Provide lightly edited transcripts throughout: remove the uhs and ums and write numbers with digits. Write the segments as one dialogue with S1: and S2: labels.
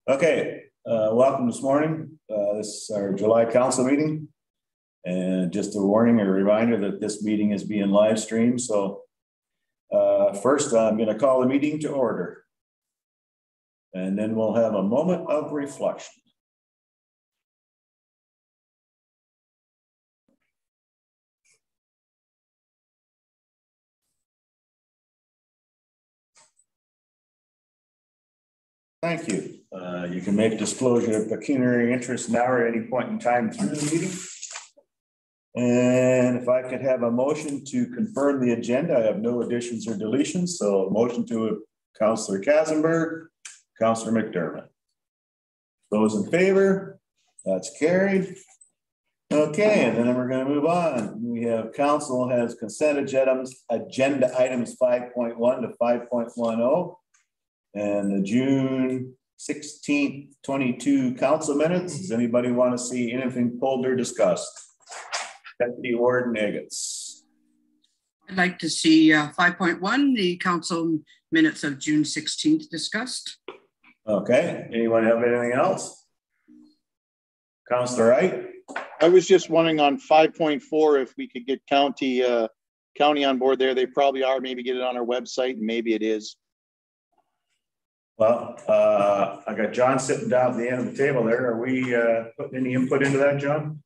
S1: Okay, welcome this morning. This is our July council meeting. And just a warning or a reminder that this meeting is being live streamed. So first, I'm going to call the meeting to order. And then we'll have a moment of reflection. Thank you. You can make disclosure of pecuniary interest now or at any point in time through the meeting. And if I could have a motion to confirm the agenda, I have no additions or deletions. So motion to Councillor Kasenberg, Councillor McDermott. Those in favor, that's carried. Okay, and then we're going to move on. We have council has consent agenda items 5.1 to 5.10. And the June 16th, 22 council minutes. Does anybody want to see anything pulled or discussed? Deputy Warden Eggets.
S2: I'd like to see 5.1, the council minutes of June 16th discussed. Okay,
S1: anyone have anything else? Councillor Wright?
S3: I was just wondering on 5.4 if we could get county on board there. They probably are. Maybe get it on our website, and maybe it is.
S1: Well, I got John sitting down at the end of the table there. Are we putting any input into that, John?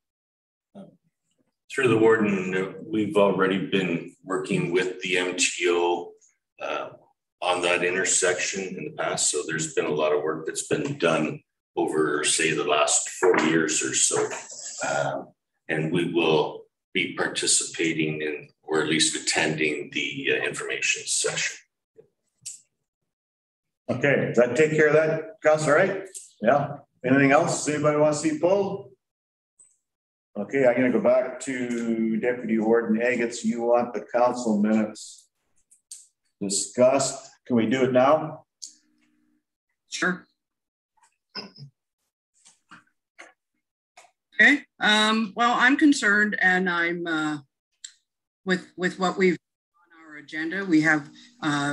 S4: Through the warden, we've already been working with the MTO on that intersection in the past. So there's been a lot of work that's been done over, say, the last 4 years or so. And we will be participating in, or at least attending the information session.
S1: Okay, does that take care of that, Councillor Wright? Yeah. Anything else anybody wants to see pulled? Okay, I'm going to go back to Deputy Warden Eggets. You want the council minutes discussed? Can we do it now?
S2: Sure. Okay. Well, I'm concerned, and I'm with what we've agenda. We have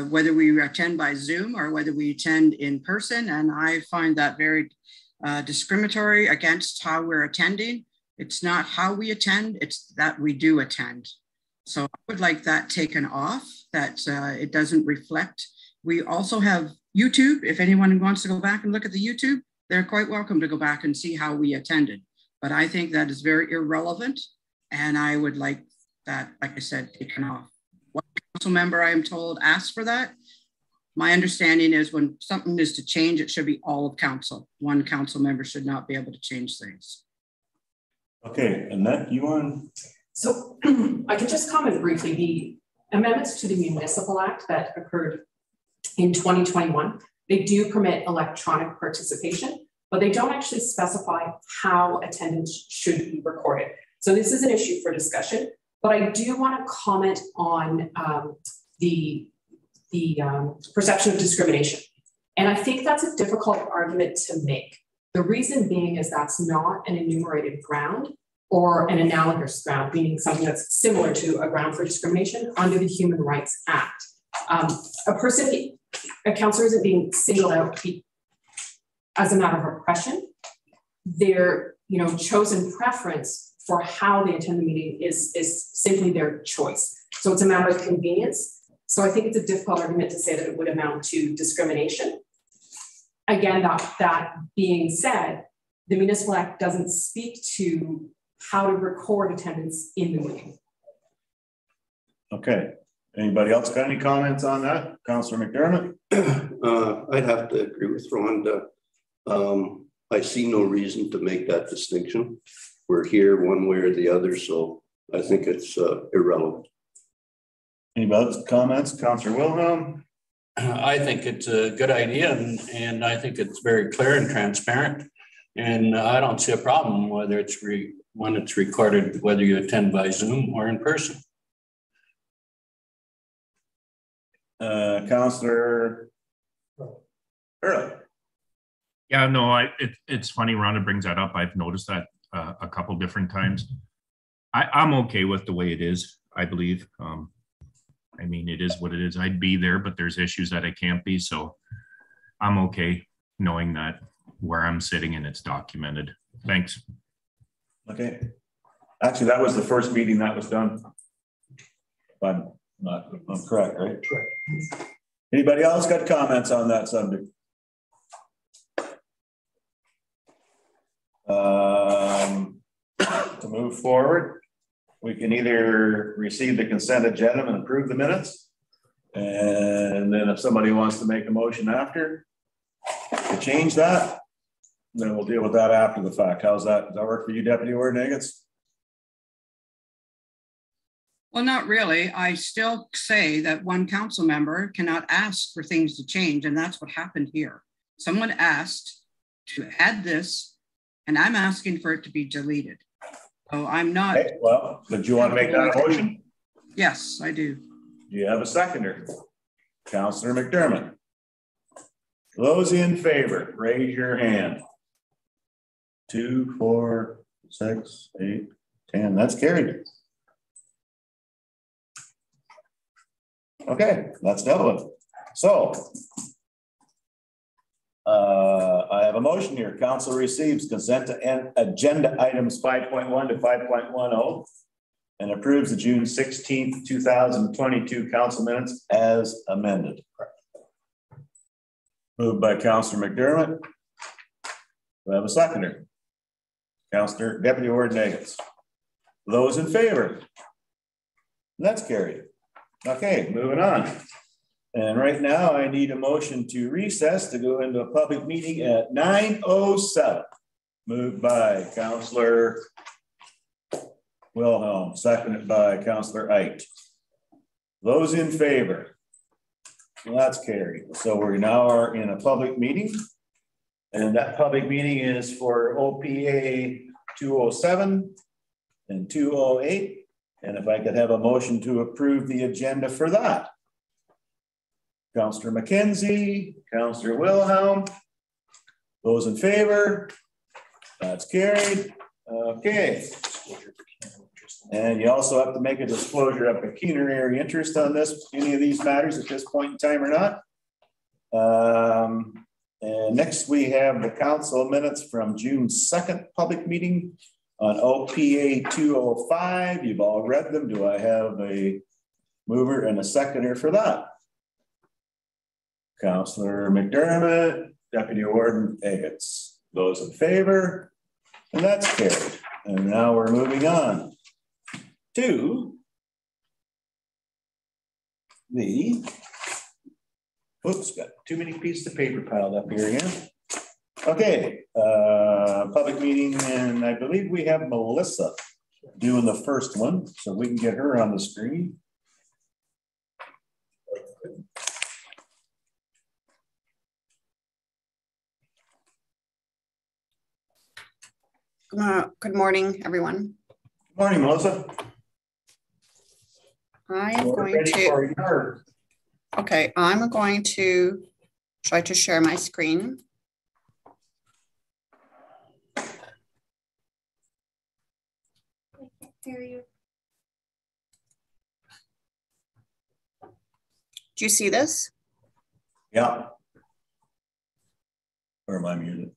S2: whether we attend by Zoom or whether we attend in person, and I find that very discriminatory against how we're attending. It's not how we attend, it's that we do attend. So I would like that taken off, that it doesn't reflect. We also have YouTube. If anyone wants to go back and look at the YouTube, they're quite welcome to go back and see how we attended. But I think that is very irrelevant, and I would like that, like I said, taken off. One council member, I am told, asked for that. My understanding is when something is to change, it should be all of council. One council member should not be able to change things.
S1: Okay, Annette, you on?
S5: So I can just comment briefly. The amendments to the Municipal Act that occurred in 2021, they do permit electronic participation, but they don't actually specify how attendance should be recorded. So this is an issue for discussion. But I do want to comment on the perception of discrimination. And I think that's a difficult argument to make. The reason being is that's not an enumerated ground or an analogous ground, meaning something that's similar to a ground for discrimination under the Human Rights Act. A councillor isn't being singled out as a matter of oppression. Their chosen preference for how they attend the meeting is simply their choice. So it's a matter of convenience. So I think it's a difficult argument to say that it would amount to discrimination. Again, that being said, the Municipal Act doesn't speak to how to record attendance in the meeting.
S1: Okay. Anybody else got any comments on that? Councillor McDermott?
S6: I'd have to agree with Rhonda. I see no reason to make that distinction. We're here one way or the other, so I think it's irrelevant.
S1: Anybody else comments? Councillor Wilhelm?
S4: I think it's a good idea, and I think it's very clear and transparent. And I don't see a problem whether it's when it's recorded, whether you attend by Zoom or in person.
S1: Councillor Early.
S7: Yeah, no, it's funny Rhonda brings that up. I've noticed that a couple different times. I'm okay with the way it is, I believe. I mean, it is what it is. I'd be there, but there's issues that I can't be. So I'm okay knowing that where I'm sitting and it's documented. Thanks.
S1: Okay. Actually, that was the first meeting that was done. If I'm correct, right? Correct. Anybody else got comments on that subject? To move forward, we can either receive the consent agenda and approve the minutes. And then if somebody wants to make a motion after to change that, then we'll deal with that after the fact. How's that? Does that work for you, Deputy Warden Higgins?
S2: Well, not really. I still say that one council member cannot ask for things to change, and that's what happened here. Someone asked to add this, and I'm asking for it to be deleted. So I'm not.
S1: Okay, well, did you want to make that a motion?
S2: Yes, I do.
S1: Do you have a seconder? Councillor McDermott. Those in favor, raise your hand. 2, 4, 6, 8, 10. That's carried. Okay, that's dealt with. So, I have a motion here. Council receives consent to end agenda items 5.1 to 5.10 and approves the June 16th, 2022 council minutes as amended. Moved by Councillor McDermott. Do I have a seconder? Councillor Deputy Warden Higgins. Those in favor? That's carried. Okay, moving on. And right now I need a motion to recess to go into a public meeting at 9:07. Moved by Councillor Wilhelm, seconded by Councillor Eit. Those in favor? Well, that's carried. So we now are in a public meeting. And that public meeting is for OPA 207 and 208. And if I could have a motion to approve the agenda for that. Councillor McKenzie, Councillor Wilhelm. Those in favor? That's carried. Okay. And you also have to make a disclosure of pecuniary interest on this, any of these matters at this point in time or not. And next we have the council minutes from June 2nd public meeting on OPA 205. You've all read them. Do I have a mover and a seconder for that? Councillor McDermott, Deputy Warden Higgins. Those in favor? And that's carried. And now we're moving on to the, oops, got too many pieces of paper piled up here again. Okay, public meeting, and I believe we have Melissa doing the first one, so we can get her on the screen.
S8: Good morning, everyone.
S1: Good morning, Melissa.
S8: I'm going to try to share my screen. Hear you. Do you see this?
S1: Yeah. Or am I muted?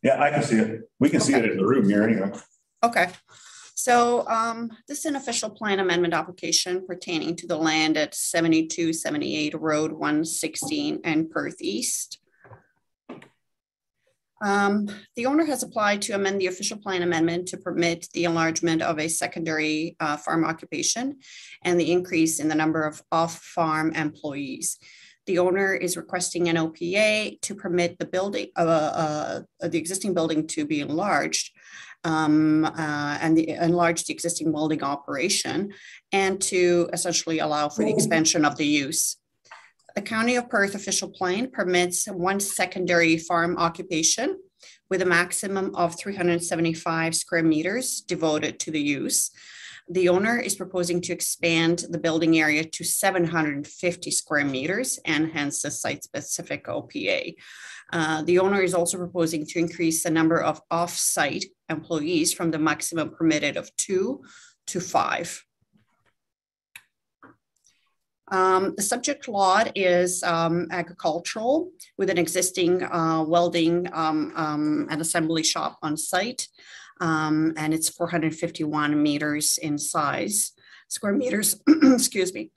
S1: Yeah, I can see it. We can see it in the room here anyway.
S8: Okay. So this is an official plan amendment application pertaining to the land at 7278 Road 116 and Perth East. The owner has applied to amend the official plan amendment to permit the enlargement of a secondary farm occupation and the increase in the number of off-farm employees. The owner is requesting an OPA to permit the building, the existing building to be enlarged and enlarge the existing welding operation and to essentially allow for the expansion of the use. The County of Perth official plan permits one secondary farm occupation with a maximum of 375 square meters devoted to the use. The owner is proposing to expand the building area to 750 square meters and hence the site-specific OPA. The owner is also proposing to increase the number of off-site employees from the maximum permitted of 2 to 5. The subject lot is agricultural with an existing welding and assembly shop on site. And it's 451 meters in size, square meters, excuse me.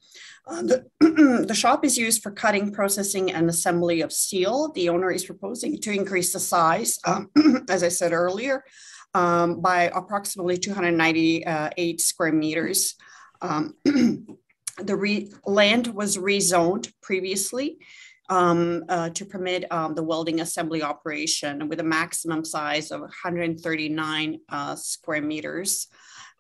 S8: The shop is used for cutting, processing, and assembly of steel. The owner is proposing to increase the size, as I said earlier, by approximately 298 square meters. The land was rezoned previously to permit the welding assembly operation with a maximum size of 139 square meters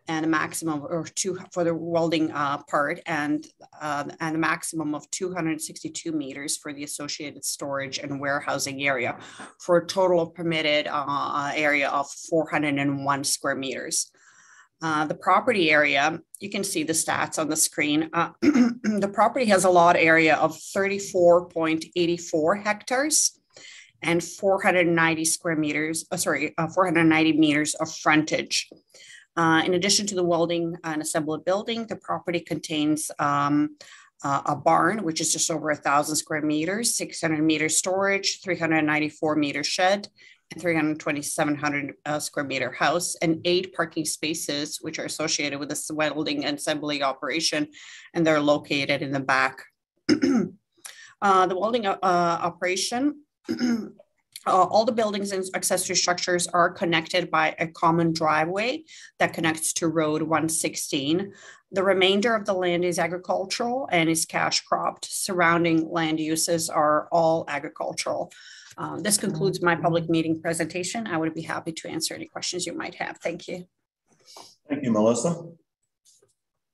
S8: and a maximum of for the welding part and a maximum of 262 meters for the associated storage and warehousing area for a total of permitted area of 401 square meters. The property area, you can see the stats on the screen. The property has a lot area of 34.84 hectares and 490 square meters, 490 meters of frontage. In addition to the welding and assembly building, the property contains a barn, which is just over 1,000 square meters, 600 meter storage, 394 meter shed, and 3,700 square meter house, and 8 parking spaces, which are associated with this welding and assembly operation, and they're located in the back. The welding operation, all the buildings and accessory structures are connected by a common driveway that connects to Road 116. The remainder of the land is agricultural and is cash cropped. Surrounding land uses are all agricultural. This concludes my public meeting presentation. I would be happy to answer any questions you might have. Thank you.
S1: Thank you, Melissa.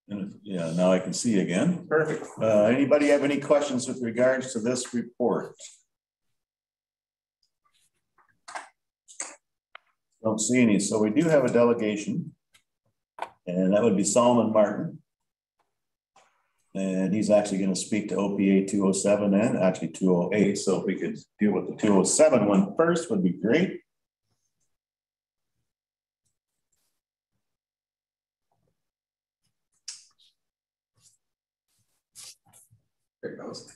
S1: And yeah, now I can see again. Perfect. Anybody have any questions with regards to this report? Don't see any. So we do have a delegation, and that would be Solomon Martin. And he's actually going to speak to OPA 207 and actually 208. So if we could deal with the 207 one first, would be great. There it goes.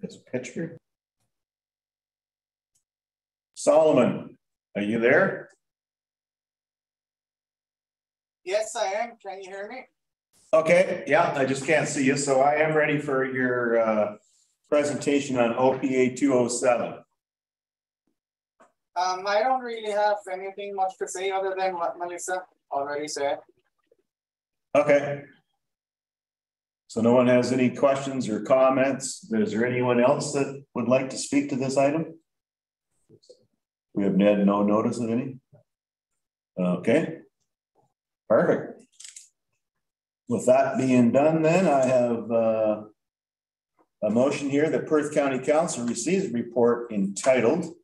S1: This picture. Solomon, are you there?
S9: Yes, I am. Can you hear me?
S1: Okay, yeah, I just can't see you. So I am ready for your presentation on OPA 207.
S9: I don't really have anything much to say other than what Melissa already said.
S1: Okay. So no one has any questions or comments? Is there anyone else that would like to speak to this item? We have had no notice of any. Okay. Perfect. With that being done, then I have a motion here that Perth County Council receives a report entitled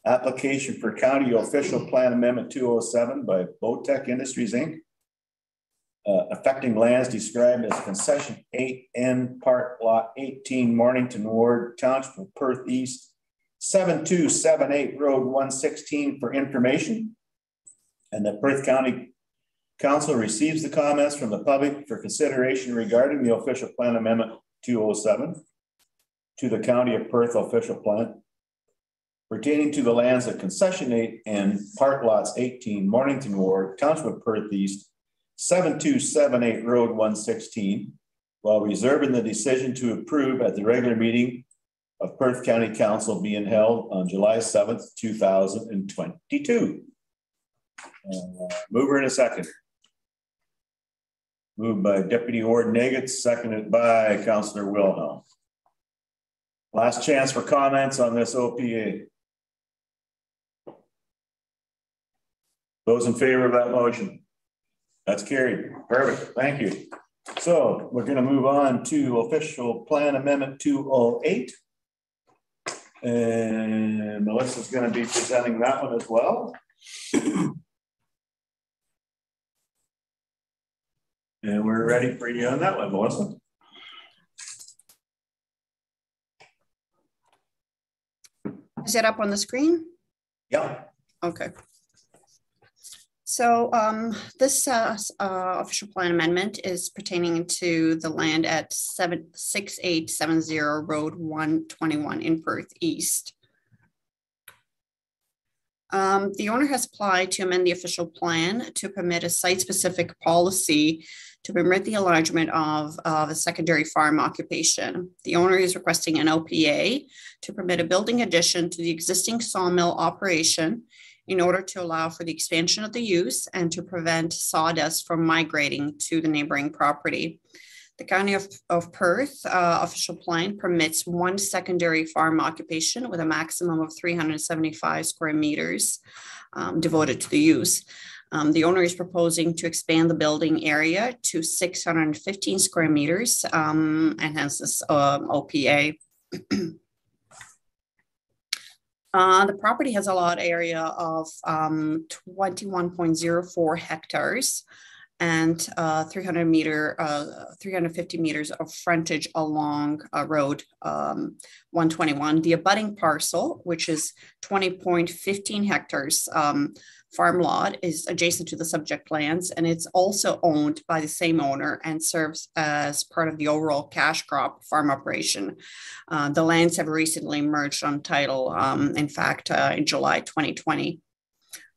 S1: Application for County Official Plan Amendment 207 by Botech Industries, Inc. Affecting lands described as Concession 8N Park Lot 18, Mornington Ward, Township of Perth East, 7278 Road 116 for information. And the Perth County Council receives the comments from the public for consideration regarding the Official Plan Amendment 207 to the County of Perth Official Plan pertaining to the lands of Concession 8N Park Lots 18, Mornington Ward, Township of Perth East, 7278 Road 116, while reserving the decision to approve at the regular meeting of Perth County Council being held on July 7th, 2022. Mover and a second. Moved by Deputy Warden Nagel, seconded by Councillor Wilhelm. Last chance for comments on this OPA. Those in favor of that motion? That's carried. Perfect. Thank you. So we're going to move on to Official Plan Amendment 208. And Melissa's going to be presenting that one as well. And we're ready for you on that one, Melissa.
S8: Is it up on the screen?
S1: Yeah.
S8: Okay. So this official plan amendment is pertaining to the land at 6870 Road 121 in Perth East. The owner has applied to amend the official plan to permit a site-specific policy to permit the enlargement of a secondary farm occupation. The owner is requesting an OPA to permit a building addition to the existing sawmill operation in order to allow for the expansion of the use and to prevent sawdust from migrating to the neighboring property. The County of Perth official plan permits one secondary farm occupation with a maximum of 375 square meters devoted to the use. The owner is proposing to expand the building area to 615 square meters and hence this OPA. The property has a lot area of 21.04 hectares and 350 meters of frontage along road 121. The abutting parcel, which is 20.15 hectares farm lot, is adjacent to the subject lands, and it's also owned by the same owner and serves as part of the overall cash crop farm operation. The lands have recently merged on title, in fact, in July 2020.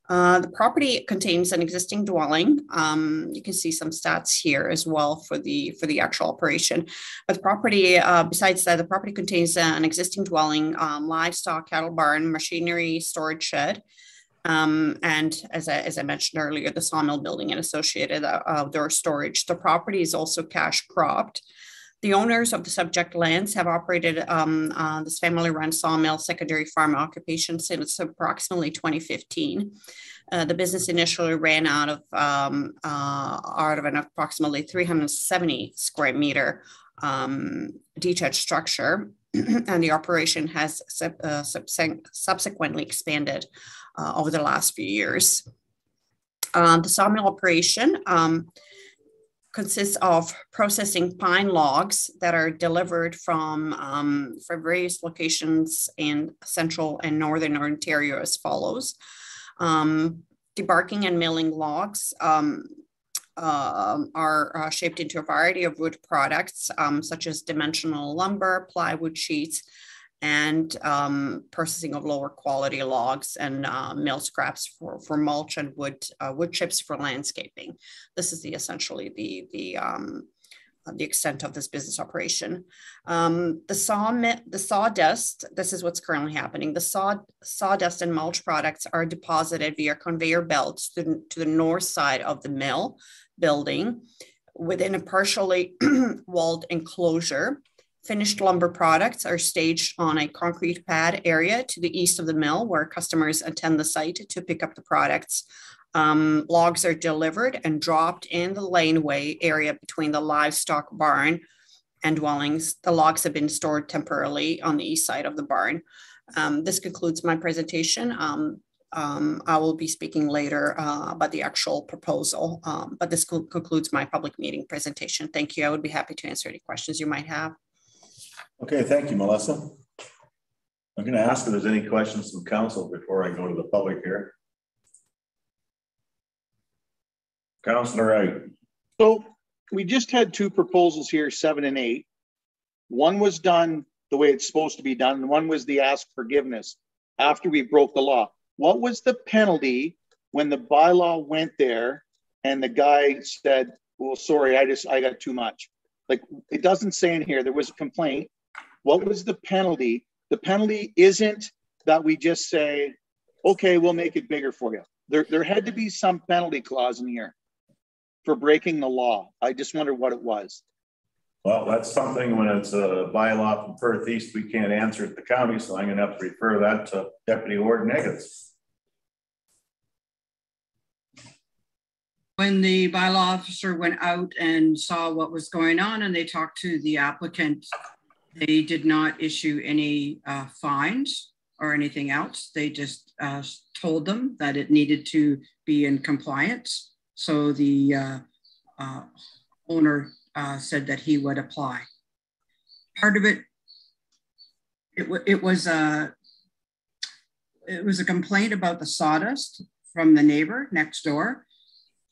S8: The property contains an existing dwelling. You can see some stats here as well for the actual operation. But the property, besides that, the property contains an existing dwelling, livestock, cattle barn, machinery, storage shed, and as I mentioned earlier, the sawmill building and associated outdoor storage. The property is also cash cropped. The owners of the subject lands have operated this family-run sawmill secondary farm occupation since approximately 2015. The business initially ran out of an approximately 370 square meter detached structure, and the operation has subsequently expanded over the last few years. The sawmill operation consists of processing pine logs that are delivered from various locations in central and northern Ontario as follows. Debarking and milling logs are shaped into a variety of wood products, such as dimensional lumber, plywood sheets, and processing of lower quality logs and mill scraps for mulch and wood chips for landscaping. This is essentially the extent of this business operation. The sawdust, this is what's currently happening. The sawdust and mulch products are deposited via conveyor belts to the north side of the mill building within a partially walled enclosure. Finished lumber products are staged on a concrete pad area to the east of the mill where customers attend the site to pick up the products. Logs are delivered and dropped in the laneway area between the livestock barn and dwellings. The logs have been stored temporarily on the east side of the barn. This concludes my presentation. I will be speaking later about the actual proposal, but this concludes my public meeting presentation. Thank you. I would be happy to answer any questions you might have.
S1: Okay, thank you, Melissa. I'm going to ask if there's any questions from council before I go to the public here. Councilor Wright.
S3: So we just had two proposals here, 7 and 8. One was done the way it's supposed to be done, and one was the ask forgiveness after we broke the law. What was the penalty when the bylaw went there and the guy said, well, sorry, I got too much? Like, it doesn't say in here, there was a complaint. What was the penalty? The penalty isn't that we just say, okay, we'll make it bigger for you. There had to be some penalty clause in here for breaking the law. I just wonder what it was.
S1: Well, that's something when it's a bylaw from Perth East, we can't answer at the county, so I'm going to have to refer that to Deputy Warden Eggets.
S2: When the bylaw officer went out and saw what was going on and they talked to the applicant, they did not issue any fines or anything else. They just told them that it needed to be in compliance. So the owner said that he would apply. Part of it was a complaint about the sawdust from the neighbor next door.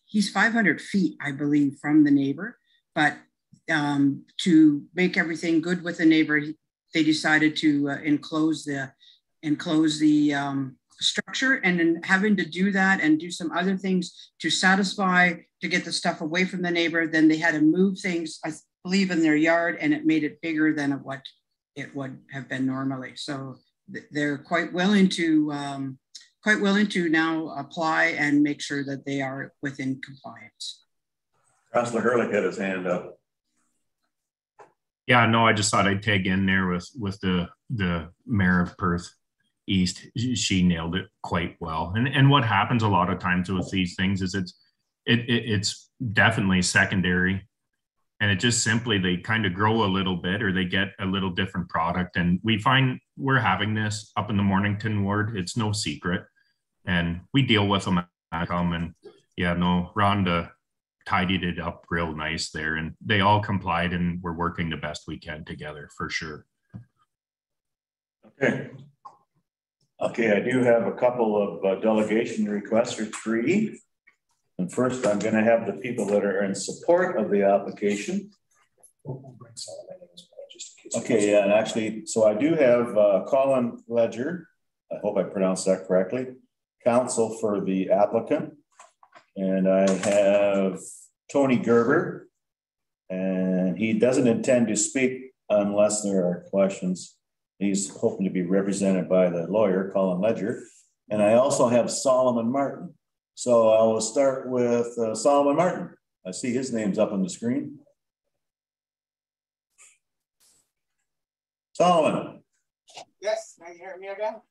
S2: He's 500 feet, I believe, from the neighbor, but to make everything good with the neighbor, they decided to enclose the structure, and then having to do that and do some other things to get the stuff away from the neighbor. Then they had to move things, I believe, in their yard, and it made it bigger than what it would have been normally. So they're quite willing to now apply and make sure that they are within compliance.
S1: Councillor Hurlick had his hand up.
S7: Yeah, no, I just thought I'd tag in there with the mayor of Perth East. She nailed it quite well. And what happens a lot of times with these things is it's definitely secondary, and it just simply, they kind of grow a little bit, or they get a little different product. And we find we're having this up in the Mornington ward. It's no secret, and we deal with them at come. And yeah, no, Rhonda tidied it up real nice there, and they all complied, and we're working the best we can together for sure.
S1: Okay, I do have a couple of delegation requests, or 3. And first, I'm going to have the people that are in support of the application. Okay, yeah, and actually, so I do have Colin Ledger, I hope I pronounced that correctly, counsel for the applicant. And I have Tony Gerber, and he doesn't intend to speak unless there are questions. He's hoping to be represented by the lawyer, Colin Ledger. And I also have Solomon Martin. So I will start with Solomon Martin. I see his name's up on the screen. Solomon.
S9: Yes, can you hear me again?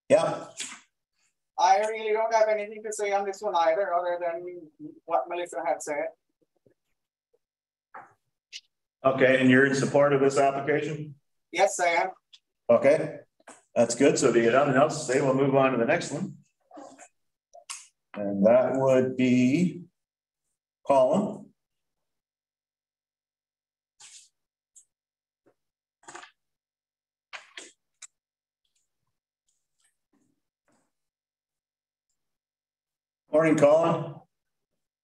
S1: Yeah.
S9: I really don't have anything to say on this one either, other than what Melissa had said.
S1: Okay, and you're in support of this application?
S9: Yes, I am.
S1: Okay, that's good. So if you have nothing else to say, we'll move on to the next one. And that would be Colin. Morning, Colin.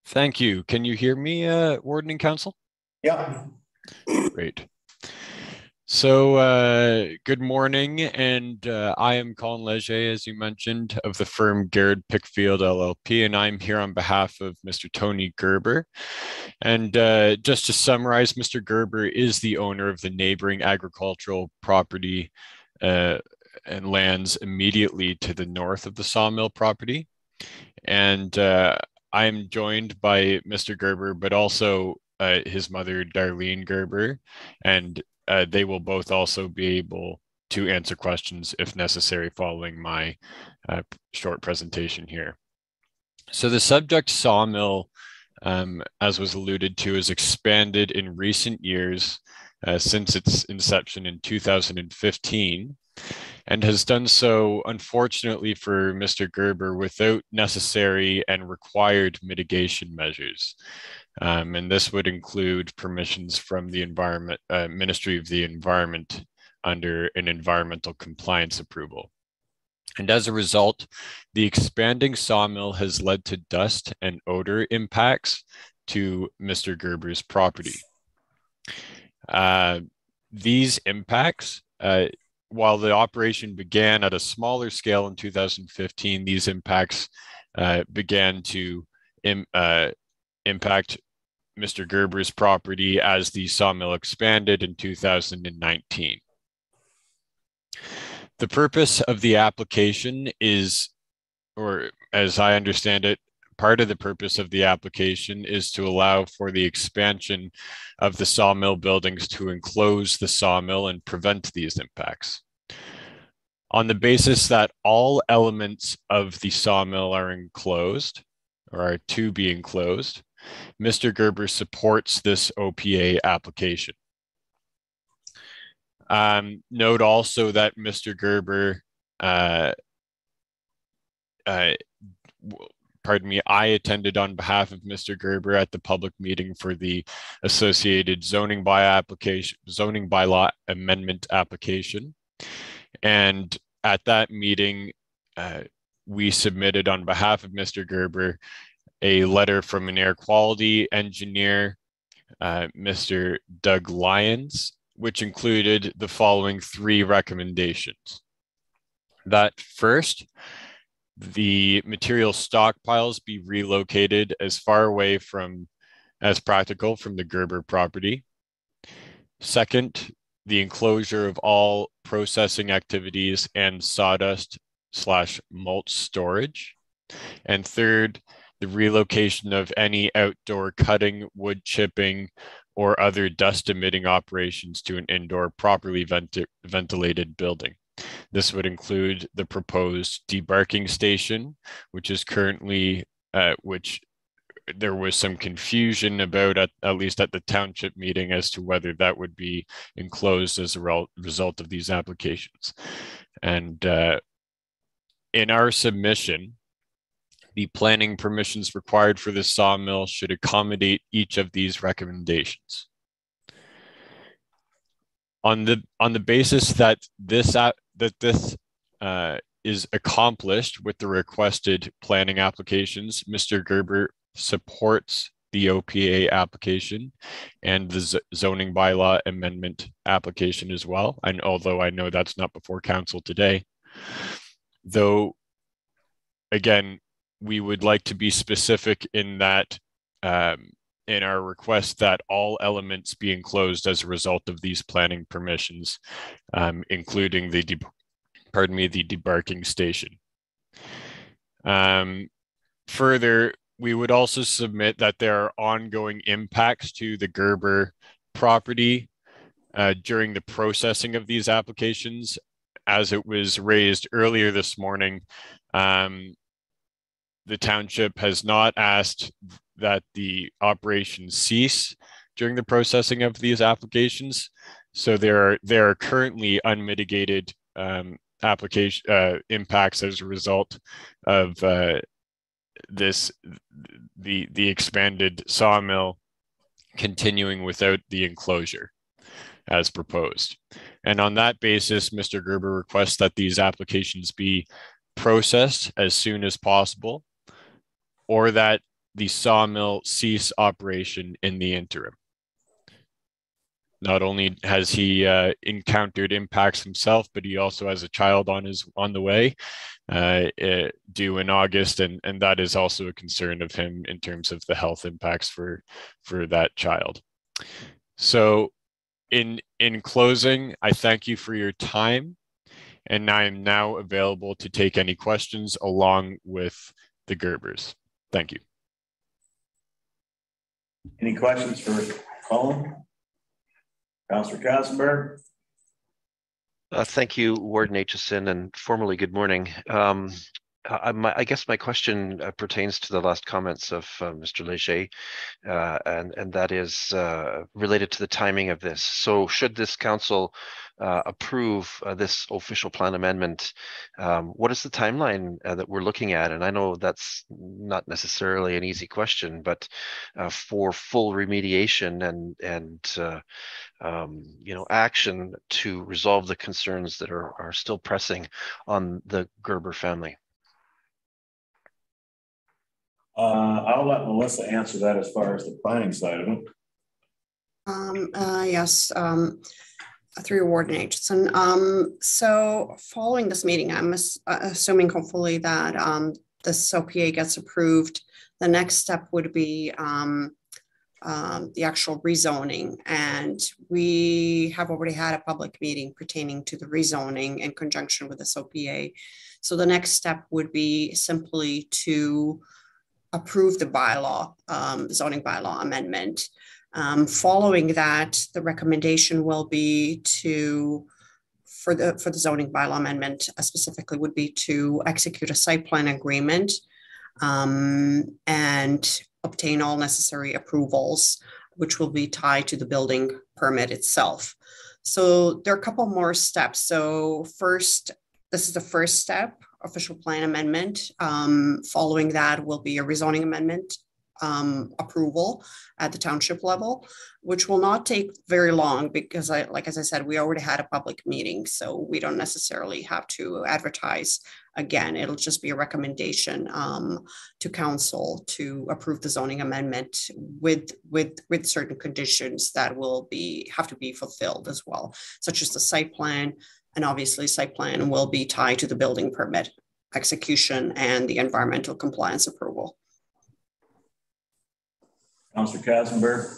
S10: Thank you. Can you hear me, Warden and Council?
S1: Yeah.
S10: Great. So good morning, and I am Colin Leger, as you mentioned, of the firm Garrett Pickfield LLP, and I'm here on behalf of Mr. Tony Gerber. And just to summarize, Mr. Gerber is the owner of the neighboring agricultural property and lands immediately to the north of the sawmill property. And I am joined by Mr. Gerber, but also his mother, Darlene Gerber, and they will both also be able to answer questions if necessary following my short presentation here. So the subject sawmill, as was alluded to, has expanded in recent years since its inception in 2015, and has done so, unfortunately for Mr. Gerber, without necessary and required mitigation measures. And this would include permissions from the Ministry of the Environment under an environmental compliance approval. And as a result, the expanding sawmill has led to dust and odor impacts to Mr. Gerber's property. These impacts, while the operation began at a smaller scale in 2015, these impacts began to impact Mr. Gerber's property as the sawmill expanded in 2019. The purpose of the application is, or as I understand it, part of the purpose of the application is to allow for the expansion of the sawmill buildings to enclose the sawmill and prevent these impacts. On the basis that all elements of the sawmill are enclosed, or are to be enclosed, Mr. Gerber supports this OPA application. Note also that Mr. Gerber I attended on behalf of Mr. Gerber at the public meeting for the associated zoning bylaw amendment application. And at that meeting, we submitted on behalf of Mr. Gerber a letter from an air quality engineer, Mr. Doug Lyons, which included the following 3 recommendations. That first, the material stockpiles be relocated as far away as practical from the Gerber property. Second, the enclosure of all processing activities and sawdust/mulch storage. And third, the relocation of any outdoor cutting, wood chipping, or other dust emitting operations to an indoor properly ventilated building. This would include the proposed debarking station, which is currently, which there was some confusion about at least at the township meeting as to whether that would be enclosed as a result of these applications. And in our submission, the planning permissions required for the sawmill should accommodate each of these recommendations. On the basis that this is accomplished with the requested planning applications, Mr. Gerber supports the OPA application and the zoning bylaw amendment application as well. And although I know that's not before council today, though, again, we would like to be specific in that in our request that all elements be enclosed as a result of these planning permissions, including the debarking station. Further, we would also submit that there are ongoing impacts to the Gerber property during the processing of these applications. As it was raised earlier this morning, the township has not asked that the operations cease during the processing of these applications. So there are currently unmitigated impacts as a result of the expanded sawmill continuing without the enclosure as proposed. And on that basis, Mr. Gerber requests that these applications be processed as soon as possible, or that the sawmill cease operation in the interim. Not only has he encountered impacts himself, but he also has a child on the way due in August, and that is also a concern of him in terms of the health impacts for that child. So in closing, I thank you for your time, and I am now available to take any questions along with the Gerbers. Thank you.
S1: Any questions for Colin? Councillor Katzenberg?
S11: Thank you, Warden Aitchison, and formally good morning. I guess my question pertains to the last comments of Mr. Leger, and that is related to the timing of this. So should this council approve this official plan amendment, what is the timeline that we're looking at? And I know that's not necessarily an easy question, but for full remediation and action to resolve the concerns that are still pressing on the Gerber family.
S1: I'll let Melissa answer that as far as the planning side of it.
S8: Yes, through Warden Aitchison. So following this meeting, I'm assuming hopefully that this OPA gets approved. The next step would be the actual rezoning, and we have already had a public meeting pertaining to the rezoning in conjunction with this OPA. So the next step would be simply to approve the bylaw, zoning bylaw amendment. Following that, the recommendation will be for the zoning bylaw amendment specifically would be to execute a site plan agreement and obtain all necessary approvals, which will be tied to the building permit itself. So there are a couple more steps. So first, this is the first step official plan amendment. Following that will be a rezoning amendment approval at the township level, which will not take very long because as I said, we already had a public meeting, so we don't necessarily have to advertise again. It'll just be a recommendation to council to approve the zoning amendment with certain conditions that will have to be fulfilled as well, such as the site plan. And obviously site plan will be tied to the building permit execution and the environmental compliance approval.
S1: Councillor Katzenberg.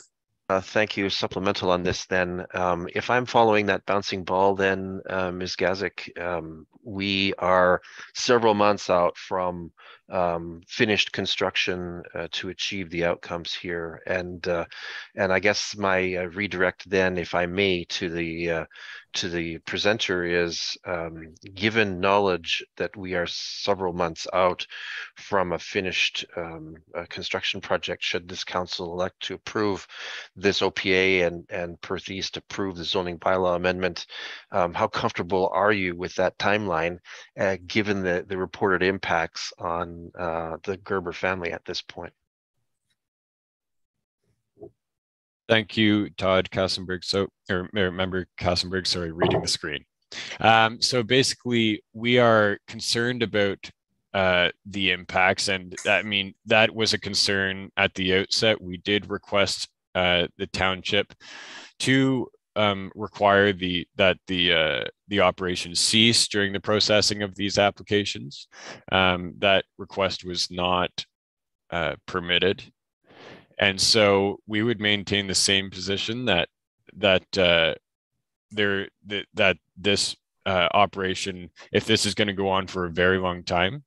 S11: Thank you. Supplemental on this then. If I'm following that bouncing ball, then Ms. Gazik, we are several months out from finished construction to achieve the outcomes here. And I guess my redirect then, if I may, to the presenter is, given knowledge that we are several months out from a finished construction project, should this council elect to approve this OPA and Perth East approve the zoning bylaw amendment, how comfortable are you with that timeline, given the reported impacts on the Gerber family at this point?
S10: Thank you, Todd Kassenberg. Member Kassenberg, sorry, reading the screen. So basically, we are concerned about the impacts, and I mean, that was a concern at the outset. We did request the township to require that the operation cease during the processing of these applications. That request was not permitted. And so we would maintain the same position that this operation, if this is going to go on for a very long time,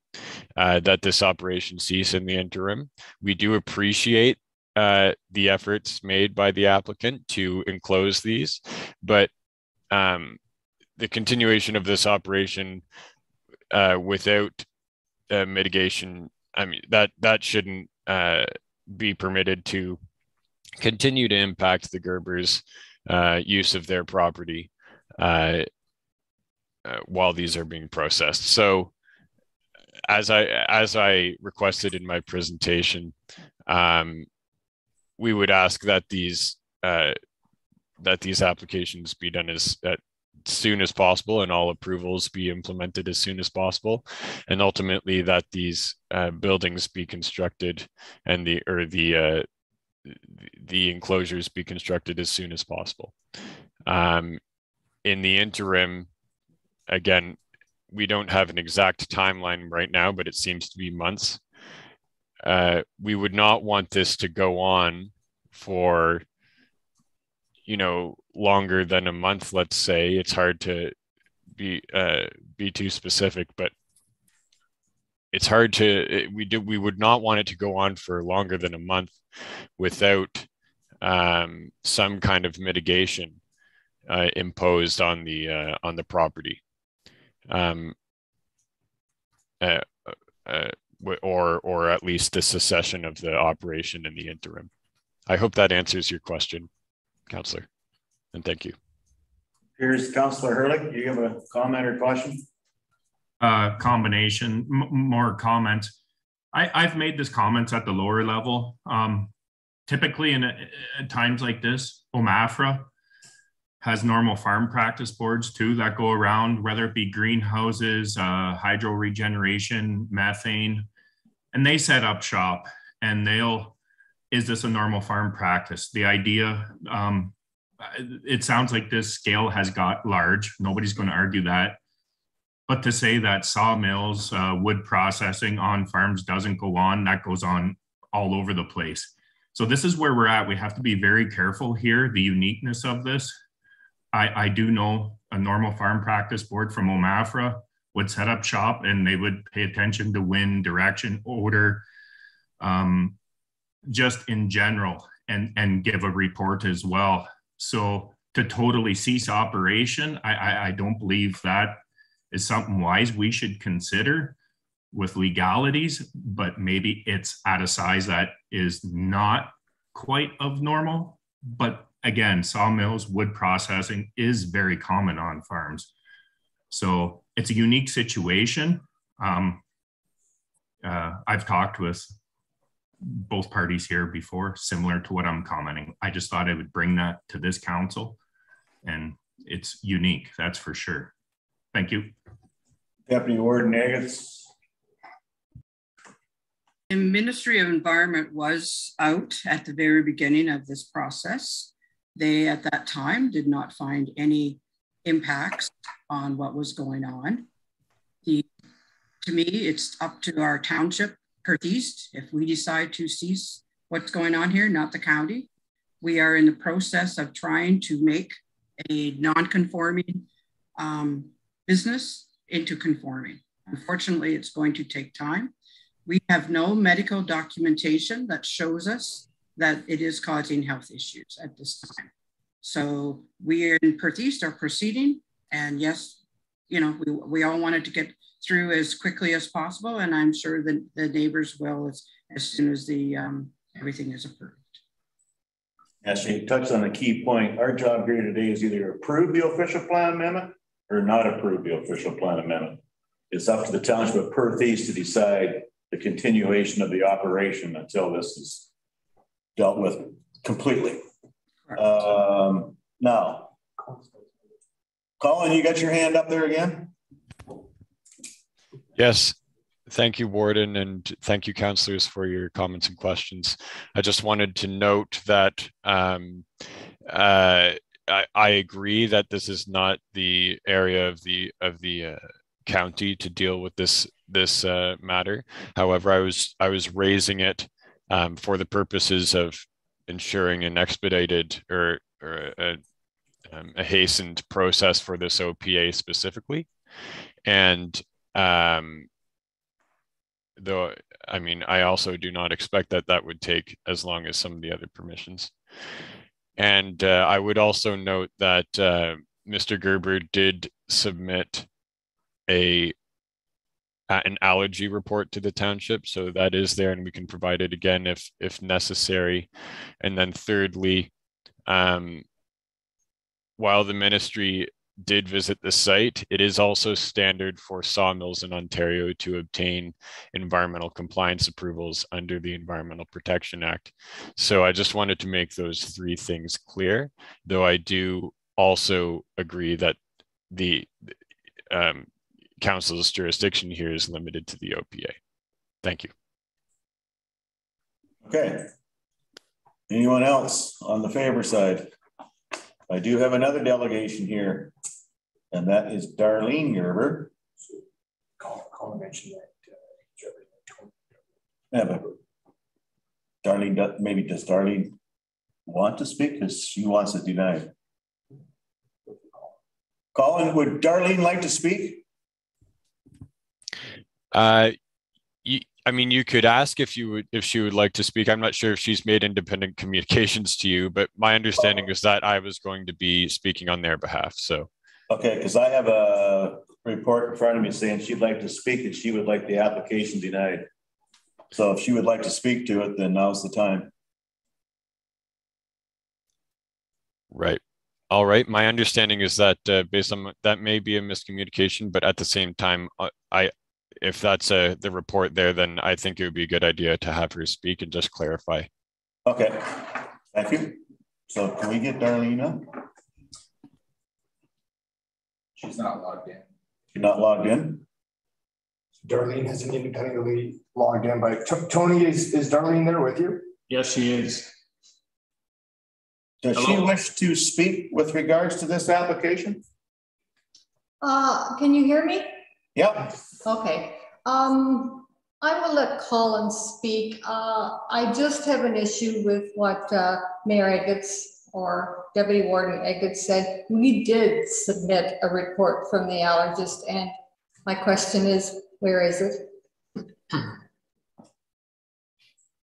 S10: that this operation cease in the interim. We do appreciate the efforts made by the applicant to enclose these, but the continuation of this operation without mitigation, I mean, that shouldn't be permitted to continue to impact the Gerbers' use of their property while these are being processed. So as I requested in my presentation, we would ask that these applications be done as soon as possible and all approvals be implemented as soon as possible, and ultimately that these buildings be constructed and the enclosures be constructed as soon as possible. In the interim, again, we don't have an exact timeline right now, but it seems to be months. We would not want this to go on for, longer than a month, let's say. It's hard to be too specific, but it's hard to, we would not want it to go on for longer than a month without some kind of mitigation imposed on the property. Or at least the cessation of the operation in the interim. I hope that answers your question, Councillor, and thank you.
S1: Here's Councillor Hurley. Do you have a comment or question?
S7: Combination, more comments. I've made this comments at the lower level. Typically at times like this, OMAFRA has normal farm practice boards too that go around, whether it be greenhouses, hydro regeneration, methane, and they set up shop and is this a normal farm practice? The idea, it sounds like this scale has got large. Nobody's going to argue that. But to say that sawmills, wood processing on farms doesn't go on, that goes on all over the place. So this is where we're at. We have to be very careful here, the uniqueness of this. I do know a normal farm practice board from OMAFRA would set up shop and they would pay attention to wind, direction, odor, just in general, and give a report as well. So to totally cease operation, I don't believe that is something wise we should consider with legalities, but maybe it's at a size that is not quite of normal. But again, sawmills, wood processing is very common on farms. So it's a unique situation. I've talked with both parties here before, similar to what I'm commenting. I just thought I would bring that to this council, and it's unique, that's for sure. Thank you.
S1: Deputy Warden Eggets.
S2: The Ministry of Environment was out at the very beginning of this process. They, at that time, did not find any impacts on what was going on. To me, it's up to our township, Perth East, if we decide to cease what's going on here, not the county. We are in the process of trying to make a non-conforming business into conforming. Unfortunately, it's going to take time. We have no medical documentation that shows us that it is causing health issues at this time. So we in Perth East are proceeding, and yes, you know, we all wanted to get through as quickly as possible, and I'm sure that the neighbors will as soon as the everything is approved.
S1: As you touched on a key point, our job here today is either approve the official plan amendment or not approve the official plan amendment. It's up to the township of Perth East to decide the continuation of the operation until this is dealt with completely. Now, Colin, you got your hand up there again?
S10: Yes. Thank you, Warden, and thank you, councillors, for your comments and questions. I just wanted to note that I agree that this is not the area of the county to deal with this matter. However, I was raising it for the purposes of ensuring an expedited or a hastened process for this OPA specifically, and though, I mean, I also do not expect that would take as long as some of the other permissions. And I would also note that Mr. Gerber did submit an allergy report to the township, so that is there, and we can provide it again if necessary. And then thirdly, while the ministry did visit the site, it is also standard for sawmills in Ontario to obtain environmental compliance approvals under the Environmental Protection Act. So I just wanted to make those three things clear, though I do also agree that the council's jurisdiction here is limited to the OPA. Thank you.
S1: Okay. Anyone else on the favor side? I do have another delegation here, and that is Darlene Gerber.
S12: Colin mentioned that.
S1: Yeah, but Darlene, does Darlene want to speak? Because she wants to deny it. Colin, would Darlene like to speak?
S10: I mean, you could ask if she would like to speak. I'm not sure if she's made independent communications to you, but my understanding is that I was going to be speaking on their behalf. So,
S1: okay, because I have a report in front of me saying she'd like to speak and she would like the application denied. So if she would like to speak to it, then now's the time.
S10: Right. All right. My understanding is that based on that may be a miscommunication, but at the same time, if that's the report there, then I think it would be a good idea to have her speak and just clarify.
S1: Okay, thank you. So can we get Darlene up?
S12: She's not logged in.
S1: She's not logged in?
S12: Darlene hasn't independently logged in, but Tony, is Darlene there with you?
S13: Yes, she is.
S1: Does she wish to speak with regards to this application?
S14: Can you hear me?
S1: Yep.
S14: Okay. I will let Colin speak. I just have an issue with what Mayor Eggets or Deputy Warden Eggets said. We did submit a report from the allergist, and my question is, where is it?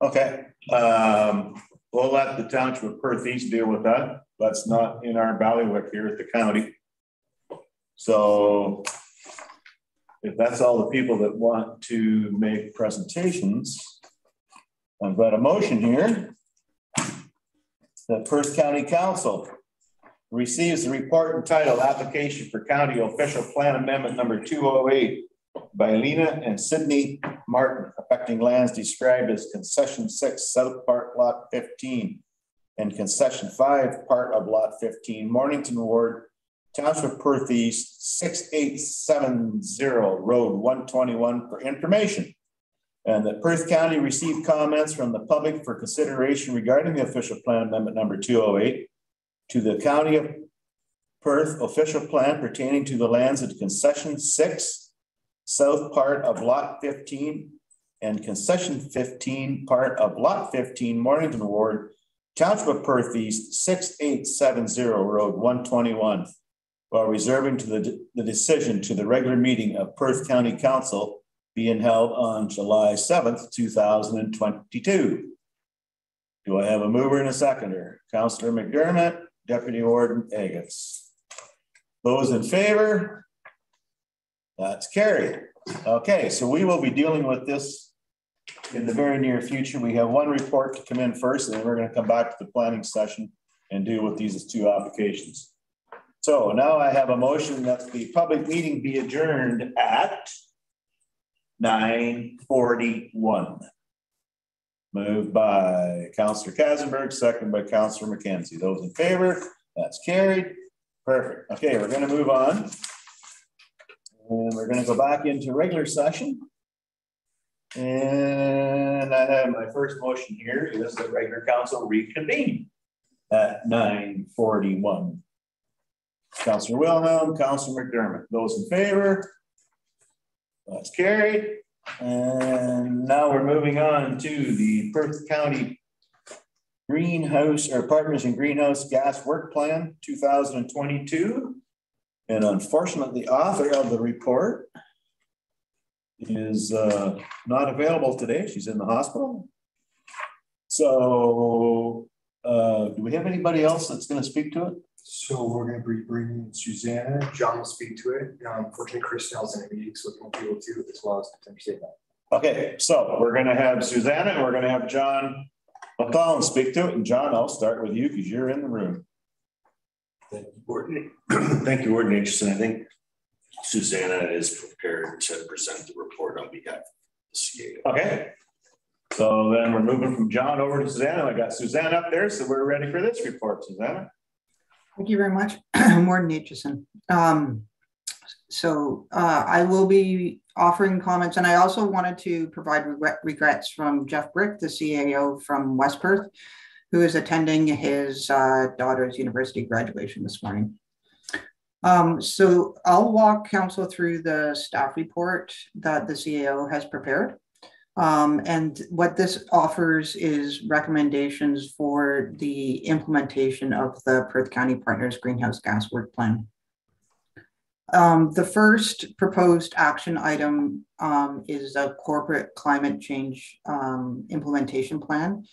S1: Okay. We'll let the township of Perth East deal with that. That's not in our bailiwick here at the county. So if that's all the people that want to make presentations, I've got a motion here that Perth County Council receives the report entitled Application for County Official Plan Amendment number 208 by Lena and Sydney Martin, affecting lands described as concession 6, South Part Lot 15, and concession 5, part of Lot 15, Mornington Ward, Township of Perth East, 6870 Road 121 for information. And that Perth County received comments from the public for consideration regarding the official plan amendment number 208 to the County of Perth official plan pertaining to the lands of concession 6, south part of Lot 15, and concession 15, part of Lot 15, Mornington Ward, Township of Perth East, 6870 Road 121, while reserving to the decision to the regular meeting of Perth County Council being held on July 7th, 2022. Do I have a mover and a seconder? Councillor McDermott, Deputy Warden Agates. Those in favor? That's carried. Okay, so we will be dealing with this in the very near future. We have one report to come in first, and then we're going to come back to the planning session and deal with these two applications. So now I have a motion that the public meeting be adjourned at 9:41. Moved by Councillor Kazenberg, second by Councillor McKenzie. Those in favor? That's carried. Perfect. Okay, we're going to move on. And we're going to go back into regular session. And I have my first motion here is that regular council reconvene at 9:41. Councillor Wilhelm, Councillor McDermott. Those in favor? That's carried. And now we're moving on to the Perth County Greenhouse or Partners in Greenhouse Gas Work Plan 2022. And unfortunately, the author of the report is not available today. She's in the hospital. So do we have anybody else that's going to speak to it?
S12: So we're going to be bringing Susanna. John will speak to it. Unfortunately, Christelle's in a meeting, so we won't be able to, as well as potentially that.
S1: Okay, so we're going to have Susanna and we're going to have John McCollum speak to it. And John, I'll start with you because you're in the room.
S4: Thank you, Warden. Thank you, Warden Aitchison. I think Susanna is prepared to present the report on behalf of the CAO.
S1: Okay. So then we're moving from John over to Susanna. I got Susanna up there, so we're ready for this report, Susanna.
S13: Thank you very much, Warden Aitchison. I will be offering comments, and I also wanted to provide regrets from Jeff Brick, the CAO from West Perth, who is attending his daughter's university graduation this morning. So I'll walk council through the staff report that the CAO has prepared. And what this offers is recommendations for the implementation of the Perth County Partners Greenhouse Gas Work Plan. The first proposed action item is a corporate climate change implementation plan.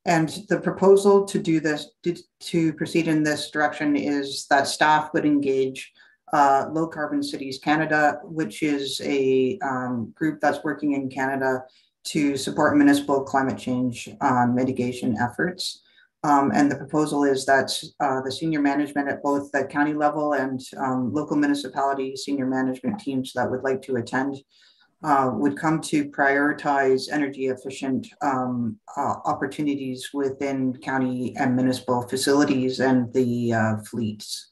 S13: And the proposal to do this, to proceed in this direction, is that staff would engage Low Carbon Cities Canada, which is a group that's working in Canada to support municipal climate change mitigation efforts. And the proposal is that the senior management at both the county level and local municipality senior management teams that would like to attend would come to prioritize energy efficient opportunities within county and municipal facilities and the fleets.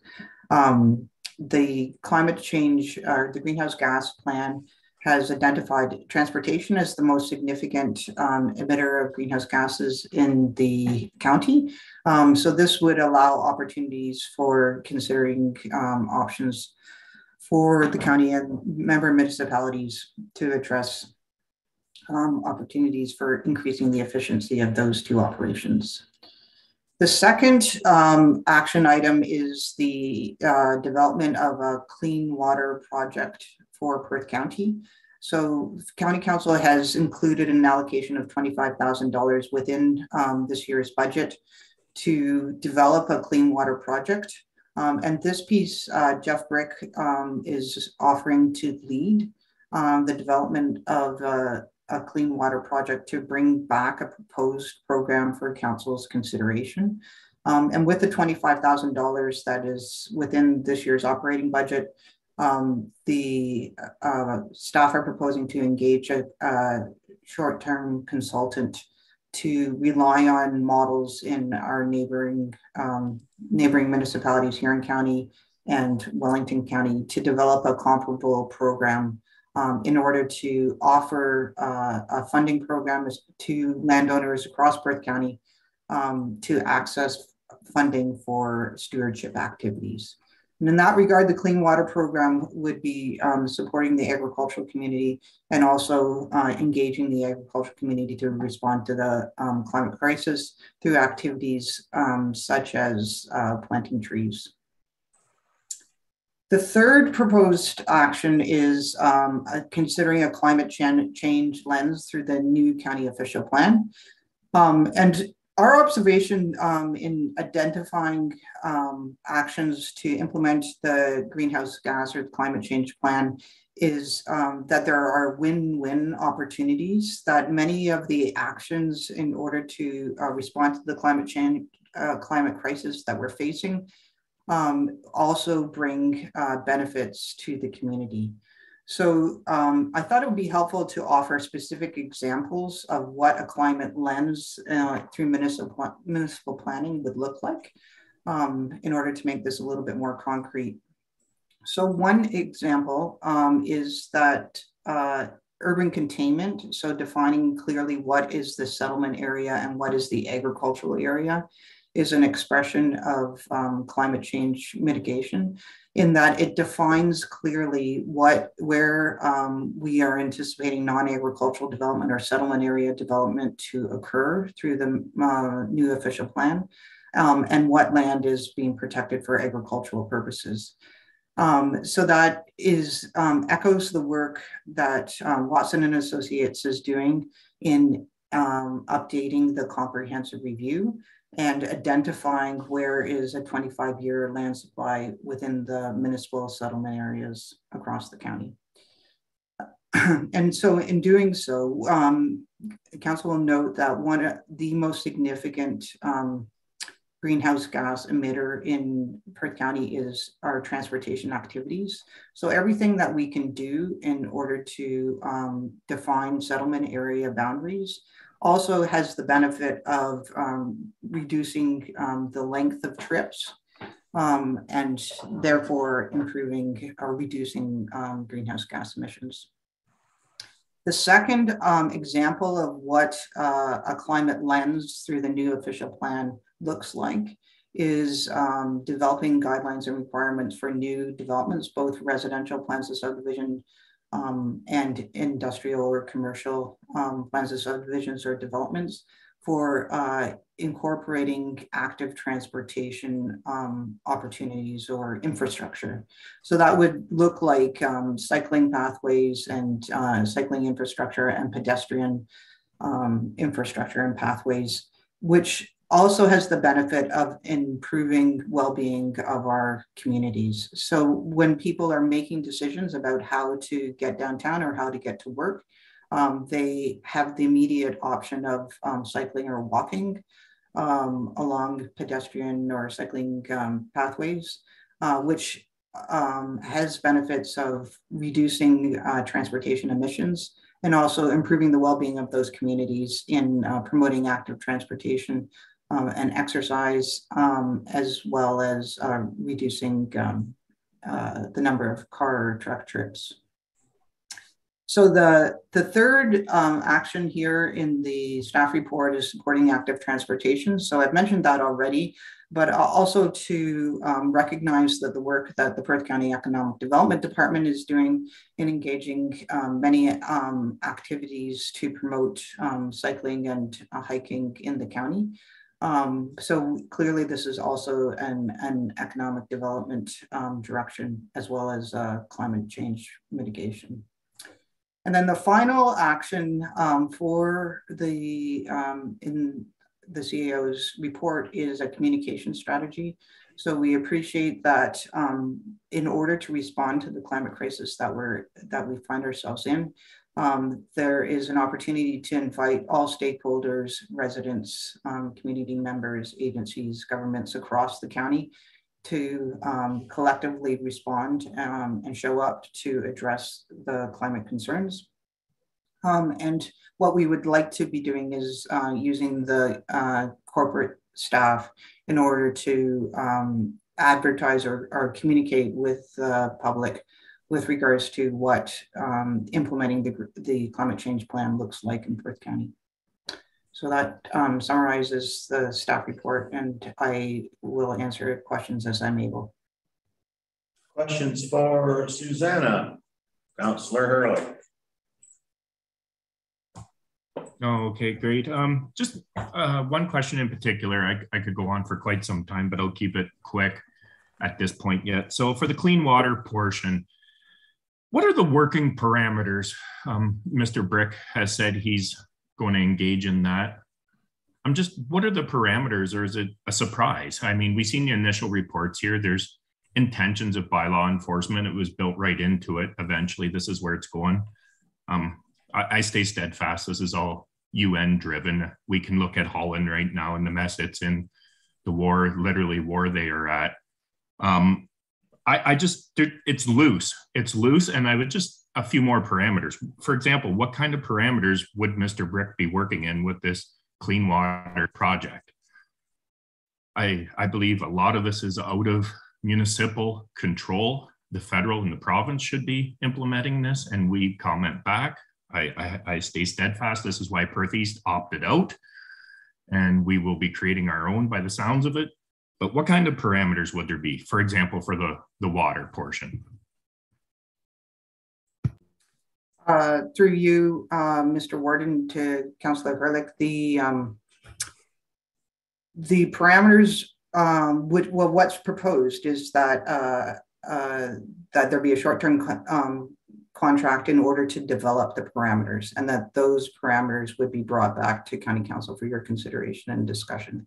S13: The climate change, the greenhouse gas plan has identified transportation as the most significant emitter of greenhouse gases in the county. So this would allow opportunities for considering options for the county and member municipalities to address opportunities for increasing the efficiency of those two operations. The second action item is the development of a clean water project for Perth County. So County Council has included an allocation of $25,000 within this year's budget to develop a clean water project. And this piece, Jeff Brick is offering to lead the development of a clean water project to bring back a proposed program for council's consideration. And with the $25,000 that is within this year's operating budget, The staff are proposing to engage a short-term consultant to rely on models in our neighboring municipalities, Huron County and Wellington County, to develop a comparable program in order to offer a funding program to landowners across Perth County to access funding for stewardship activities. And in that regard, the Clean Water Program would be supporting the agricultural community and also engaging the agricultural community to respond to the climate crisis through activities such as planting trees. The third proposed action is considering a climate change lens through the new county official plan. And our observation in identifying actions to implement the greenhouse gas or climate change plan is that there are win-win opportunities, that many of the actions in order to respond to the climate crisis that we're facing also bring benefits to the community. So I thought it would be helpful to offer specific examples of what a climate lens through municipal planning would look like in order to make this a little bit more concrete. So one example is that urban containment, so defining clearly what is the settlement area and what is the agricultural area, is an expression of climate change mitigation, in that it defines clearly where we are anticipating non-agricultural development or settlement area development to occur through the new official plan, and what land is being protected for agricultural purposes. So that is echoes the work that Watson and Associates is doing in updating the comprehensive review and identifying where is a 25-year land supply within the municipal settlement areas across the county. And so in doing so, council will note that one of the most significant greenhouse gas emitter in Perth County is our transportation activities. So everything that we can do in order to define settlement area boundaries also has the benefit of reducing the length of trips and therefore improving or reducing greenhouse gas emissions. The second example of what a climate lens through the new official plan looks like is developing guidelines and requirements for new developments, both residential plans of subdivision and industrial or commercial plans of subdivisions or developments for incorporating active transportation opportunities or infrastructure. So that would look like cycling pathways and cycling infrastructure and pedestrian infrastructure and pathways, which also has the benefit of improving well-being of our communities. So when people are making decisions about how to get downtown or how to get to work, they have the immediate option of cycling or walking along pedestrian or cycling pathways, which has benefits of reducing transportation emissions and also improving the well-being of those communities in promoting active transportation and exercise, as well as reducing the number of car or truck trips. So the third action here in the staff report is supporting active transportation. So I've mentioned that already, but also to recognize that the work that the Perth County Economic Development Department is doing in engaging many activities to promote cycling and hiking in the county. So clearly this is also an economic development direction, as well as climate change mitigation. And then the final action for the in the CAO's report is a communication strategy. So we appreciate that in order to respond to the climate crisis that we find ourselves in, there is an opportunity to invite all stakeholders, residents, community members, agencies, governments across the county to collectively respond and show up to address the climate concerns. And what we would like to be doing is using the corporate staff in order to advertise or communicate with the public with regards to what implementing the climate change plan looks like in Perth County. So that summarizes the staff report, and I will answer questions as I'm able.
S1: Questions for Susanna, Councillor Hurley.
S7: Oh, okay, great. Just one question in particular. I could go on for quite some time, but I'll keep it quick at this point yet. So for the clean water portion, what are the working parameters? Mr. Brick has said he's going to engage in that. What are the parameters, or is it a surprise? I mean, we've seen the initial reports here. There's intentions of bylaw enforcement. It was built right into it. Eventually, this is where it's going. I stay steadfast. This is all UN driven. We can look at Holland right now and the mess it's in, the war, literally war they are at. It's loose. It's loose, and I would just a few more parameters. For example, what kind of parameters would Mr. Brick be working in with this clean water project? I believe a lot of this is out of municipal control. The federal and the province should be implementing this, and we comment back. I stay steadfast. This is why Perth East opted out, and we will be creating our own by the sounds of it. But what kind of parameters would there be, for example, for the water portion?
S13: Through you, Mr. Warden, to Councillor Hurlick, the parameters, what's proposed is that there be a short-term contract in order to develop the parameters, and that those parameters would be brought back to County Council for your consideration and discussion.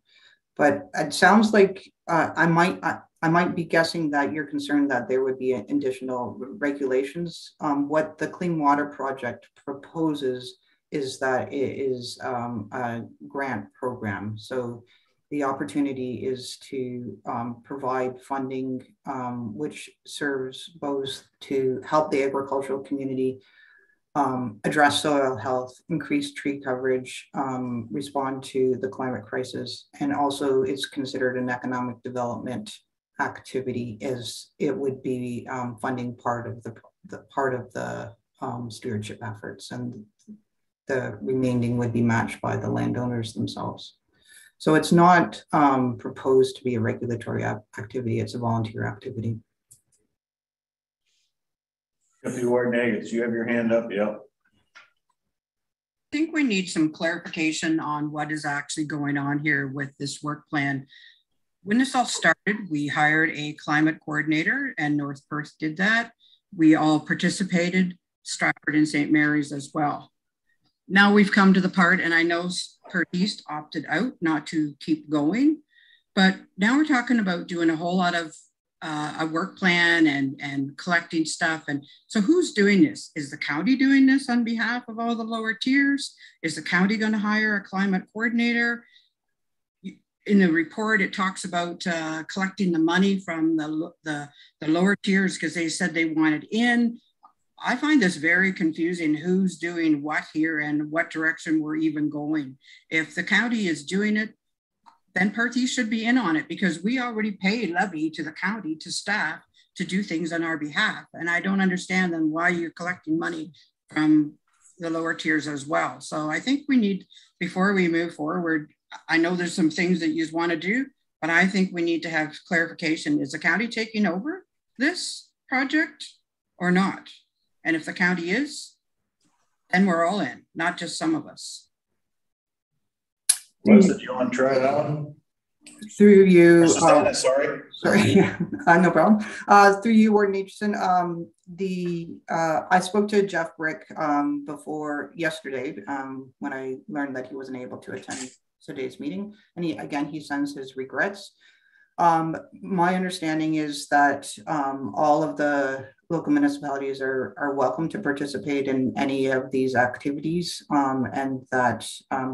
S13: But it sounds like I might be guessing that you're concerned that there would be additional regulations. What the Clean Water Project proposes is that it is a grant program. So the opportunity is to provide funding which serves both to help the agricultural community address soil health, increase tree coverage, respond to the climate crisis, and also it's considered an economic development activity, as it would be funding part of the stewardship efforts, and the remaining would be matched by the landowners themselves. So it's not proposed to be a regulatory activity; it's a volunteer activity.
S1: Deputy Warden Eggets, you have your hand up. Yep.
S2: I think we need some clarification on what is actually going on here with this work plan. When this all started, we hired a climate coordinator, and North Perth did that. We all participated, Stratford and St. Mary's as well. Now we've come to the part, and I know Perth East opted out not to keep going, but now we're talking about doing a whole lot of a work plan and collecting stuff. And so who's doing this? Is the county doing this on behalf of all the lower tiers? Is the county going to hire a climate coordinator? In the report, it talks about collecting the money from the lower tiers because they said they wanted in. I find this very confusing, who's doing what here and what direction we're even going. If the county is doing it, then Perth East should be in on it, because we already pay levy to the county, to staff, to do things on our behalf. And I don't understand then why you're collecting money from the lower tiers as well. So I think we need, before we move forward, I know there's some things that you want to do, but I think we need to have clarification. Is the county taking over this project or not? And if the county is, then we're all in, not just some of us.
S1: Melissa, do you want to try it out?
S13: Through you,
S1: sorry,
S13: no problem. Through you, Warden Aitchison, I spoke to Jeff Brick before yesterday when I learned that he wasn't able to attend today's meeting, and he sends his regrets. My understanding is that all of the local municipalities are welcome to participate in any of these activities, and that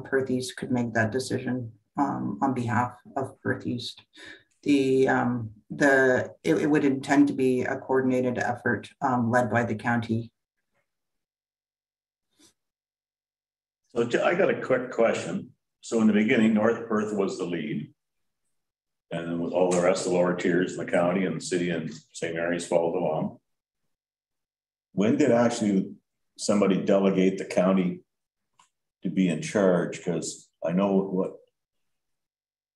S13: Perth East could make that decision on behalf of Perth East. it would intend to be a coordinated effort led by the county.
S1: So I got a quick question. So in the beginning, North Perth was the lead. And then with all the rest of the lower tiers in the county and the city and St. Mary's followed along. When did actually somebody delegate the county to be in charge? Because I know what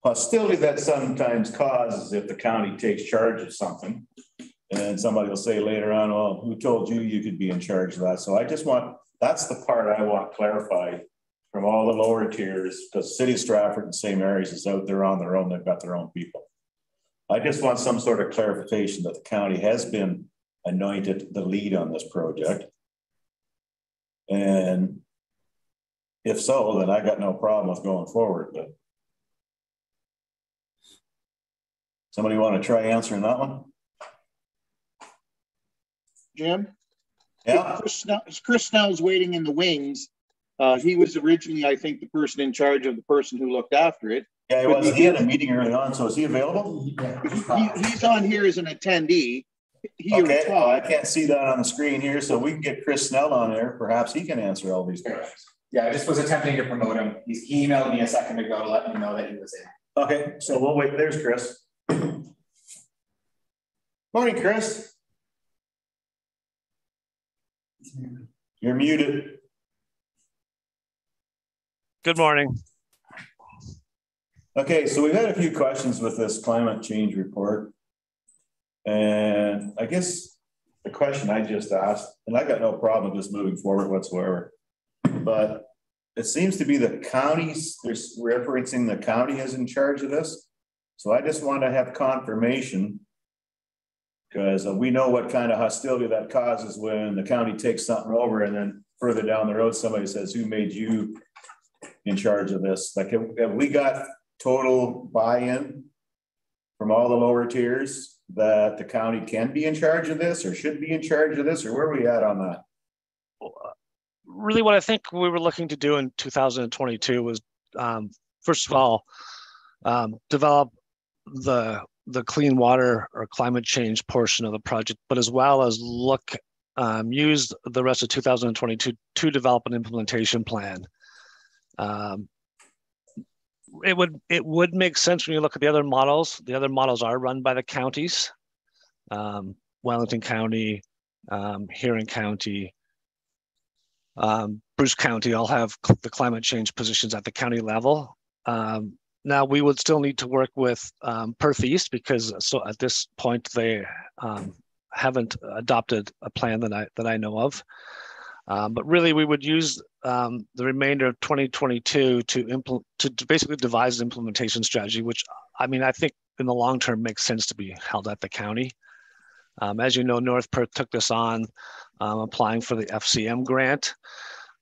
S1: hostility that sometimes causes if the county takes charge of something. And then somebody will say later on, well, who told you you could be in charge of that? So I just want, that's the part I want clarified from all the lower tiers, because City of Stratford and St. Mary's is out there on their own. They've got their own people. I just want some sort of clarification that the county has been anointed the lead on this project. And if so, then I got no problem with going forward. But somebody want to try answering that one?
S3: Jim?
S1: Yeah.
S3: Chris Snell's waiting in the wings. He was originally, I think, the person in charge of the person who looked after it.
S1: Yeah, he was. He had a meeting early on, so is he available?
S3: He's on here as an attendee.
S1: Okay, well, I can't see that on the screen here, so we can get Chris Snell on there. Perhaps he can answer all these questions.
S9: Yeah, I just was attempting to promote him. He emailed me a second ago to let me know that he was in.
S1: Okay, so we'll wait. There's Chris. Morning, Chris. You're muted.
S15: Good morning.
S1: Okay, so we've had a few questions with this climate change report. And I guess the question I just asked, and I got no problem with this moving forward whatsoever, but it seems to be the counties, there's referencing the county is in charge of this. So I just want to have confirmation, because we know what kind of hostility that causes when the county takes something over and then further down the road, somebody says, who made you in charge of this? Like, have we got total buy-in from all the lower tiers that the county can be in charge of this or should be in charge of this, or where are we at on that?
S15: Really what I think we were looking to do in 2022 was, first of all, develop the clean water or climate change portion of the project, but as well as use the rest of 2022 to develop an implementation plan. It would make sense when you look at the other models. The other models are run by the counties. Wellington County, Huron County, Bruce County all have the climate change positions at the county level. Now we would still need to work with Perth East, because so at this point they haven't adopted a plan that I know of. But really, we would use the remainder of 2022 to basically devise an implementation strategy, which I mean, I think in the long term makes sense to be held at the county. As you know, North Perth took this on, applying for the FCM grant,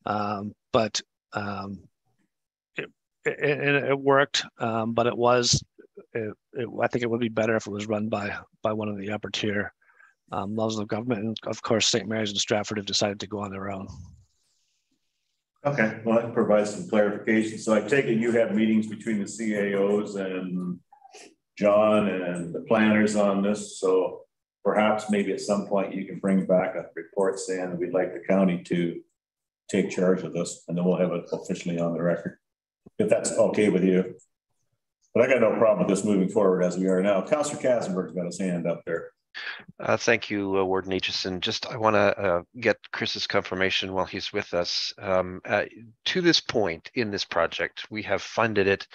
S15: but it worked. But I think it would be better if it was run by one of the upper tier levels of government, and of course St. Mary's and Stratford have decided to go on their own.
S1: Okay, well, that provides some clarification. So I take it you have meetings between the CAOs and John and the planners on this, so perhaps maybe at some point you can bring back a report saying that we'd like the county to take charge of this, and then we'll have it officially on the record, if that's okay with you. But I got no problem with this moving forward as we are now. Councillor Katzenberg's got his hand up there.
S11: Thank you, Warden Aitchison. Just I want to get Chris's confirmation while he's with us. To this point in this project, we have funded it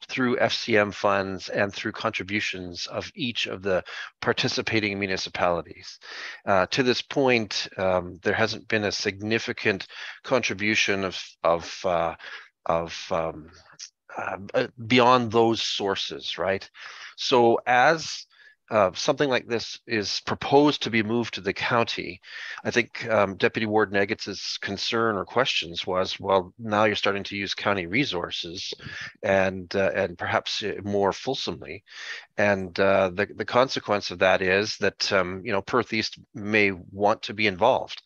S11: through FCM funds and through contributions of each of the participating municipalities. To this point, there hasn't been a significant contribution beyond those sources, right? So as something like this is proposed to be moved to the county, I think Deputy Warden Eggett's concern or questions was, well, now you're starting to use county resources and perhaps more fulsomely. And the consequence of that is that, Perth East may want to be involved.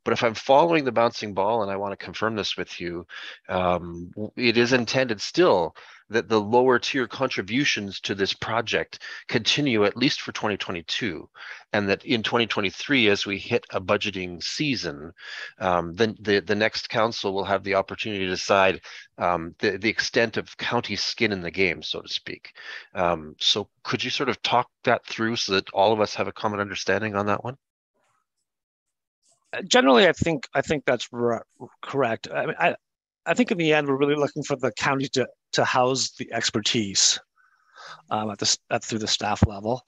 S11: But if I'm following the bouncing ball, and I want to confirm this with you, it is intended still that the lower tier contributions to this project continue at least for 2022, and that in 2023, as we hit a budgeting season, then the next council will have the opportunity to decide the extent of county skin in the game, so to speak. So could you sort of talk that through so that all of us have a common understanding on that one?
S15: Generally, I think that's correct. I think in the end, we're really looking for the county to house the expertise through the staff level.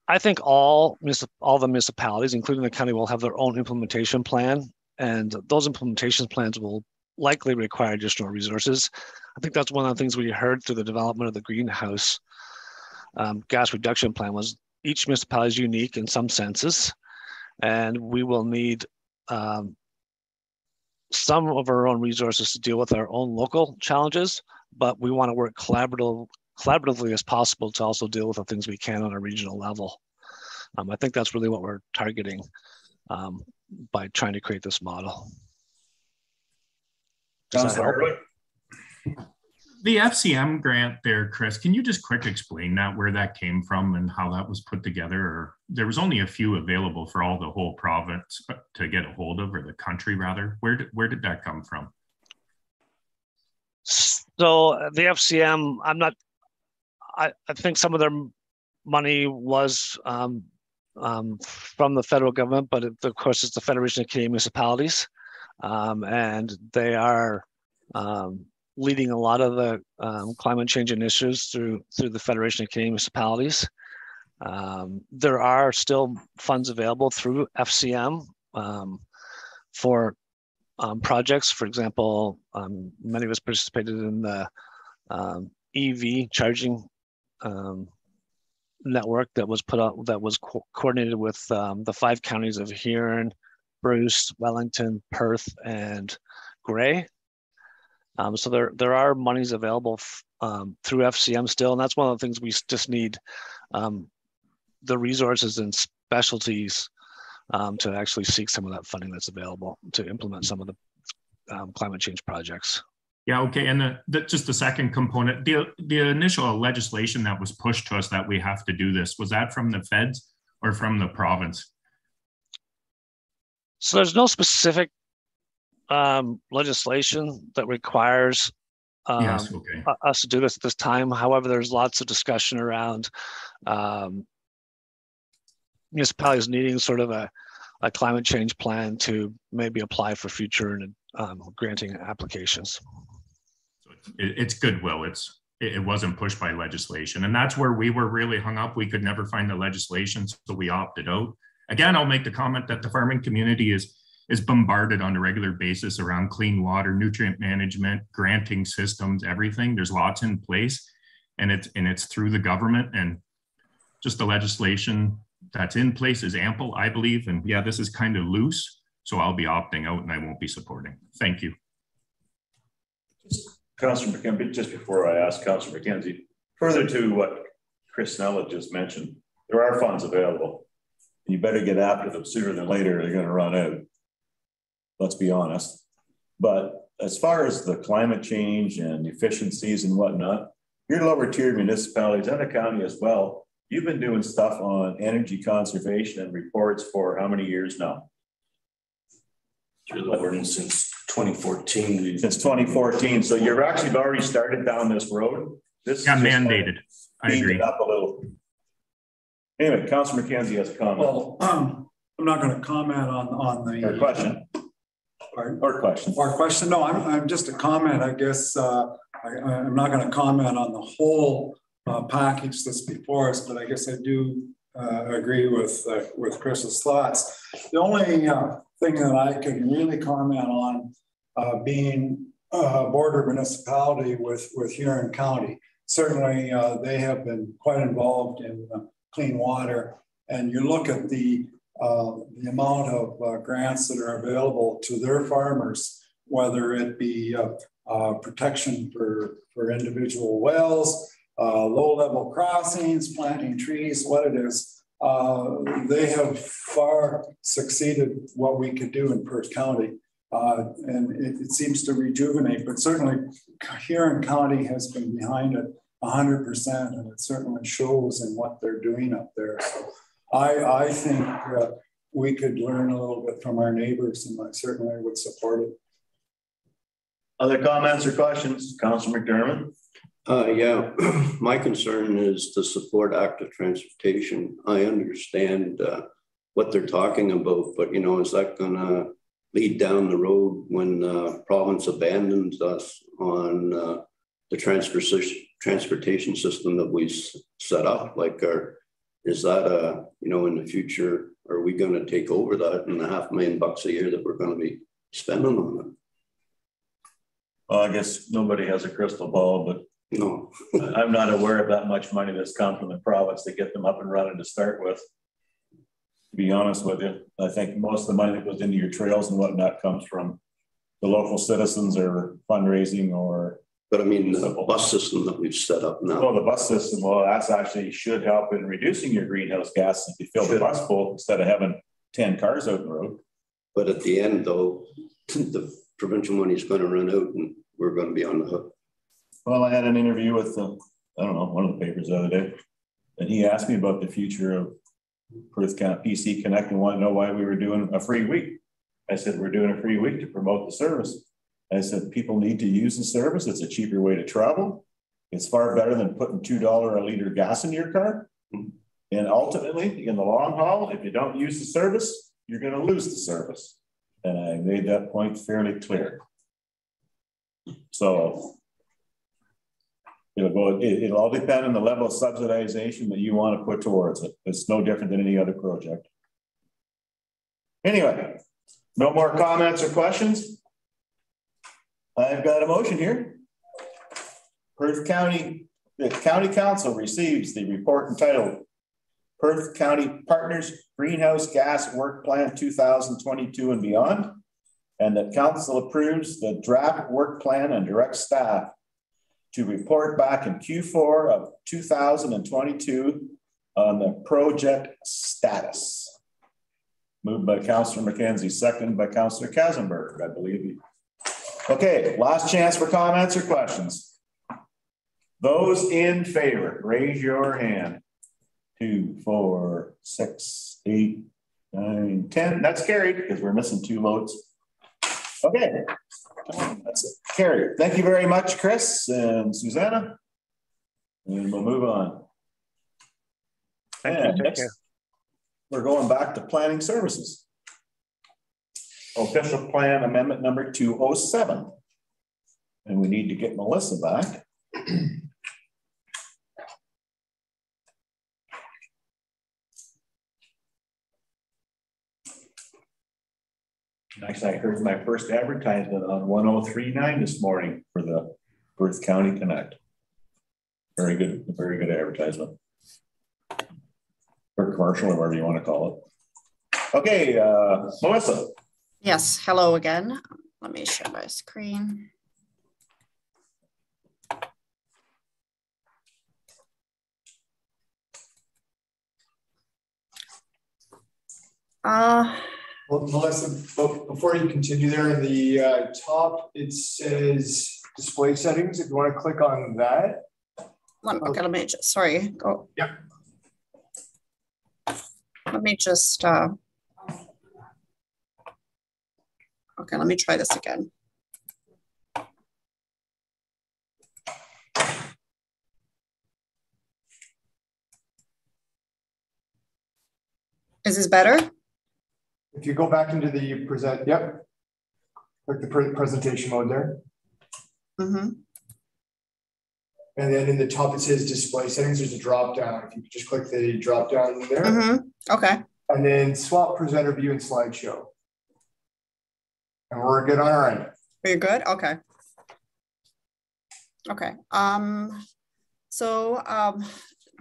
S15: I think all the municipalities, including the county, will have their own implementation plan, and those implementation plans will likely require additional resources. I think that's one of the things we heard through the development of the greenhouse gas reduction plan was each municipality is unique in some senses, and we will need some of our own resources to deal with our own local challenges, but we want to work collaboratively as possible to also deal with the things we can on a regional level. I think that's really what we're targeting by trying to create this model. Does that help?
S7: The FCM grant there, Chris, can you just quick explain that, where that came from and how that was put together? Or there was only a few available for all the whole province to get a hold of, or the country rather. Where did that come from?
S15: So the FCM, I think some of their money was from the federal government, but of course it's the Federation of Canadian Municipalities, and they are leading a lot of the climate change initiatives through the Federation of Canadian Municipalities. There are still funds available through FCM for projects. For example, many of us participated in the EV charging network that was put out, that was coordinated with the 5 counties of Huron, Bruce, Wellington, Perth, and Grey. So there are monies available through FCM still, and that's one of the things we just need the resources and specialties to actually seek some of that funding that's available to implement some of the climate change projects.
S7: Yeah, okay, and just the second component, the initial legislation that was pushed to us that we have to do this, was that from the feds or from the province?
S15: So there's no specific legislation that requires
S7: yes, okay,
S15: us to do this at this time. However, there's lots of discussion around municipalities needing sort of a climate change plan to maybe apply for future and granting applications.
S7: So it's goodwill. It wasn't pushed by legislation, and that's where we were really hung up. We could never find the legislation, so we opted out. Again, I'll make the comment that the farming community is bombarded on a regular basis around clean water, nutrient management, granting systems, everything. There's lots in place, and it's through the government, and just the legislation that's in place is ample, I believe. And yeah, this is kind of loose, so I'll be opting out and I won't be supporting. Thank you.
S1: Councillor McKenzie, just before I ask Councillor McKenzie, further to what Chris Snella just mentioned, there are funds available. You better get after them sooner than later. They're going to run out. Let's be honest. But as far as the climate change and efficiencies and whatnot, your lower tier municipalities and the county as well, you've been doing stuff on energy conservation and reports for how many years now?
S4: Through the ordinance since 2014.
S1: Since 2014. So you've actually already started down this road. This
S7: got mandated. I agree.
S1: Up a little. Anyway, Councillor McKenzie has a comment.
S16: Well, I'm not going to comment on the
S1: or question. Or question.
S16: Or question. No, I'm just a comment. I guess I'm not going to comment on the whole package that's before us, but I guess I do agree with Chris's thoughts. The only thing that I can really comment on being a border municipality with Huron County. Certainly, they have been quite involved in clean water, and you look at the amount of grants that are available to their farmers, whether it be protection for individual wells, low-level crossings, planting trees, what it is, they have far succeeded what we could do in Perth County. And it seems to rejuvenate, but certainly Huron County has been behind it 100%, and it certainly shows in what they're doing up there. So I think we could learn a little bit from our neighbors, and I certainly would support it.
S1: Other comments or questions? Councillor McDermott?
S6: Yeah, my concern is to support active transportation. I understand what they're talking about, but you know, is that gonna lead down the road when the province abandons us on the transportation system that we set up? Like, is that you know, in the future, are we going to take over that and $500,000 a year that we're going to be spending on it?
S1: Well, I guess nobody has a crystal ball, but
S6: no,
S1: I'm not aware of that much money that's come from the province to get them up and running to start with. To be honest with you, I think most of the money that goes into your trails and whatnot comes from the local citizens or fundraising or.
S6: But I mean, the bus system that we've set up now.
S1: Well, the bus system, well, that's actually should help in reducing your greenhouse gas if you fill the bus full instead of having 10 cars out in the road.
S6: But at the end, though, the provincial money is going to run out and we're going to be on the hook.
S1: Well, I had an interview with, I don't know, one of the papers the other day, and he asked me about the future of Perth County PC Connect and wanted to know why we were doing a free week. I said, we're doing a free week to promote the service. I said, people need to use the service. It's a cheaper way to travel. It's far better than putting $2 a liter gas in your car. And ultimately, in the long haul, if you don't use the service, you're going to lose the service. And I made that point fairly clear. So it'll all depend on the level of subsidization that you want to put towards it. It's no different than any other project. Anyway, no more comments or questions? I've got a motion here. Perth County, the County Council receives the report entitled Perth County Partners Greenhouse Gas Work Plan 2022 and beyond, and that Council approves the draft work plan and directs staff to report back in Q4 of 2022 on the project status. Moved by Councillor McKenzie, seconded by Councillor Kazenberg, I believe. Okay, last chance for comments or questions. Those in favor, raise your hand. 2, 4, 6, 8, 9, 10. That's carried because we're missing 2 votes. Okay, that's it. Carried. Thank you very much, Chris and Susanna. And we'll move on.
S15: Thank you.
S1: Next, we're going back to planning services. Official plan amendment number 207. And we need to get Melissa back. Actually, I heard my first advertisement on 1039 this morning for the Perth County Connect. Very good advertisement. Or commercial, or whatever you want to call it. Okay, Melissa.
S8: Yes, hello again. Let me share my screen.
S12: Well, Melissa, before you continue there in the top, it says display settings. If you want to click on that.
S8: Okay, let me just, sorry, go.
S12: Yeah.
S8: Let me just, okay, let me try this again. Is this better?
S12: If you go back into the present, yep. Click the presentation mode there.
S8: Mm-hmm.
S12: And then in the top, it says display settings. There's a drop down. If you could just click the drop down there.
S8: Mm-hmm. Okay.
S12: And then swap presenter view and slideshow. And we're good on our end.
S8: Are you good? Okay. Okay.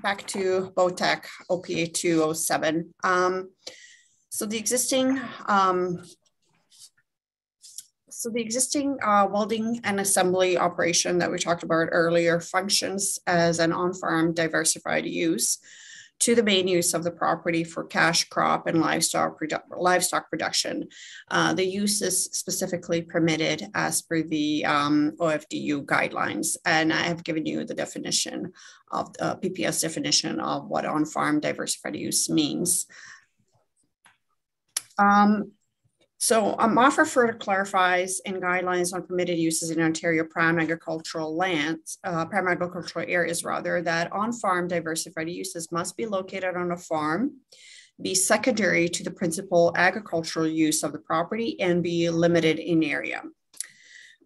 S8: Back to BOTEC OPA 207. So the existing welding and assembly operation that we talked about earlier functions as an on-farm diversified use to the main use of the property for cash crop and livestock production. The use is specifically permitted as per the OFDU guidelines. And I have given you the definition of the PPS definition of what on-farm diversified use means. So MOFR further clarifies in guidelines on permitted uses in Ontario prime agricultural lands, prime agricultural areas rather, that on-farm diversified uses must be located on a farm, be secondary to the principal agricultural use of the property, and be limited in area.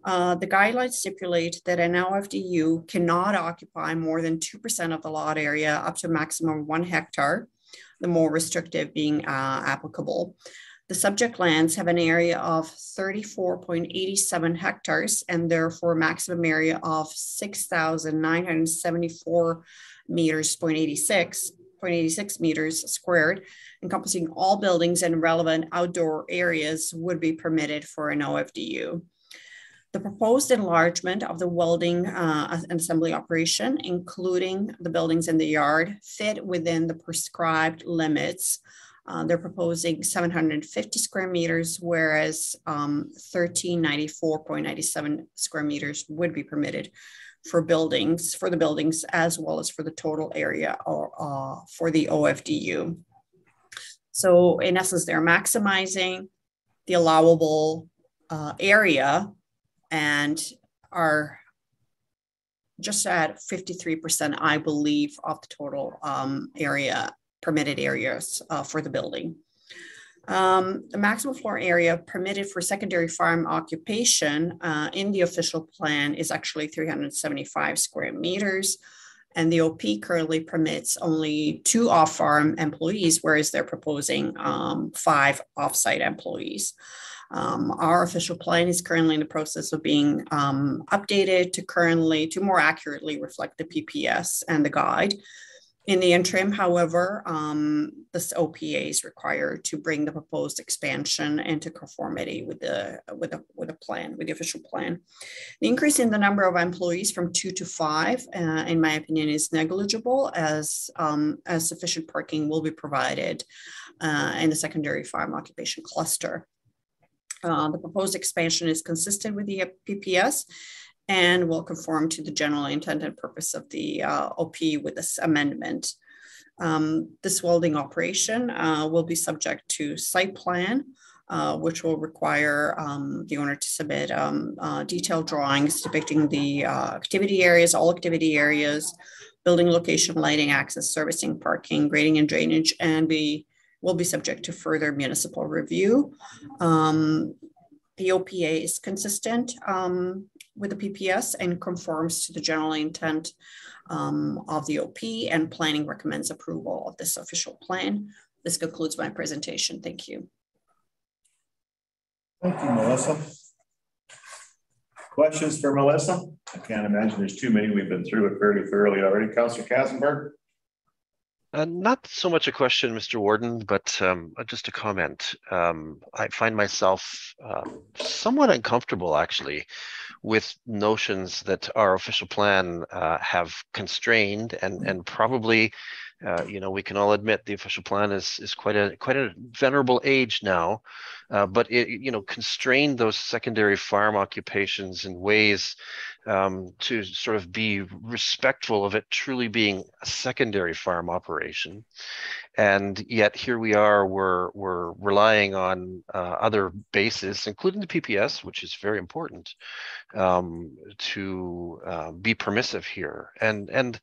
S8: The guidelines stipulate that an OFDU cannot occupy more than 2% of the lot area up to a maximum of 1 hectare, the more restrictive being applicable. The subject lands have an area of 34.87 hectares and therefore maximum area of 6,974 meters, 0.86 meters squared, encompassing all buildings and relevant outdoor areas would be permitted for an OFDU. The proposed enlargement of the welding and assembly operation, including the buildings in the yard, fit within the prescribed limits. They're proposing 750 square meters, whereas 1394.97 square meters would be permitted for the buildings, as well as for the total area for the OFDU. So in essence, they're maximizing the allowable area and are just at 53%, I believe, of the total area, permitted areas for the building. The maximum floor area permitted for secondary farm occupation in the official plan is actually 375 square meters. And the OP currently permits only 2 off-farm employees, whereas they're proposing 5 off-site employees. Our official plan is currently in the process of being updated to more accurately reflect the PPS and the guide. In the interim, however, this OPA is required to bring the proposed expansion into conformity with the official plan. The increase in the number of employees from 2 to 5, in my opinion, is negligible, as sufficient parking will be provided in the secondary farm occupation cluster. The proposed expansion is consistent with the PPS and will conform to the general intended purpose of the OP with this amendment. This welding operation will be subject to site plan, which will require the owner to submit detailed drawings depicting the activity areas, all activity areas, building location, lighting, access, servicing, parking, grading and drainage, and will be subject to further municipal review. The OPA is consistent with the PPS and conforms to the general intent of the OP, and planning recommends approval of this official plan. This concludes my presentation. Thank you.
S1: Thank you, Melissa. Questions for Melissa? I can't imagine there's too many. We've been through it fairly thoroughly already. Councillor Kassenberg?
S11: Not so much a question, Mr. Warden, but just a comment. I find myself somewhat uncomfortable, actually, with notions that our official plan have constrained, and probably, we can all admit the official plan is quite a venerable age now, but it constrained those secondary farm occupations in ways to sort of be respectful of it truly being a secondary farm operation. And yet here we are, we're relying on other bases, including the PPS, which is very important, to be permissive here. And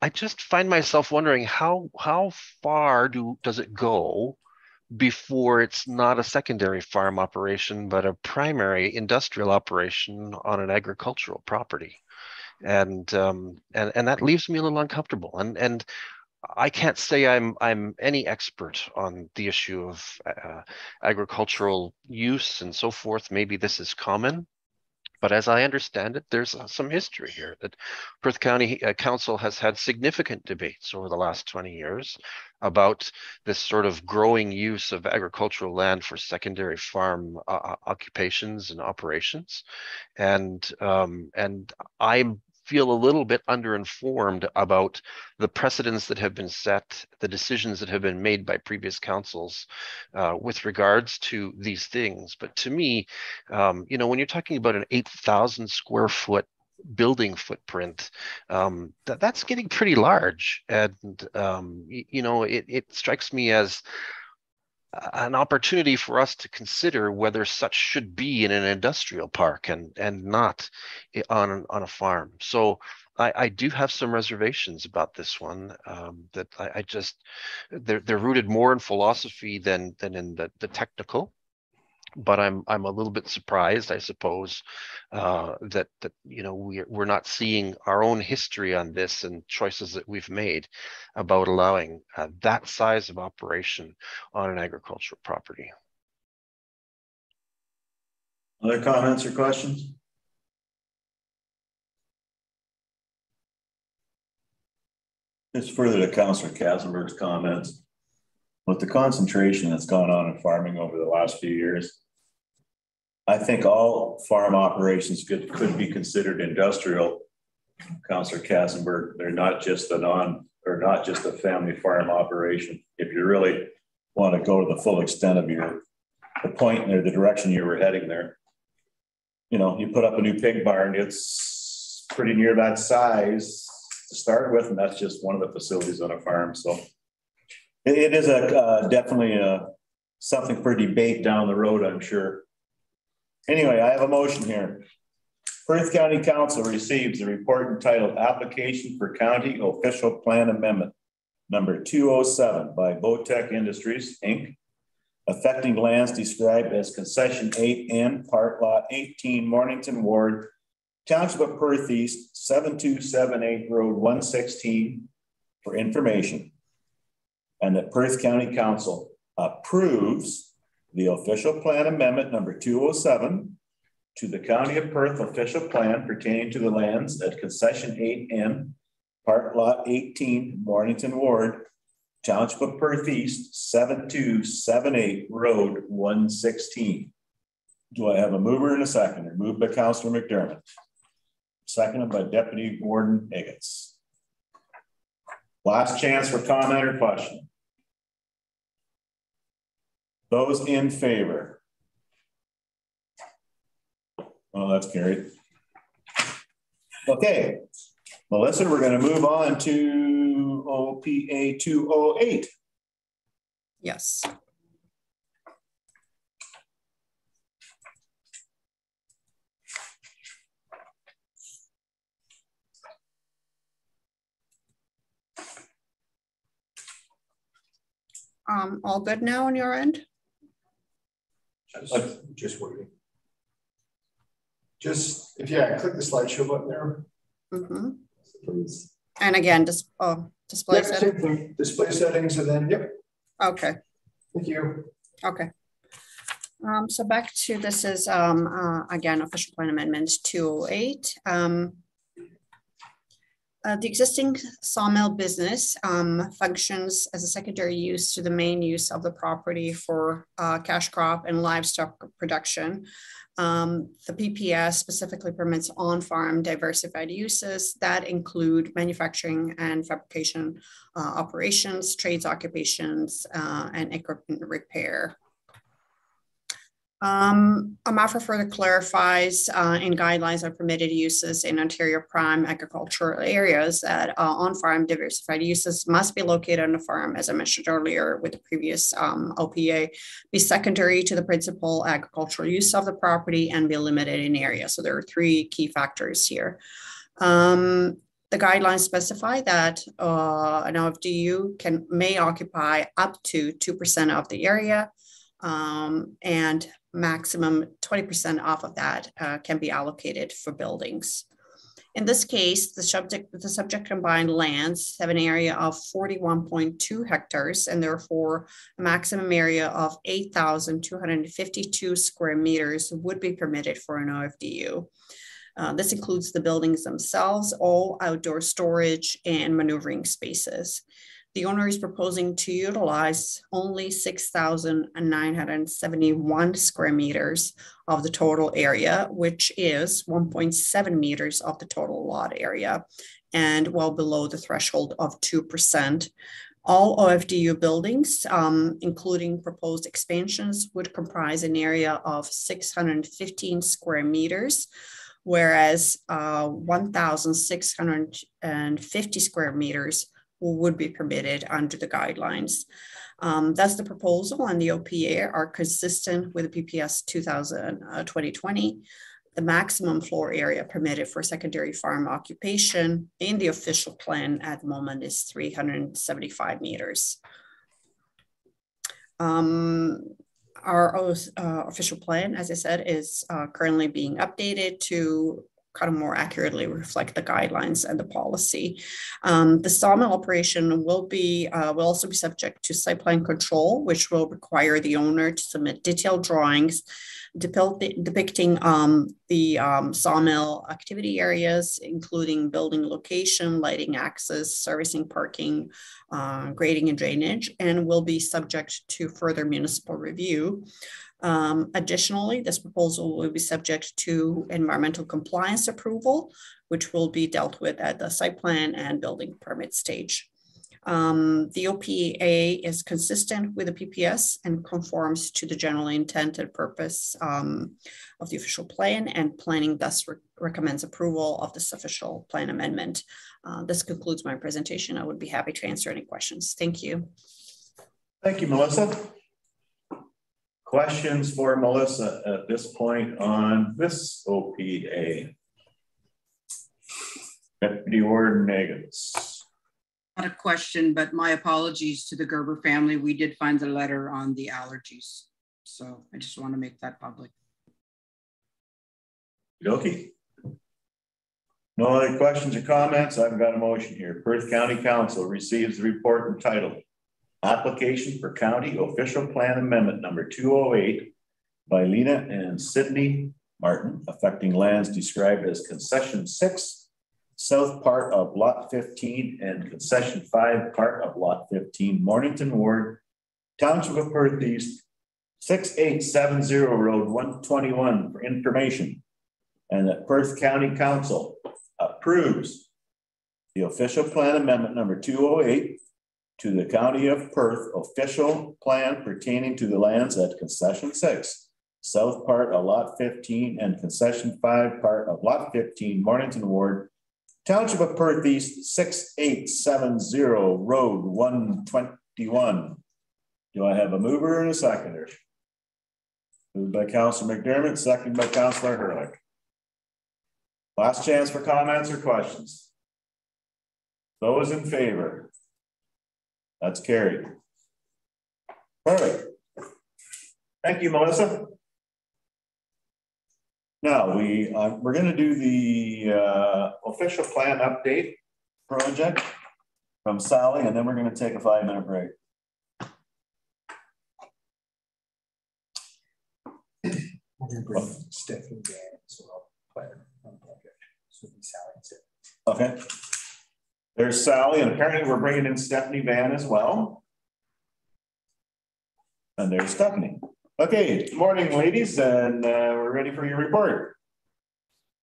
S11: I just find myself wondering how far does it go before it's not a secondary farm operation, but a primary industrial operation on an agricultural property. And that leaves me a little uncomfortable. And I can't say I'm any expert on the issue of agricultural use and so forth. Maybe this is common, but as I understand it, there's some history here that Perth County Council has had significant debates over the last 20 years about this sort of growing use of agricultural land for secondary farm occupations and operations. And I feel a little bit underinformed about the precedents that have been set, the decisions that have been made by previous councils with regards to these things. But to me, you know, when you're talking about an 8,000 square foot building footprint, that's getting pretty large. And, you know, it strikes me as an opportunity for us to consider whether such should be in an industrial park and not on a farm. So I do have some reservations about this one, that I just, they're rooted more in philosophy than in the technical. But I'm a little bit surprised, I suppose, that you know, we're not seeing our own history on this and choices that we've made about allowing that size of operation on an agricultural property.
S1: Other comments or questions? Just further to Councillor Katzenberg's comments, with the concentration that's gone on in farming over the last few years, I think all farm operations could be considered industrial. Councillor Katzenberg, they're not just a family farm operation. If you really want to go to the full extent of the point or the direction you were heading there, you know, you put up a new pig barn, it's pretty near that size to start with, and that's just one of the facilities on a farm. So it is definitely something for debate down the road, I'm sure. Anyway, I have a motion here. Perth County Council receives a report entitled Application for County Official Plan Amendment number 207 by Botech Industries, Inc., affecting lands described as Concession 8N, Part Lot 18, Mornington Ward, Township of Perth East, 7278 Road 116, for information. And that Perth County Council approves the official plan amendment number 207 to the County of Perth official plan pertaining to the lands at Concession 8N, Part Lot 18, Mornington Ward, Township of Perth East, 7278 Road 116. Do I have a mover and a seconder? Moved by Councillor McDermott. Seconded by Deputy Warden Higgins. Last chance for comment or question. Those in favor? Well, that's carried. Okay, Melissa, we're going to move on to OPA 208.
S8: Yes. All good now on your end?
S12: Just waiting. Just, if click the slideshow button there.
S8: Mm-hmm.
S12: Please.
S8: And again, just display
S12: settings. Display settings, and then, yep.
S8: Okay.
S12: Thank you.
S8: Okay. So back to this is again official plan amendment 208. The existing sawmill business functions as a secondary use to the main use of the property for cash crop and livestock production. The PPS specifically permits on-farm diversified uses that include manufacturing and fabrication operations, trades occupations, and equipment repair. AMAFRA further clarifies in guidelines on permitted uses in Ontario prime agricultural areas that on-farm diversified uses must be located on the farm, as I mentioned earlier with the previous OPA, be secondary to the principal agricultural use of the property and be limited in area. So there are three key factors here. The guidelines specify that an OFDU may occupy up to 2% of the area, and maximum 20% off of that can be allocated for buildings. In this case, the subject combined lands have an area of 41.2 hectares and therefore a maximum area of 8,252 square meters would be permitted for an OFDU. This includes the buildings themselves, all outdoor storage and maneuvering spaces. The owner is proposing to utilize only 6,971 square meters of the total area, which is 1.7 meters of the total lot area, and well below the threshold of 2%. All OFDU buildings, including proposed expansions, would comprise an area of 615 square meters, whereas 1,650 square meters would be permitted under the guidelines. Thus, the proposal and the OPA are consistent with the PPS 2020. The maximum floor area permitted for secondary farm occupation in the official plan at the moment is 375 meters. Our official plan, as I said, is currently being updated to kind of more accurately reflect the guidelines and the policy. The sawmill operation will also be subject to site plan control, which will require the owner to submit detailed drawings depicting the sawmill activity areas, including building location, lighting access, servicing, parking, grading and drainage, and will be subject to further municipal review. Additionally, this proposal will be subject to environmental compliance approval, which will be dealt with at the site plan and building permit stage. The OPA is consistent with the PPS and conforms to the general intent and purpose of the official plan, and planning thus recommends approval of this official plan amendment. This concludes my presentation. I would be happy to answer any questions. Thank you.
S1: Thank you, Melissa. Questions for Melissa at this point on this OPA? Deputy Warden Higgins.
S2: Not a question, but my apologies to the Gerber family. We did find the letter on the allergies. So I just want to make that public.
S1: Okay. No other questions or comments? I've got a motion here. Perth County Council receives the report entitled Application for County Official Plan Amendment number 208 by Lena and Sydney Martin, affecting lands described as Concession 6, south part of Lot 15, and Concession 5, part of Lot 15, Mornington Ward, Township of Perth East, 6870 Road 121 for information, and that Perth County Council approves the official plan amendment number 208 to the County of Perth official plan pertaining to the lands at Concession 6, south part of Lot 15, and Concession 5, part of Lot 15, Mornington Ward, Township of Perth East, 6870 Road 121. Do I have a mover and a seconder? Moved by Councillor McDermott, seconded by Councillor Hurlick. Last chance for comments or questions. Those in favor? That's carried. Perfect. Thank you, Melissa. Now we're going to do the official plan update project from Sally, and then we're going to take a 5-minute break.
S12: We're going to bring Stephanie down as well. So Sally.
S1: Okay. There's Sally, and apparently we're bringing in Stephanie Van as well. And there's Stephanie. Okay, good morning, ladies, and we're ready for your report.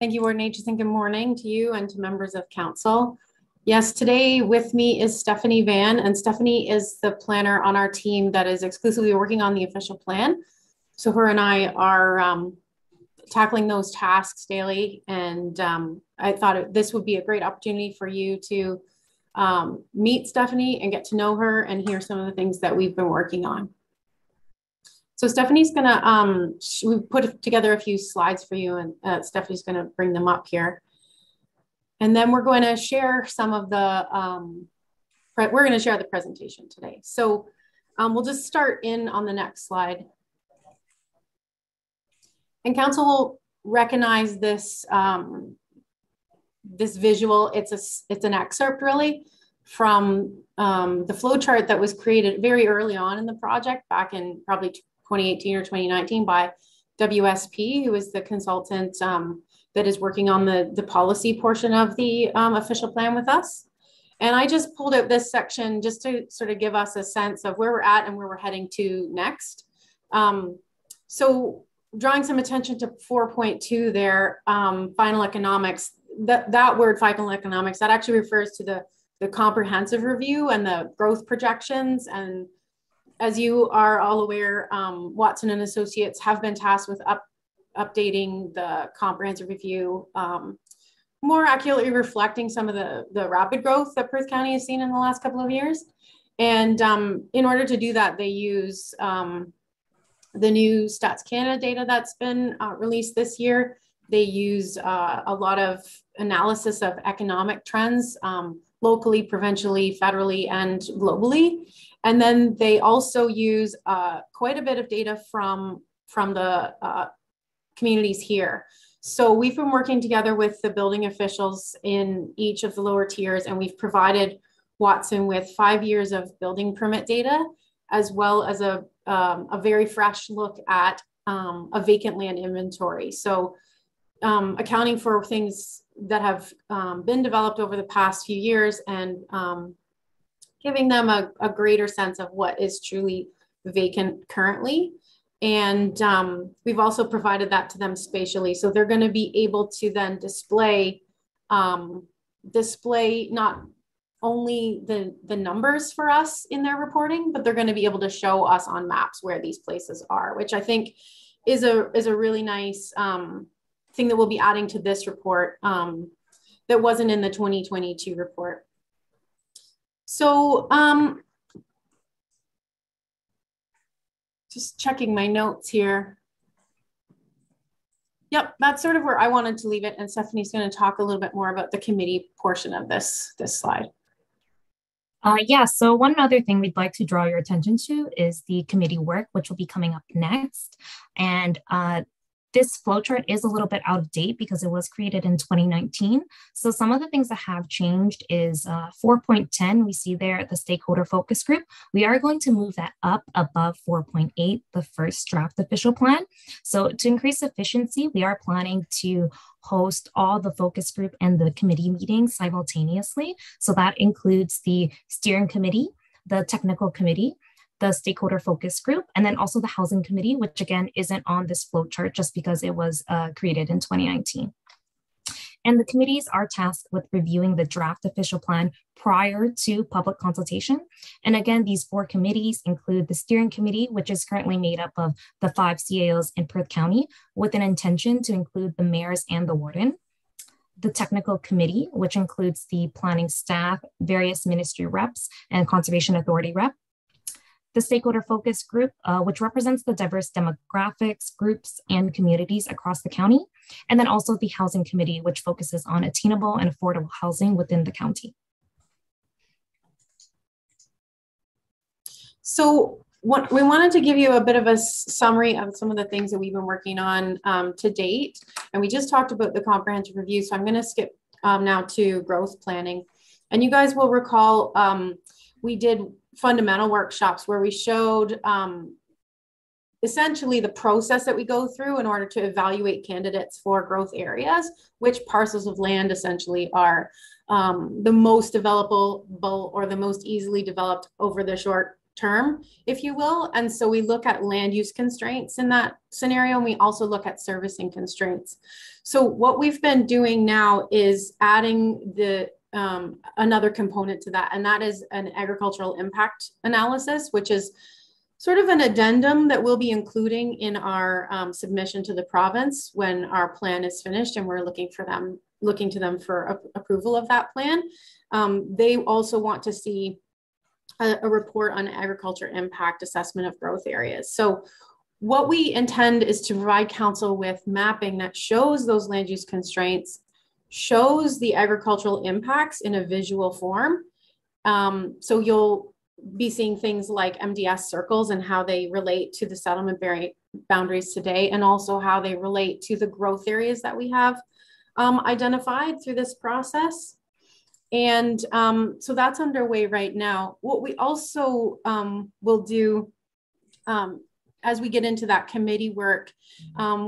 S17: Thank you, Warden Aitchison. Good morning to you and to members of council. Yes, today with me is Stephanie Van, and Stephanie is the planner on our team that is exclusively working on the official plan. So her and I are tackling those tasks daily, and I thought this would be a great opportunity for you to meet Stephanie and get to know her and hear some of the things that we've been working on. So Stephanie's gonna, we put together a few slides for you, and Stephanie's gonna bring them up here. And then we're going to share some of the, we're gonna share the presentation today. So we'll just start in on the next slide. And council will recognize this, this visual. It's an excerpt really from the flow chart that was created very early on in the project back in probably 2018 or 2019 by WSP, who is the consultant that is working on the policy portion of the official plan with us. And I just pulled out this section just to sort of give us a sense of where we're at and where we're heading to next. So drawing some attention to 4.2 there, final economics, that word final economics, that actually refers to the comprehensive review and the growth projections. And as you are all aware, Watson and Associates have been tasked with updating the comprehensive review, more accurately reflecting some of the rapid growth that Perth County has seen in the last couple of years. And in order to do that, they use the new Stats Canada data that's been released this year. They use a lot of analysis of economic trends locally, provincially, federally, and globally. And then they also use quite a bit of data from the communities here. So we've been working together with the building officials in each of the lower tiers, and we've provided Watson with 5 years of building permit data, as well as a very fresh look at a vacant land inventory. So accounting for things that have been developed over the past few years and giving them a greater sense of what is truly vacant currently. And we've also provided that to them spatially. So they're going to be able to then display not only the numbers for us in their reporting, but they're going to be able to show us on maps where these places are, which I think is a really nice thing that we'll be adding to this report that wasn't in the 2022 report. So just checking my notes here. Yep, that's sort of where I wanted to leave it. And Stephanie's going to talk a little bit more about the committee portion of this slide.
S18: Yeah, so one other thing we'd like to draw your attention to is the committee work, which will be coming up next. And this flowchart is a little bit out of date because it was created in 2019. So some of the things that have changed is 4.10, we see there the stakeholder focus group. We are going to move that up above 4.8, the first draft official plan. So to increase efficiency, we are planning to host all the focus group and the committee meetings simultaneously. So that includes the steering committee, the technical committee, the stakeholder focus group, and then also the housing committee, which again isn't on this flow chart just because it was created in 2019. And the committees are tasked with reviewing the draft official plan prior to public consultation. And again, these 4 committees include the steering committee, which is currently made up of the 5 CAOs in Perth County with an intention to include the mayors and the warden. The technical committee, which includes the planning staff, various ministry reps, and conservation authority rep. The stakeholder focus group, which represents the diverse demographics, groups, and communities across the county. And then also the housing committee, which focuses on attainable and affordable housing within the county.
S17: So what we wanted to give you a bit of a summary of some of the things that we've been working on to date. And we just talked about the comprehensive review. So I'm going to skip now to growth planning. And you guys will recall we did fundamental workshops where we showed essentially the process that we go through in order to evaluate candidates for growth areas, which parcels of land essentially are the most developable or the most easily developed over the short term, if you will. And so we look at land use constraints in that scenario, and we also look at servicing constraints. So what we've been doing now is adding another component to that, and that is an agricultural impact analysis, which is sort of an addendum that we'll be including in our submission to the province when our plan is finished, and we're looking to them for approval of that plan. They also want to see a report on agriculture impact assessment of growth areas. So what we intend is to provide council with mapping that shows those land use constraints, shows the agricultural impacts in a visual form. So you'll be seeing things like MDS circles and how they relate to the settlement boundaries today, and also how they relate to the growth areas that we have identified through this process. And so that's underway right now. What we also will do as we get into that committee work,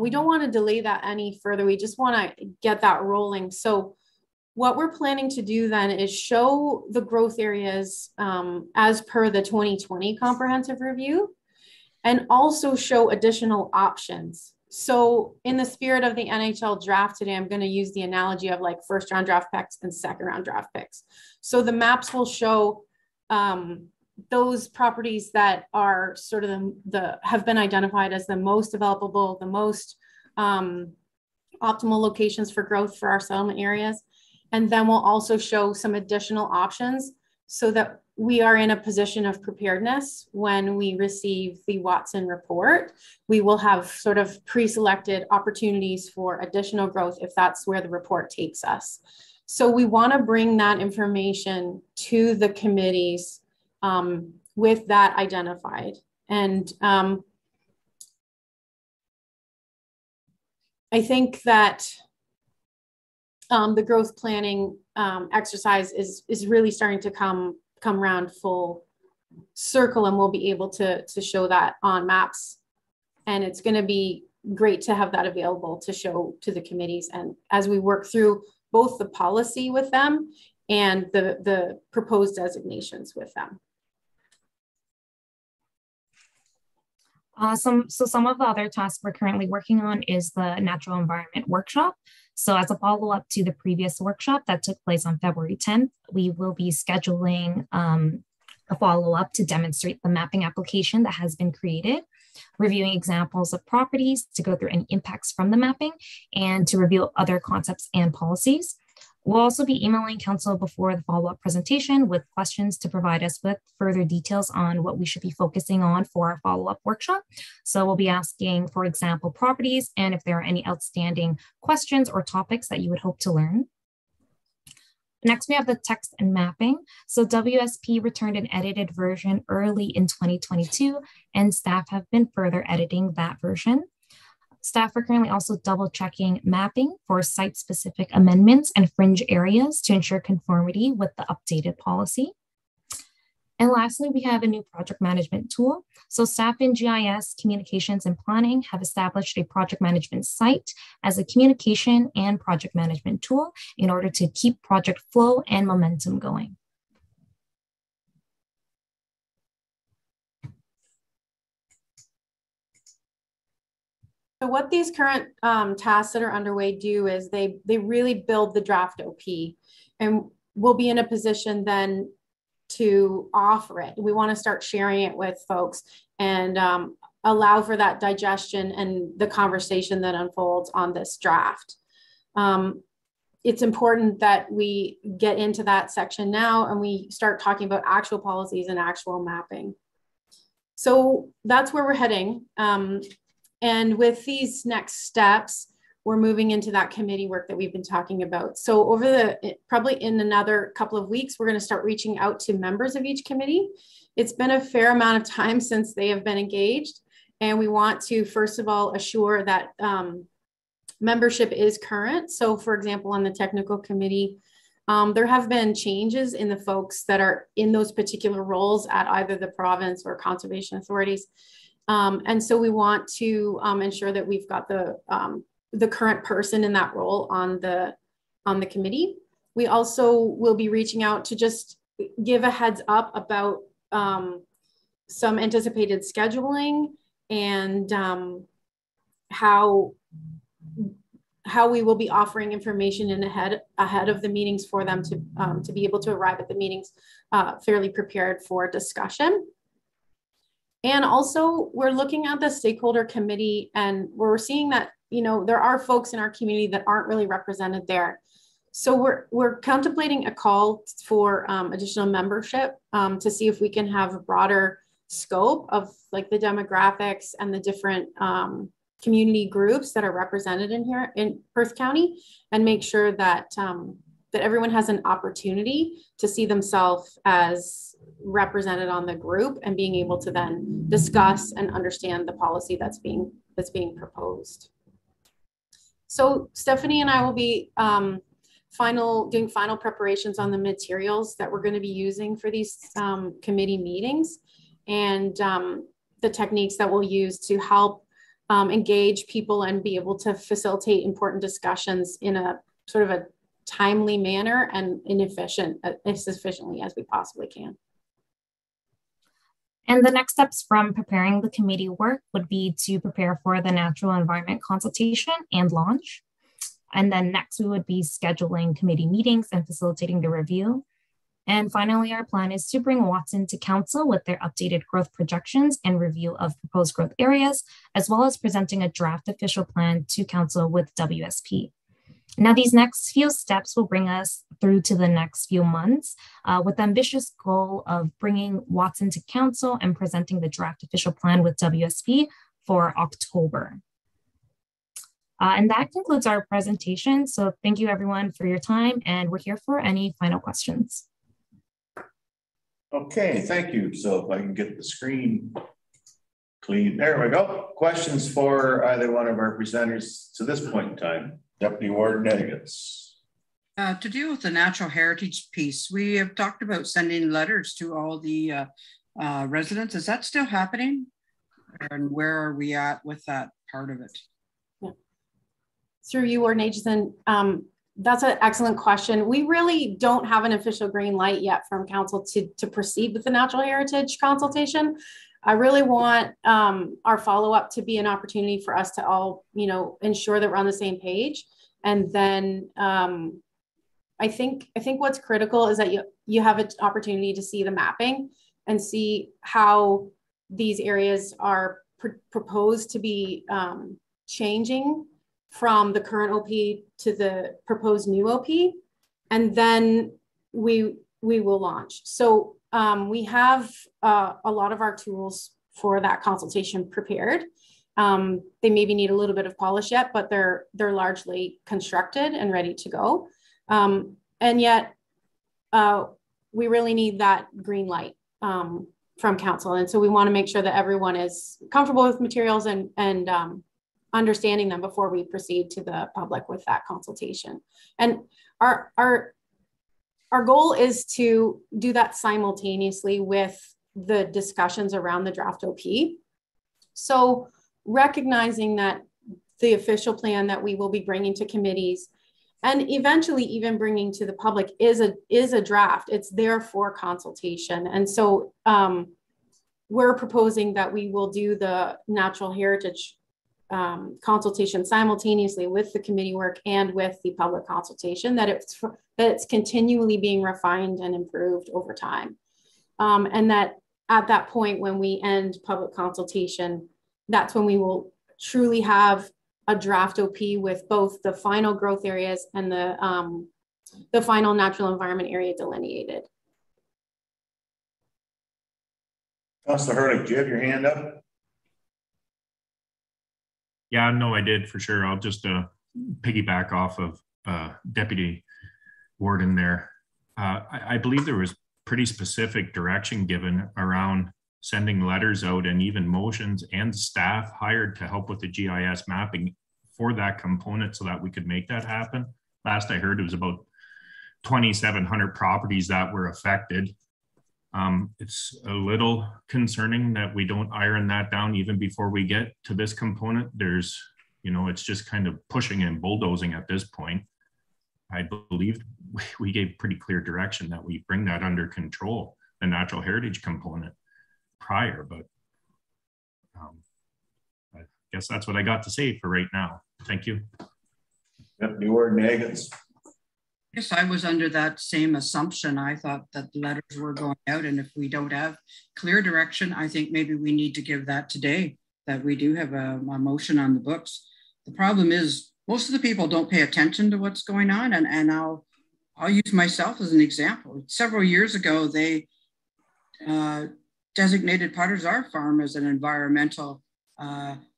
S17: we don't want to delay that any further. We just want to get that rolling. So What we're planning to do then is show the growth areas as per the 2020 comprehensive review, and also show additional options. So in the spirit of the NHL draft today, I'm going to use the analogy of like first round draft picks and second round draft picks. So the maps will show those properties that are sort of have been identified as the most developable, the most optimal locations for growth for our settlement areas. And then we'll also show some additional options so that we are in a position of preparedness when we receive the Watson report. We will have sort of pre-selected opportunities for additional growth if that's where the report takes us. So we want to bring that information to the committees with that identified. And I think that the growth planning exercise is really starting to come around full circle, and we'll be able to show that on maps. And it's going to be great to have that available to show to the committees. And as we work through both the policy with them and the proposed designations with them.
S18: Some of the other tasks we're currently working on is the natural environment workshop. So as a follow-up to the previous workshop that took place on February 10th, we will be scheduling a follow-up to demonstrate the mapping application that has been created, reviewing examples of properties to go through any impacts from the mapping, and to review other concepts and policies. We'll also be emailing council before the follow-up presentation with questions to provide us with further details on what we should be focusing on for our follow-up workshop. So we'll be asking for example properties and if there are any outstanding questions or topics that you would hope to learn. Next, we have the text and mapping. So WSP returned an edited version early in 2022, and staff have been further editing that version. Staff are currently also double checking mapping for site-specific amendments and fringe areas to ensure conformity with the updated policy. And lastly, we have a new project management tool. So staff in GIS, communications, and planning have established a project management site as a communication and project management tool in order to keep project flow and momentum going.
S17: So what these current tasks that are underway do is they really build the draft OP, and we'll be in a position then to offer it. We want to start sharing it with folks and allow for that digestion and the conversation that unfolds on this draft. It's important that we get into that section now and we start talking about actual policies and actual mapping. So that's where we're heading. And with these next steps, we're moving into that committee work that we've been talking about. So over probably in another couple of weeks, we're going to start reaching out to members of each committee. It's been a fair amount of time since they have been engaged. And we want to, first of all, assure that membership is current. So for example, on the technical committee, there have been changes in the folks that are in those particular roles at either the province or conservation authorities. And so we want to ensure that we've got the current person in that role on the committee. We also will be reaching out to just give a heads up about some anticipated scheduling and how we will be offering information in ahead of the meetings for them to be able to arrive at the meetings fairly prepared for discussion. And also we're looking at the stakeholder committee, and we're seeing that, you know, there are folks in our community that aren't really represented there. So we're contemplating a call for additional membership to see if we can have a broader scope of like the demographics and the different community groups that are represented in here in Perth County, and make sure that that everyone has an opportunity to see themselves as represented on the group and being able to then discuss and understand the policy that's being proposed. So Stephanie and I will be doing final preparations on the materials that we're going to be using for these committee meetings, and the techniques that we'll use to help engage people and be able to facilitate important discussions in a sort of timely manner and as efficiently as we possibly can.
S18: And the next steps from preparing the committee work would be to prepare for the natural environment consultation and launch. And then next we would be scheduling committee meetings and facilitating the review. And finally, our plan is to bring Watson to council with their updated growth projections and review of proposed growth areas, as well as presenting a draft official plan to council with WSP. Now, these next few steps will bring us through to the next few months with the ambitious goal of bringing Watson to council and presenting the draft official plan with WSP for October. And that concludes our presentation. So thank you everyone for your time, and we're here for any final questions.
S1: Okay, thank you. So if I can get the screen clean, there we go. Questions for either one of our presenters to this point in time? Deputy Warden Eggets.
S2: To deal with the natural heritage piece, we have talked about sending letters to all the residents. Is that still happening? And where are we at with that part of it?
S17: Yeah. Through you, Warden Aitchison, that's an excellent question. We really don't have an official green light yet from council to proceed with the natural heritage consultation. I really want our follow-up to be an opportunity for us to all, ensure that we're on the same page. And then I think what's critical is that you have an opportunity to see the mapping and see how these areas are proposed to be changing from the current OP to the proposed new OP, and then we will launch. So we have a lot of our tools for that consultation prepared. They maybe need a little bit of polish yet, but they're largely constructed and ready to go. And yet we really need that green light from council. And so we want to make sure that everyone is comfortable with materials and understanding them before we proceed to the public with that consultation. And our goal is to do that simultaneously with the discussions around the draft OP. So recognizing that the official plan that we will be bringing to committees and eventually even bringing to the public is a draft. It's there for consultation. And so we're proposing that we will do the natural heritage consultation simultaneously with the committee work and with the public consultation, that it's continually being refined and improved over time. And that at that point, when we end public consultation, that's when we will truly have a draft OP with both the final growth areas and the final natural environment area delineated.
S1: Councilor Hurley, do you have your hand up?
S7: Yeah, no, I did for sure. I'll just piggyback off of Deputy Warden there. I believe there was pretty specific direction given around sending letters out and even motions and staff hired to help with the GIS mapping for that component so that we could make that happen. Last I heard, it was about 2,700 properties that were affected. It's a little concerning that we don't iron that down even before we get to this component. There's, it's just kind of pushing and bulldozing at this point. I believe we gave pretty clear direction that we bring that under control, the natural heritage component prior, but I guess that's what I got to say for right now. Thank you.
S1: Deputy Warden Eggets.
S2: Yes, I was under that same assumption. I thought that letters were going out, and if we don't have clear direction, I think maybe we need to give that today, that we do have a motion on the books. The problem is most of the people don't pay attention to what's going on, and I'll use myself as an example. Several years ago, they designated Potter's Our Farm as an environmental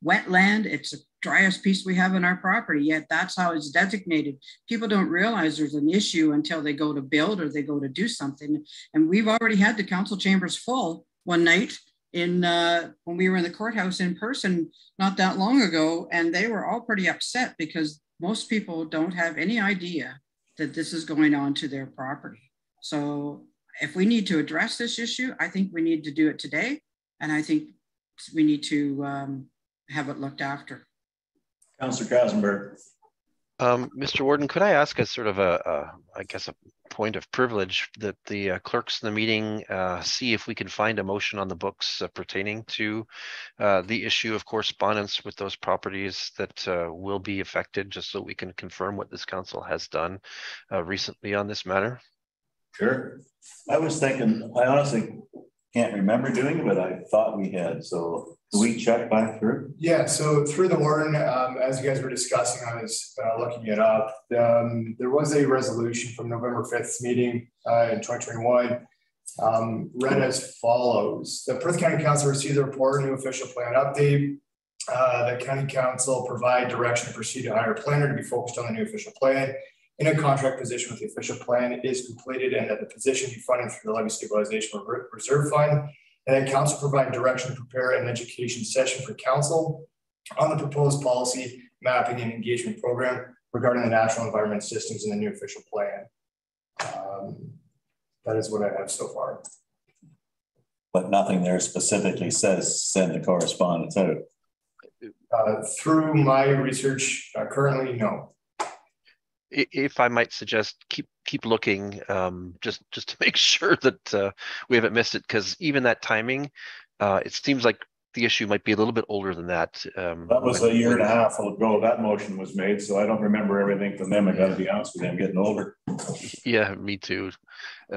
S2: wetland. It's the driest piece we have in our property, yet that's how it's designated. People don't realize there's an issue until they go to build or they go to do something. And we've already had the council chambers full one night when we were in the courthouse in person not that long ago, and they were all pretty upset because most people don't have any idea that this is going on to their property. So if we need to address this issue, I think we need to do it today. And I think we need to have it looked after.
S1: Councilor Kazenberg.
S11: Mr. Warden, could I ask a sort of I guess a point of privilege that the clerks in the meeting see if we can find a motion on the books pertaining to the issue of correspondence with those properties that will be affected, just so we can confirm what this council has done recently on this matter?
S1: Sure. I was thinking, I honestly can't remember doing it, but I thought we had. So do we check back through?
S12: Yeah, so through the warden, as you guys were discussing, I was looking it up. There was a resolution from November 5th meeting in 2021, read as follows. The Perth County Council received the report, new official plan update. The County Council provide direction to proceed to hire a planner to be focused on the new official plan. In a contract position with the official plan is completed, and that the position be funded through the Levy Stabilization Reserve Fund. And then council provide direction to prepare an education session for council on the proposed policy, mapping, and engagement program regarding the national environment systems in the new official plan. That is what I have so far.
S1: But nothing there specifically says send the correspondence out.
S12: Through my research, currently, no.
S11: If I might suggest, keep looking, just to make sure that we haven't missed it, because even that timing, it seems like the issue might be a little bit older than that.
S1: That was a year and a half ago that motion was made, so I don't remember everything from them. I got to be honest with you, I'm getting older.
S11: Yeah, me too.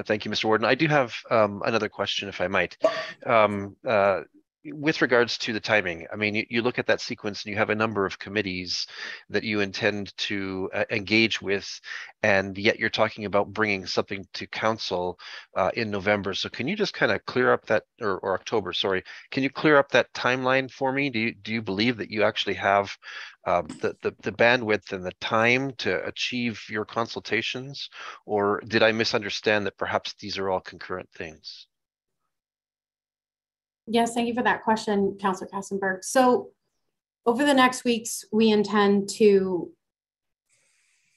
S11: Thank you, Mr. Warden. I do have another question, if I might. With regards to the timing, I mean, you look at that sequence and you have a number of committees that you intend to engage with, and yet you're talking about bringing something to council in November. So can you just kind of clear up that, or October, sorry, can you clear up that timeline for me? Do you believe that you actually have the bandwidth and the time to achieve your consultations, or did I misunderstand that perhaps these are all concurrent things?
S17: Yes, thank you for that question, Councillor Kassenberg. So over the next weeks, we intend to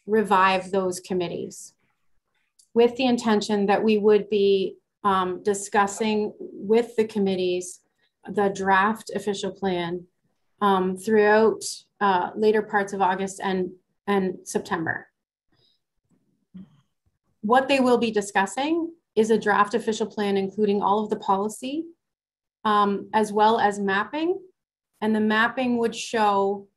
S17: revive those committees with the intention that we would be discussing with the committees the draft official plan throughout later parts of August and September. What they will be discussing is a draft official plan, including all of the policy, as well as mapping. And the mapping would show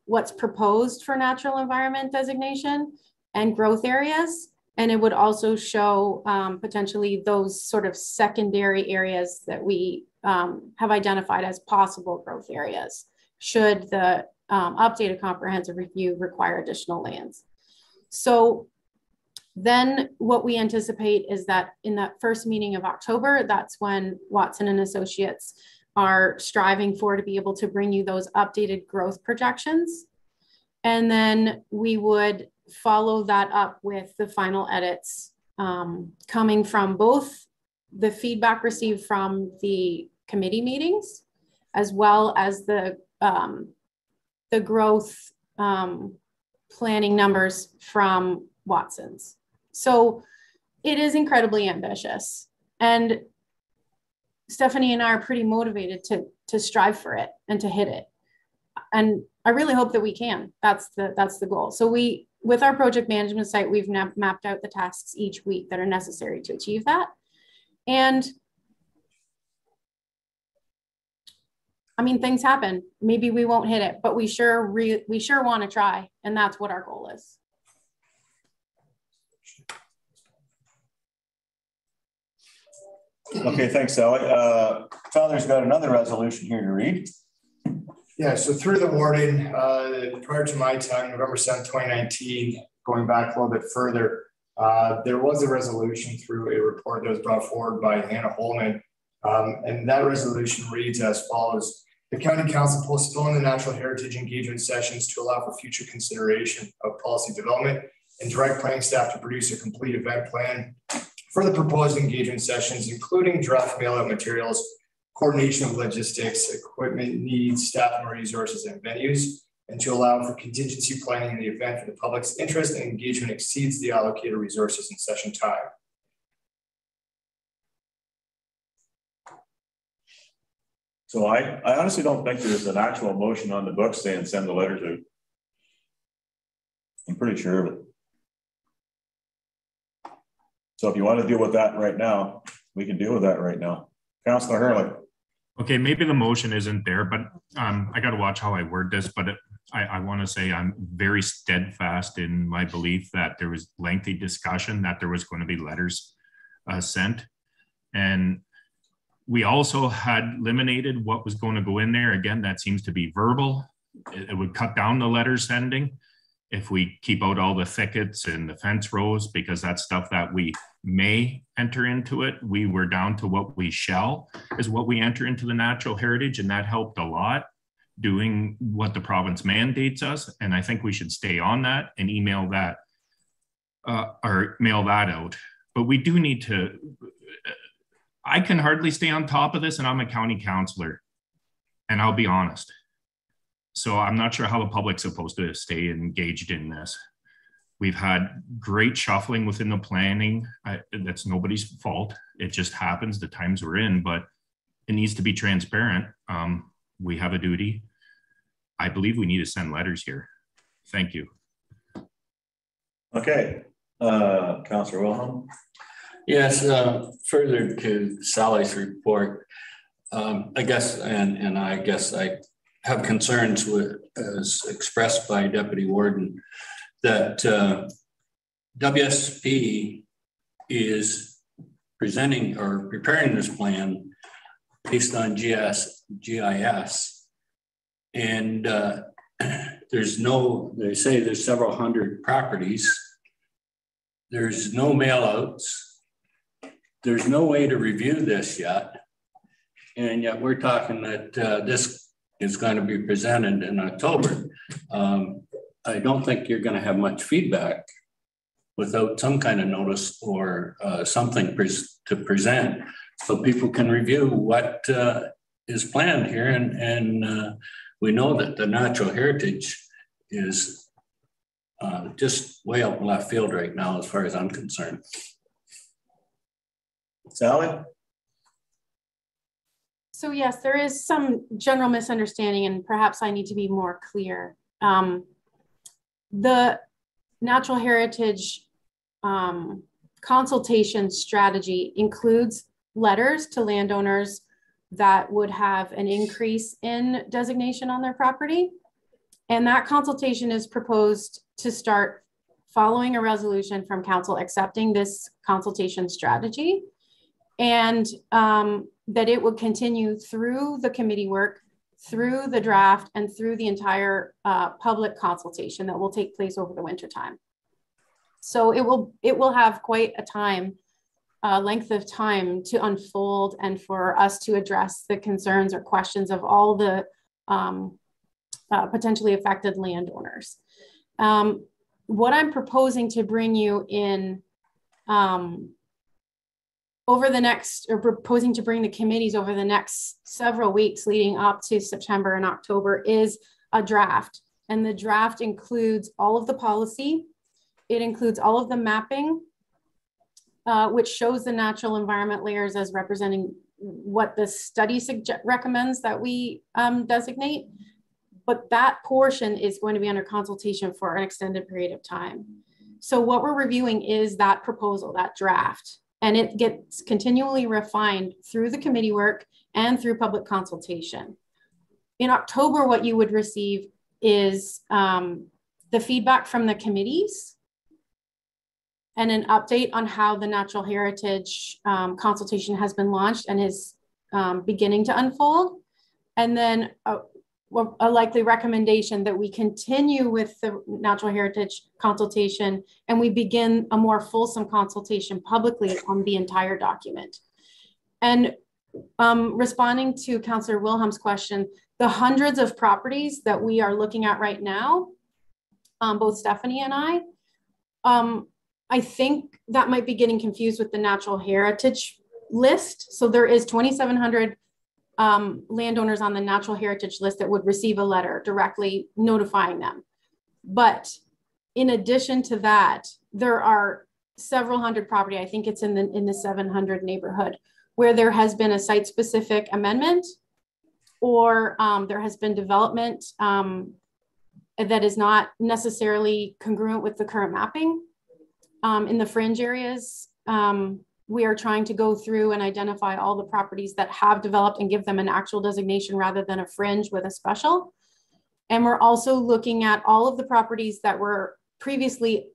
S17: what's proposed for natural environment designation and growth areas. And it would also show potentially those sort of secondary areas that we have identified as possible growth areas, should the updated comprehensive review require additional lands. So then what we anticipate is that in that first meeting of October, that's when Watson and Associates are striving for to be able to bring you those updated growth projections. And then we would follow that up with the final edits coming from both the feedback received from the committee meetings, as well as the growth planning numbers from Watson's. So it is incredibly ambitious, and Stephanie and I are pretty motivated to strive for it and to hit it. And I really hope that we can. That's the goal. So with our project management site, we've mapped out the tasks each week that are necessary to achieve that. And I mean, things happen. Maybe we won't hit it, but we sure want to try, and that's what our goal is.
S1: Okay, thanks, Sally. Tyler's got another resolution here to read.
S12: Yeah, so through the warden, prior to my time, November 7th, 2019, going back a little bit further, there was a resolution through a report that was brought forward by Hannah Holman. And that resolution reads as follows. The County Council postponed the natural heritage engagement sessions to allow for future consideration of policy development and direct planning staff to produce a complete event plan for the proposed engagement sessions, including draft mail-out materials, coordination of logistics, equipment needs, staffing resources, and venues, and to allow for contingency planning in the event for the public's interest and engagement exceeds the allocated resources in session time.
S1: So I honestly don't think there's an actual motion on the books saying send the letters out. I'm pretty sure of it. So if you want to deal with that right now, we can deal with that right now. Councillor Hurley.
S7: Okay, maybe the motion isn't there, but I got to watch how I word this, but I want to say I'm very steadfast in my belief that there was lengthy discussion, that there was going to be letters sent. And we also had eliminated what was going to go in there. Again, that seems to be verbal. It would cut down the letter sending if we keep out all the thickets and the fence rows, because that's stuff that we may enter into it. We were down to what we shall is what we enter into the natural heritage, and that helped a lot doing what the province mandates us. And I think we should stay on that and email that or mail that out. But we do need to, I can hardly stay on top of this, and I'm a county councillor, and I'll be honest. So I'm not sure how the public's supposed to stay engaged in this. We've had great shuffling within the planning. That's nobody's fault. It just happens, the times we're in, but it needs to be transparent. We have a duty. I believe we need to send letters here. Thank you.
S1: Okay, Councillor Wilhelm.
S19: Yes, further to Sally's report, I guess, and I guess I have concerns with, as expressed by Deputy Warden, that WSP is presenting or preparing this plan based on GIS, and there's no, they say there's several hundred properties. There's no mail outs. There's no way to review this yet. And yet we're talking that this is going to be presented in October. I don't think you're going to have much feedback without some kind of notice or something to present so people can review what is planned here. And we know that the natural heritage is just way out in left field right now, as far as I'm concerned.
S1: Sally?
S17: So yes, there is some general misunderstanding, and perhaps I need to be more clear. The natural heritage consultation strategy includes letters to landowners that would have an increase in designation on their property. And that consultation is proposed to start following a resolution from council accepting this consultation strategy, and that it would continue through the committee work, through the draft, and through the entire public consultation that will take place over the winter time. So it will have quite a time, length of time to unfold and for us to address the concerns or questions of all the potentially affected landowners. What I'm proposing to bring you in over the next, or proposing to bring the committees over the next several weeks leading up to September and October, is a draft. And the draft includes all of the policy. It includes all of the mapping, which shows the natural environment layers as representing what the study recommends that we designate. But that portion is going to be under consultation for an extended period of time. So what we're reviewing is that proposal, that draft. And it gets continually refined through the committee work and through public consultation. In October, what you would receive is the feedback from the committees and an update on how the natural heritage consultation has been launched and is beginning to unfold. And then a likely recommendation that we continue with the natural heritage consultation and we begin a more fulsome consultation publicly on the entire document. And responding to Councillor Wilhelm's question, the hundreds of properties that we are looking at right now, both Stephanie and I think that might be getting confused with the natural heritage list. So there is 2,700 landowners on the natural heritage list that would receive a letter directly notifying them. But in addition to that, there are several hundred property, I think it's in the 700 neighborhood, where there has been a site-specific amendment or there has been development that is not necessarily congruent with the current mapping. In the fringe areas, we are trying to go through and identify all the properties that have developed and give them an actual designation rather than a fringe with a special. And we're also looking at all of the properties that were previously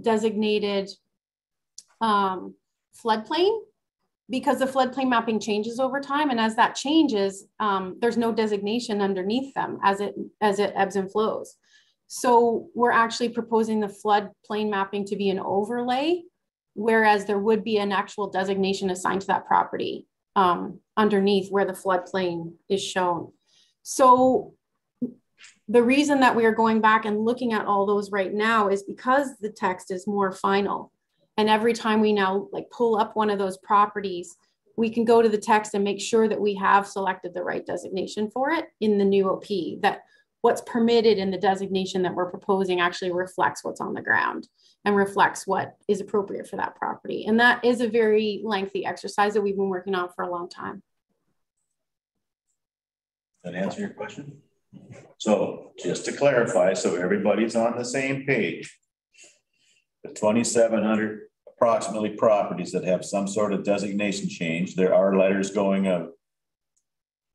S17: designated floodplain, because the floodplain mapping changes over time. And as that changes, there's no designation underneath them as it ebbs and flows. So we're actually proposing the floodplain mapping to be an overlay, whereas there would be an actual designation assigned to that property underneath where the floodplain is shown. So the reason that we are going back and looking at all those right now is because the text is more final. And every time we now like pull up one of those properties, we can go to the text and make sure that we have selected the right designation for it in the new OP, that what's permitted in the designation that we're proposing actually reflects what's on the ground and reflects what is appropriate for that property. And that is a very lengthy exercise that we've been working on for a long time.
S1: That answer your question? So just to clarify, so everybody's on the same page, the 2,700 approximately properties that have some sort of designation change, there are letters going out.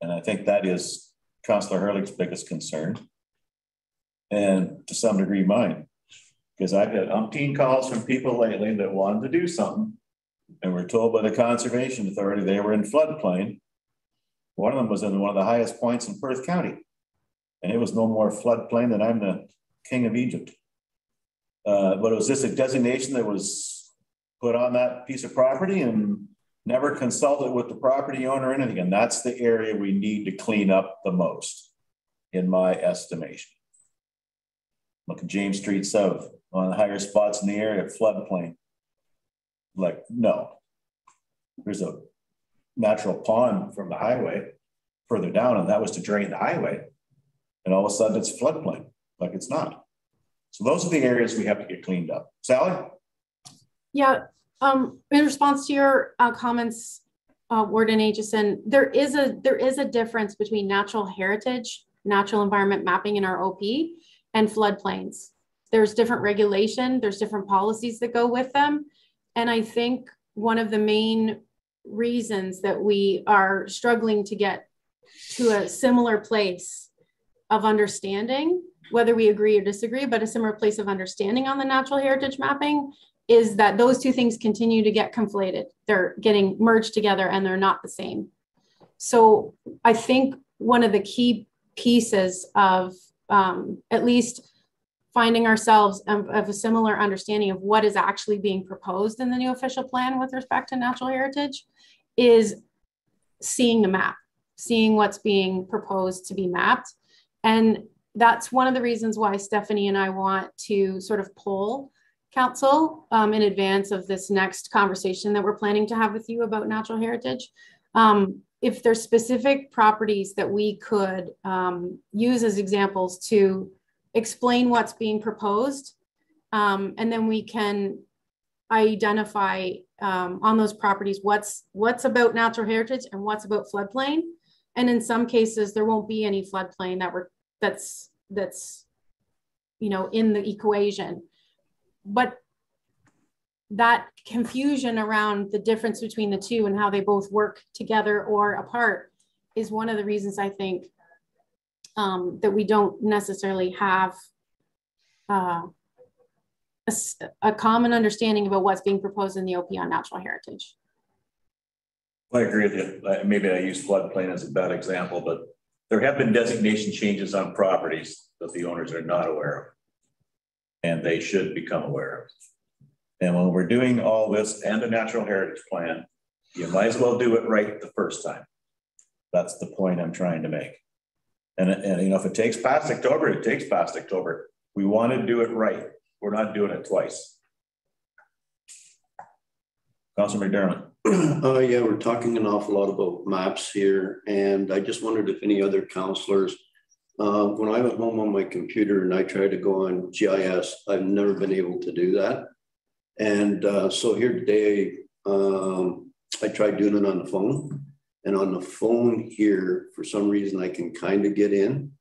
S1: And I think that is Councillor Hurlick's biggest concern. And to some degree mine, because I've had umpteen calls from people lately that wanted to do something and were told by the Conservation Authority they were in floodplain. One of them was in one of the highest points in Perth County. And it was no more floodplain than I'm the king of Egypt. But it was just a designation that was put on that piece of property and never consulted with the property owner or anything. And that's the area we need to clean up the most, in my estimation. Look at James Street South, one of the higher spots in the area, floodplain. Like, no. There's a natural pond from the highway further down, and that was to drain the highway. And all of a sudden it's floodplain, like it's not. So those are the areas we have to get cleaned up. Sally?
S17: Yeah, in response to your comments, Warden Aitchison, there is a difference between natural heritage, natural environment mapping in our OP, and floodplains. There's different regulation, there's different policies that go with them. And I think one of the main reasons that we are struggling to get to a similar place of understanding, whether we agree or disagree, but a similar place of understanding on the natural heritage mapping, is that those two things continue to get conflated. They're getting merged together and they're not the same. So I think one of the key pieces of at least finding ourselves of a similar understanding of what is actually being proposed in the new official plan with respect to natural heritage is seeing the map, seeing what's being proposed to be mapped. And that's one of the reasons why Stephanie and I want to sort of poll council in advance of this next conversation that we're planning to have with you about natural heritage. If there's specific properties that we could use as examples to explain what's being proposed, and then we can identify on those properties what's about natural heritage and what's about floodplain. And in some cases, there won't be any floodplain that's in the equation. But that confusion around the difference between the two and how they both work together or apart is one of the reasons I think that we don't necessarily have a common understanding about what's being proposed in the OP on natural heritage.
S1: I agree with you. Maybe I use floodplain as a bad example, but there have been designation changes on properties that the owners are not aware of, and they should become aware of. And when we're doing all this and a natural heritage plan, you might as well do it right the first time. That's the point I'm trying to make. And if it takes past October, it takes past October. We want to do it right. We're not doing it twice. Councilor McDermott.
S6: Yeah, we're talking an awful lot about maps here, and I just wondered if any other councillors, when I'm at home on my computer and I try to go on GIS, I've never been able to do that. And so here today, I tried doing it on the phone, and on the phone here, for some reason, I can kind of get in,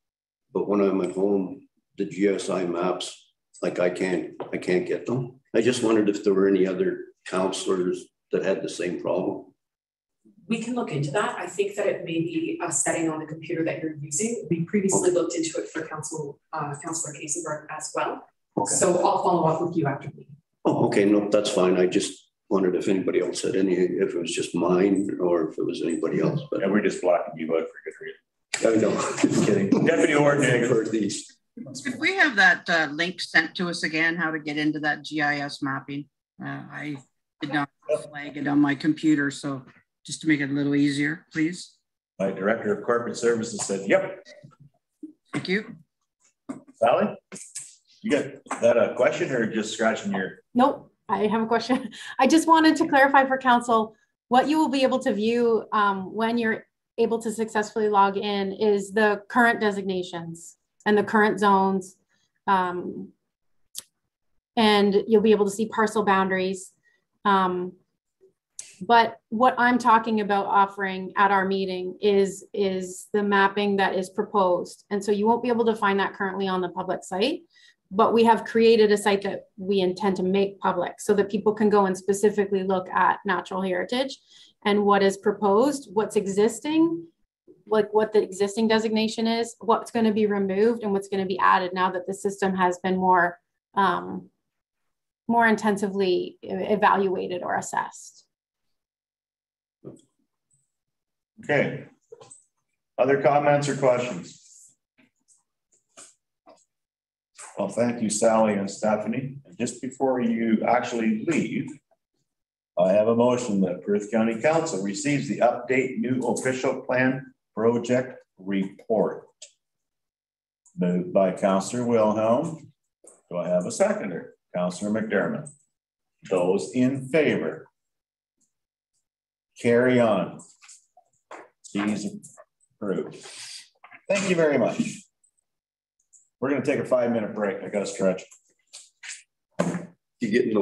S6: but when I'm at home, the GSI maps, like I can't get them. I just wondered if there were any other counselors that had the same problem.
S5: We can look into that. I think that it may be a setting on the computer that you're using. We previously looked into it for Councillor Kasenberg as well. Okay. So I'll follow up with you after the meeting. Oh, okay, no, that's fine. I just wondered if anybody else had any, if it was just mine or if it was anybody else. But
S1: yeah, we're just blocking you out for good reason.
S6: I know, just kidding.
S1: Deputy Warden
S6: for these.
S2: Could we have that link sent to us again, how to get into that GIS mapping? I did not flag it on my computer, so just to make it a little easier, please.
S1: My Director of Corporate Services said, yep.
S2: Thank you.
S1: Sally, you got that a question or just scratching your?
S17: Nope, I have a question. I just wanted to clarify for council, what you will be able to view when you're able to successfully log in is the current designations and the current zones. And you'll be able to see parcel boundaries. But what I'm talking about offering at our meeting is the mapping that is proposed. And so you won't be able to find that currently on the public site, but we have created a site that we intend to make public so that people can go and specifically look at natural heritage and what is proposed, what's existing, like what the existing designation is, what's going to be removed and what's going to be added now that the system has been more intensively evaluated or assessed.
S1: Okay. Other comments or questions? Well, thank you, Sally and Stephanie. And just before you actually leave, I have a motion that Perth County Council receives the update new official plan project report. Moved by Councillor Wilhelm. Do I have a seconder? Councillor McDermott. Those in favor? Carry on. These approved. Thank you very much. We're going to take a 5-minute break. I got to stretch.
S6: You getting the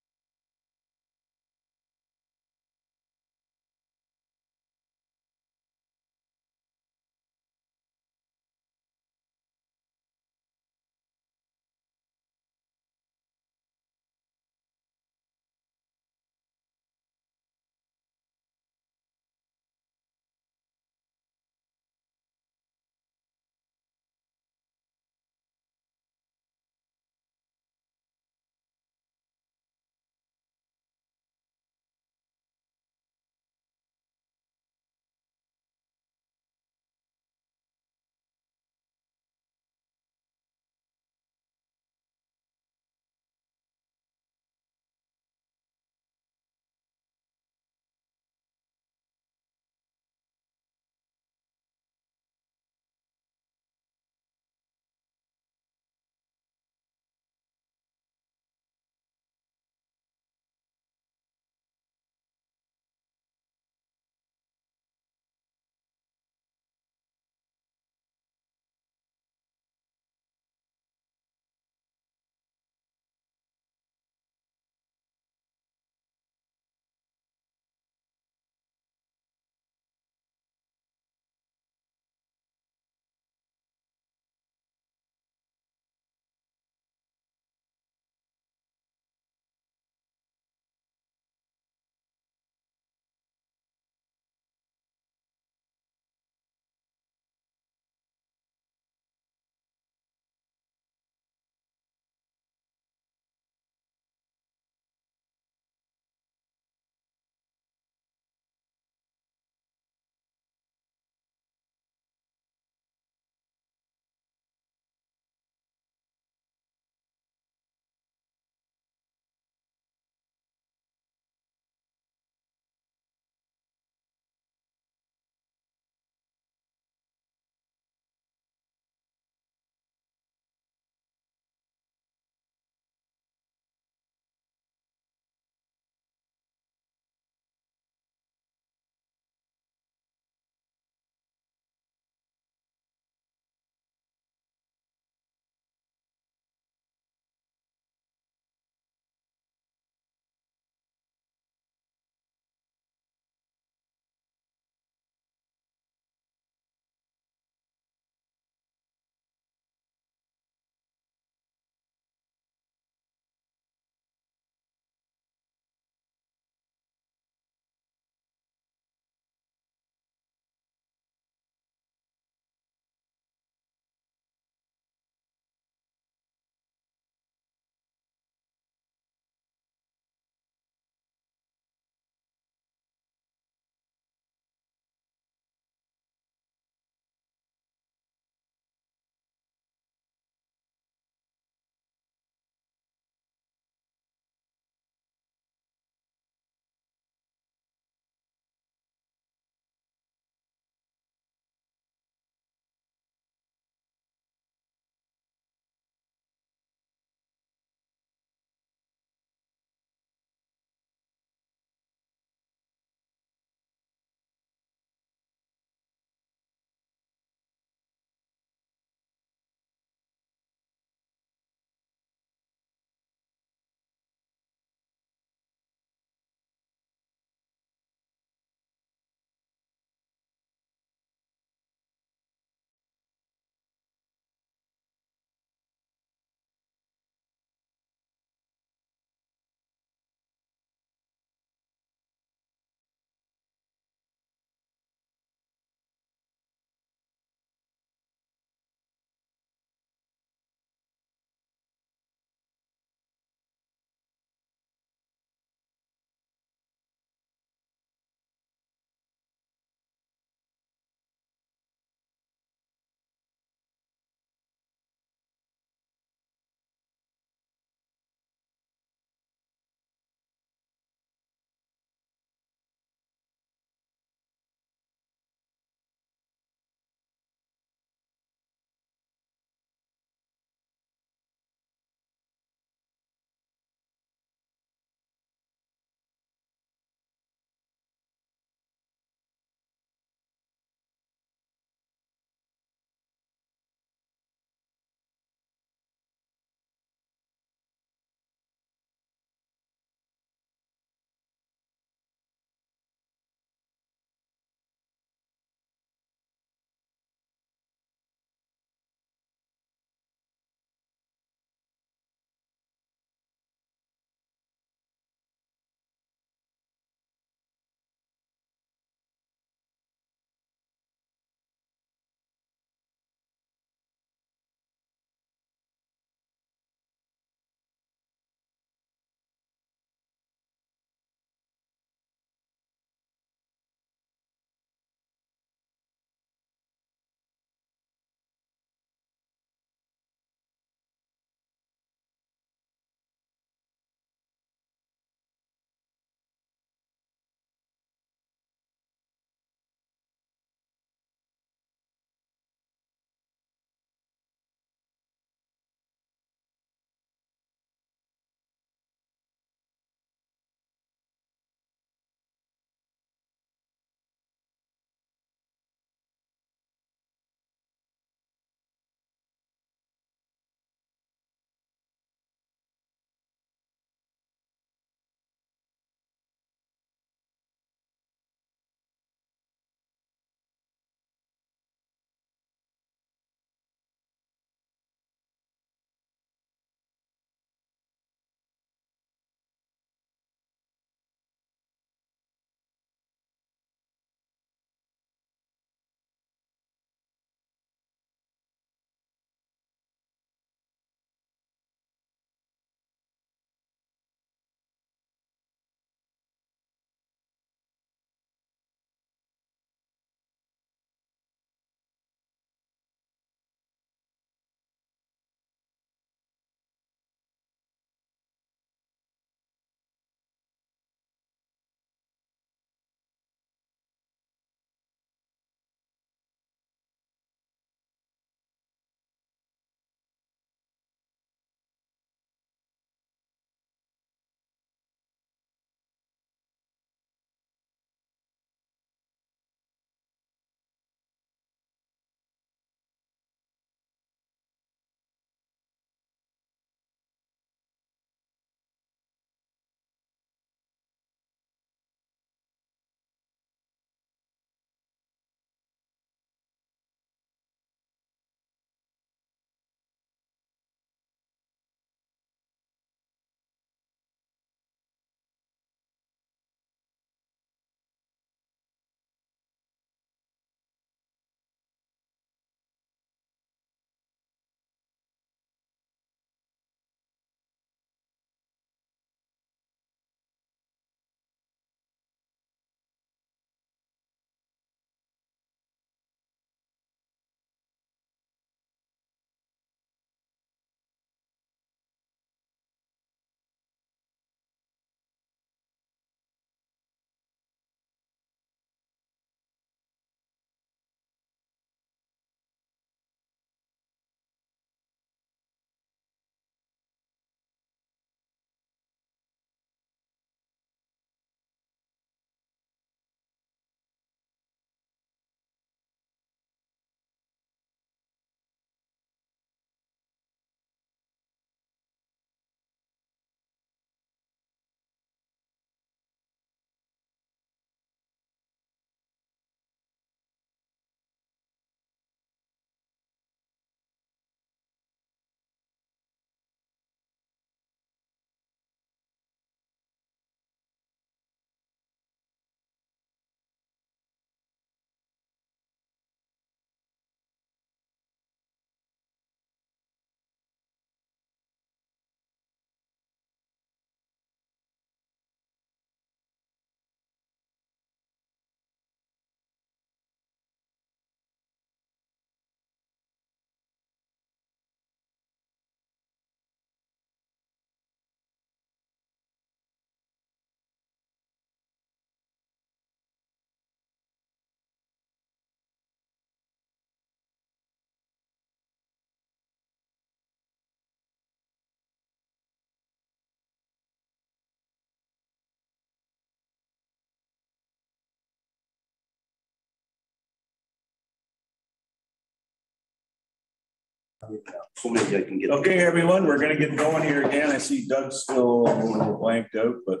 S6: So maybe I can get.
S1: Okay, everyone, we're gonna get going here again. I see Doug's still a little blanked out, but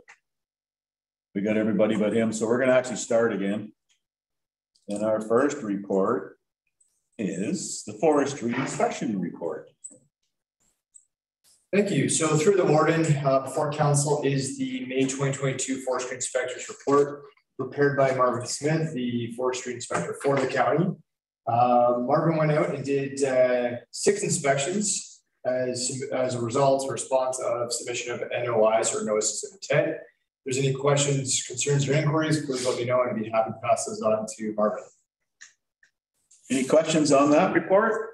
S1: we got everybody but him. So we're gonna actually start again. And our first report is the forestry inspection report.
S12: Thank you. So through the warden, before council is the May 2022 forestry inspectors report prepared by Marvin Smith, the forestry inspector for the county. Marvin went out and did 6 inspections as a result, response of submission of NOIs or notices of intent. If there's any questions, concerns, or inquiries, please let me know and I'd be happy to pass those on to Marvin.
S1: Any questions on that report?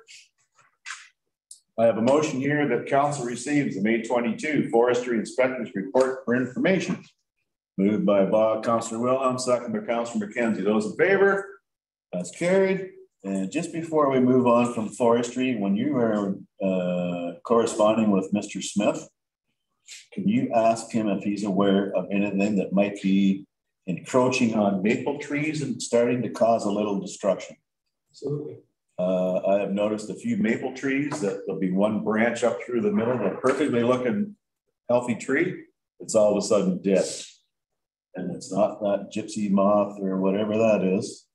S1: I have a motion here that council receives the May 22 forestry inspectors report for information. Moved by Councillor Wilhelm, second by Councillor McKenzie. Those in favor? That's carried. And just before we move on from forestry, when you were corresponding with Mr. Smith, can you ask him if he's aware of anything that might be encroaching on maple trees and starting to cause a little destruction?
S12: Absolutely.
S1: I have noticed a few maple trees that there'll be one branch up through the middle of a perfectly looking healthy tree. It's all of a sudden dead. And it's not that gypsy moth or whatever that is.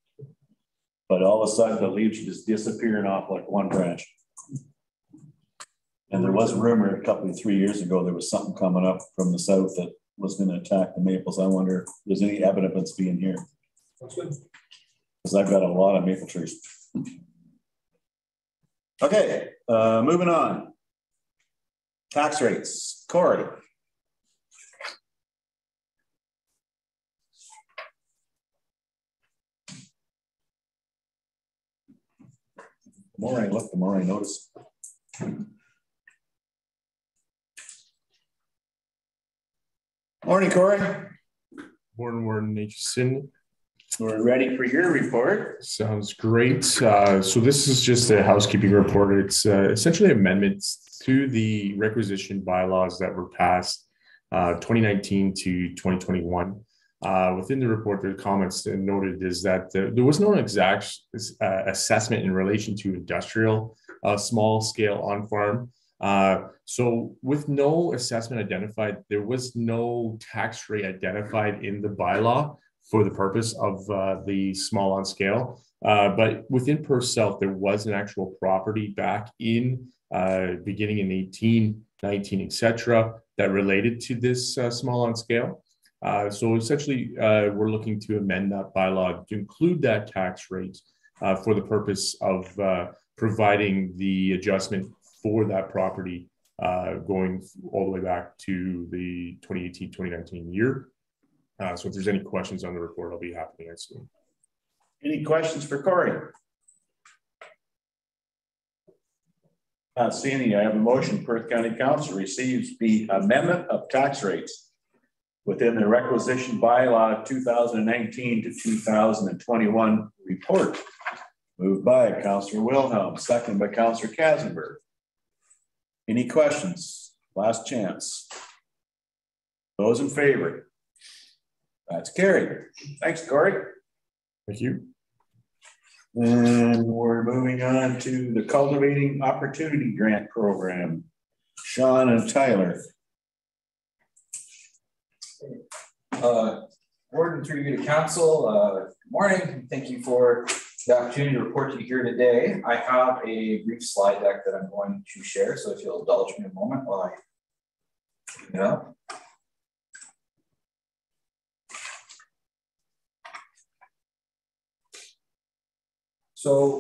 S1: But all of a sudden the leaves are just disappearing off like one branch. And there was a rumor a couple of 3 years ago, there was something coming up from the south that was going to attack the maples. I wonder if there's any evidence being here.
S12: That's good.
S1: Because I've got a lot of maple trees. Okay, moving on. Tax rates. Corey. The more I look, the more I notice. Morning, Corey.
S20: Morning, Warden Aitchison.
S1: We're ready for your report.
S20: Sounds great. So this is just a housekeeping report. It's essentially amendments to the requisition bylaws that were passed 2019 to 2021. Within the report, the comments noted is that there was no exact assessment in relation to industrial small scale on farm. So with no assessment identified, there was no tax rate identified in the bylaw for the purpose of the small on scale. But within Perth South, there was an actual property back in beginning in 18, 19, etc., that related to this small on scale. So essentially, we're looking to amend that bylaw to include that tax rate for the purpose of providing the adjustment for that property going all the way back to the 2018-2019 year. So if there's any questions on the report, I'll be happy to answer them.
S1: Any questions for Corey? Not seeing any. I have a motion. Perth County Council receives the amendment of tax rates within the requisition bylaw 2019 to 2021 report. Moved by Councillor Wilhelm, second by Councillor Kazenberg. Any questions? Last chance. Those in favor? That's carried. Thanks, Corey.
S20: Thank you.
S1: And we're moving on to the Cultivating Opportunity Grant Program. Sean and Tyler.
S21: Warden, through you to council. Good morning. Thank you for the opportunity to report to you here today. I have a brief slide deck that I'm going to share, so if you'll indulge me a moment while I bring it up. So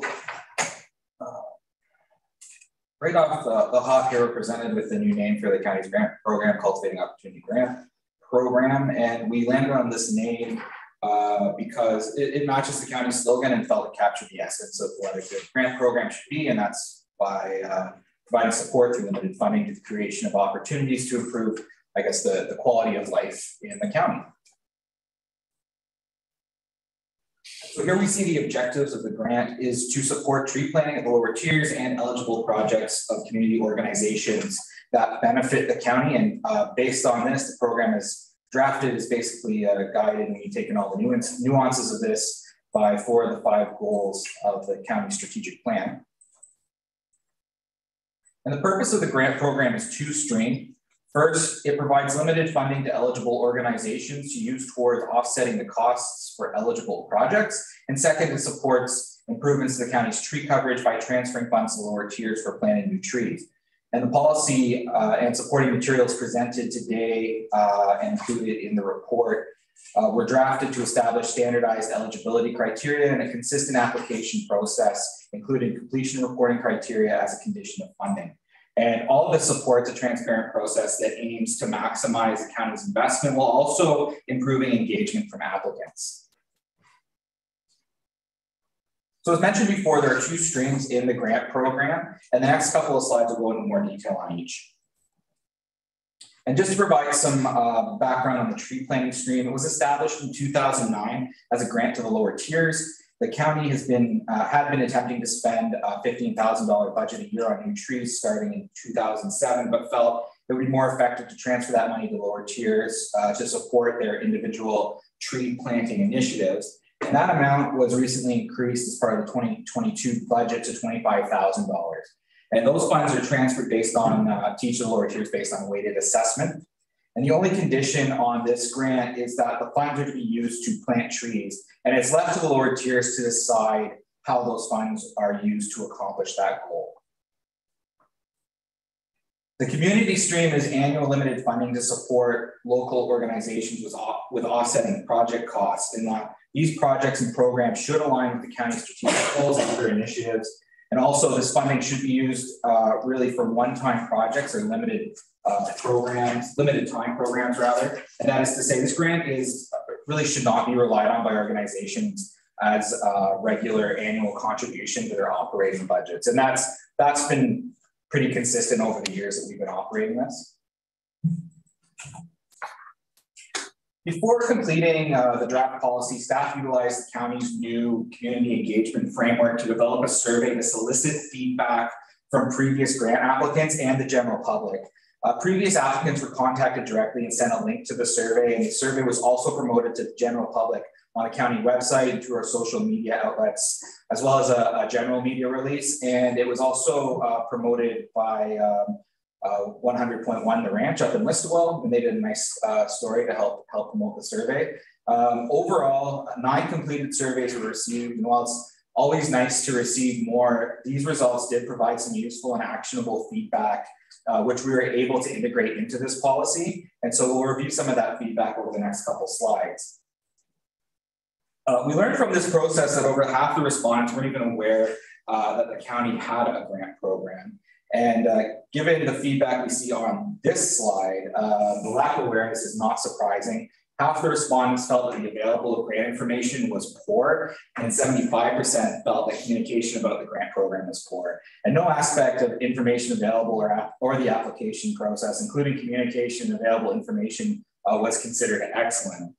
S21: right off the hop here, we're presented with the new name for the county's grant program, Cultivating Opportunity Grant Program. And we landed on this name because it matches the county's slogan and felt it captured the essence of what a good grant program should be. And that's by providing support through limited funding to the creation of opportunities to improve, I guess, the quality of life in the county. So here we see the objectives of the grant is to support tree planting at the lower tiers and eligible projects of community organizations that benefit the county. And based on this, the program is drafted is basically guided, and we've taken all the nuances of this by 4 of the 5 goals of the county strategic plan. And the purpose of the grant program is two-stream. First, it provides limited funding to eligible organizations to use towards offsetting the costs for eligible projects. And second, it supports improvements to the county's tree coverage by transferring funds to lower tiers for planting new trees. And the policy and supporting materials presented today and included in the report were drafted to establish standardized eligibility criteria and a consistent application process, including completion reporting criteria as a condition of funding. And all of this supports a transparent process that aims to maximize the county's investment while also improving engagement from applicants. So as mentioned before, there are two streams in the grant program, and the next couple of slides will go into more detail on each. And just to provide some background on the tree planting stream, it was established in 2009 as a grant to the lower tiers. The county has had been attempting to spend a $15,000 budget a year on new trees starting in 2007, but felt it would be more effective to transfer that money to lower tiers to support their individual tree planting initiatives. And that amount was recently increased as part of the 2022 budget to $25,000. And those funds are transferred based on to each of the lower tiers based on weighted assessment. And the only condition on this grant is that the funds are to be used to plant trees. And it's left to the lower tiers to decide how those funds are used to accomplish that goal. The community stream is annual limited funding to support local organizations with offsetting project costs. And these projects and programs should align with the county's strategic goals and other initiatives. And also this funding should be used really for one-time projects or limited time programs rather. And that is to say this grant really should not be relied on by organizations as a regular annual contribution to their operating budgets. And that's been pretty consistent over the years that we've been operating this. Before completing the draft policy, staff utilized the county's new community engagement framework to develop a survey to solicit feedback from previous grant applicants and the general public. Previous applicants were contacted directly and sent a link to the survey, and the survey was also promoted to the general public on the county website and through our social media outlets, as well as a general media release. And it was also promoted by 100.1 The Ranch up in Listowel, and they did a nice story to help promote the survey. Overall, 9 completed surveys were received, and while it's always nice to receive more, these results did provide some useful and actionable feedback, which we were able to integrate into this policy. And so we'll review some of that feedback over the next couple slides. We learned from this process that over half the respondents weren't even aware that the county had a grant program. And given the feedback we see on this slide, the lack of awareness is not surprising. Half the respondents felt that the available grant information was poor, and 75% felt that communication about the grant program was poor. And no aspect of information available or the application process, including communication available information, was considered excellent.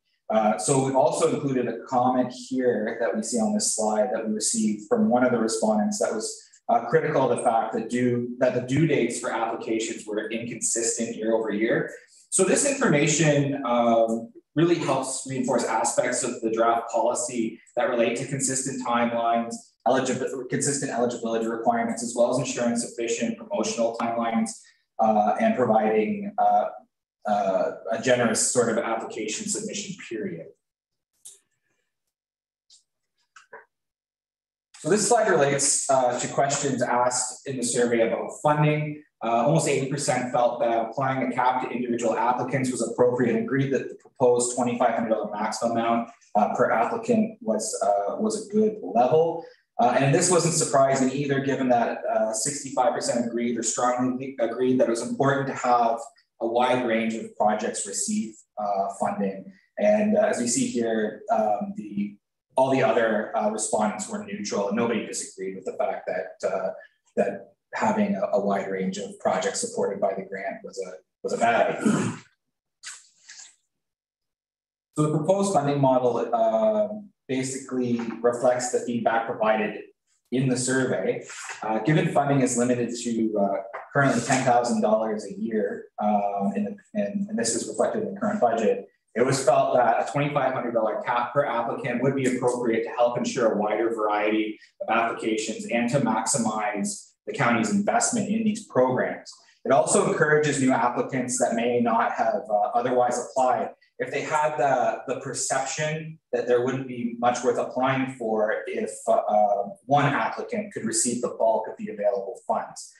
S21: So we've also included a comment here that we see on this slide that we received from one of the respondents that was critical of the fact that the due dates for applications were inconsistent year over year. So this information really helps reinforce aspects of the draft policy that relate to consistent timelines, consistent eligibility requirements, as well as ensuring sufficient promotional timelines and providing a generous sort of application submission period. So this slide relates to questions asked in the survey about funding. Almost 80% felt that applying a cap to individual applicants was appropriate and agreed that the proposed $2,500 maximum amount per applicant was a good level. And this wasn't surprising either, given that 65% agreed or strongly agreed that it was important to have a wide range of projects receive funding. And as we see here, all the other respondents were neutral, and nobody disagreed with the fact that having a wide range of projects supported by the grant was a bad idea. So the proposed funding model basically reflects the feedback provided in the survey. Given funding is limited to currently $10,000 a year, and this is reflected in the current budget, it was felt that a $2,500 cap per applicant would be appropriate to help ensure a wider variety of applications and to maximize the county's investment in these programs. It also encourages new applicants that may not have otherwise applied, if they had the perception that there wouldn't be much worth applying for if one applicant could receive the bulk of the available funds.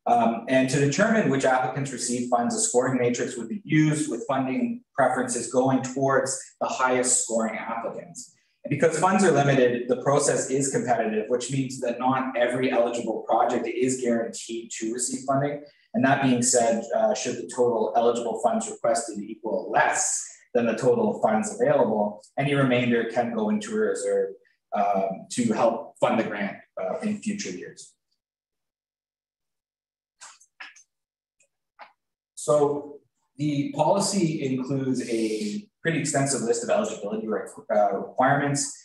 S21: And to determine which applicants receive funds, a scoring matrix would be used with funding preferences going towards the highest scoring applicants. And because funds are limited, the process is competitive, which means that not every eligible project is guaranteed to receive funding. And that being said, should the total eligible funds requested equal less than the total funds available, any remainder can go into a reserve to help fund the grant in future years. So the policy includes a pretty extensive list of eligibility requirements.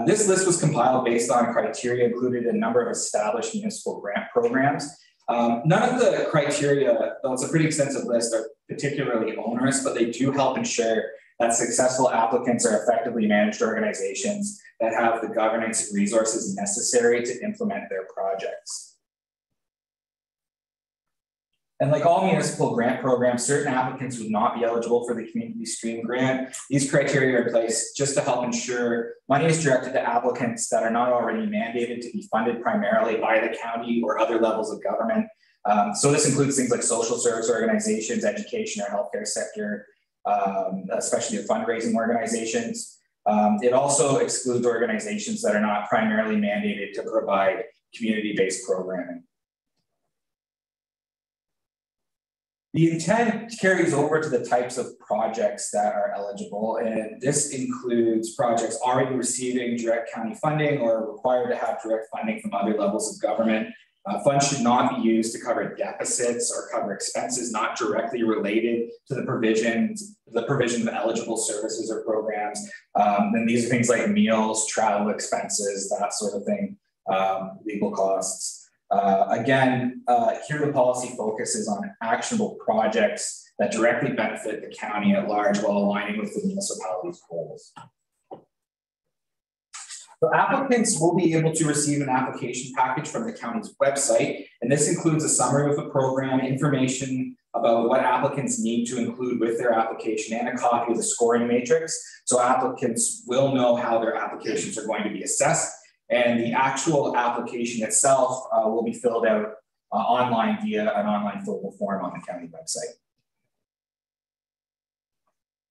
S21: This list was compiled based on criteria included in a number of established municipal grant programs. None of the criteria, though it's a pretty extensive list, are particularly onerous, but they do help ensure that successful applicants are effectively managed organizations that have the governance and resources necessary to implement their projects. And like all municipal grant programs, certain applicants would not be eligible for the community stream grant. These criteria are in place just to help ensure money is directed to applicants that are not already mandated to be funded primarily by the county or other levels of government. So this includes things like social service organizations, education or healthcare sector, especially the fundraising organizations. It also excludes organizations that are not primarily mandated to provide community-based programming. The intent carries over to the types of projects that are eligible, and this includes projects already receiving direct county funding or required to have direct funding from other levels of government. Funds should not be used to cover deficits or cover expenses not directly related to the provision of eligible services or programs. And these are things like meals, travel expenses, that sort of thing, legal costs. Again, here the policy focuses on actionable projects that directly benefit the county at large while aligning with the municipality's goals. So applicants will be able to receive an application package from the county's website, and this includes a summary of the program, information about what applicants need to include with their application, and a copy of the scoring matrix, so applicants will know how their applications are going to be assessed. And the actual application itself will be filled out online via an online fillable form on the county website.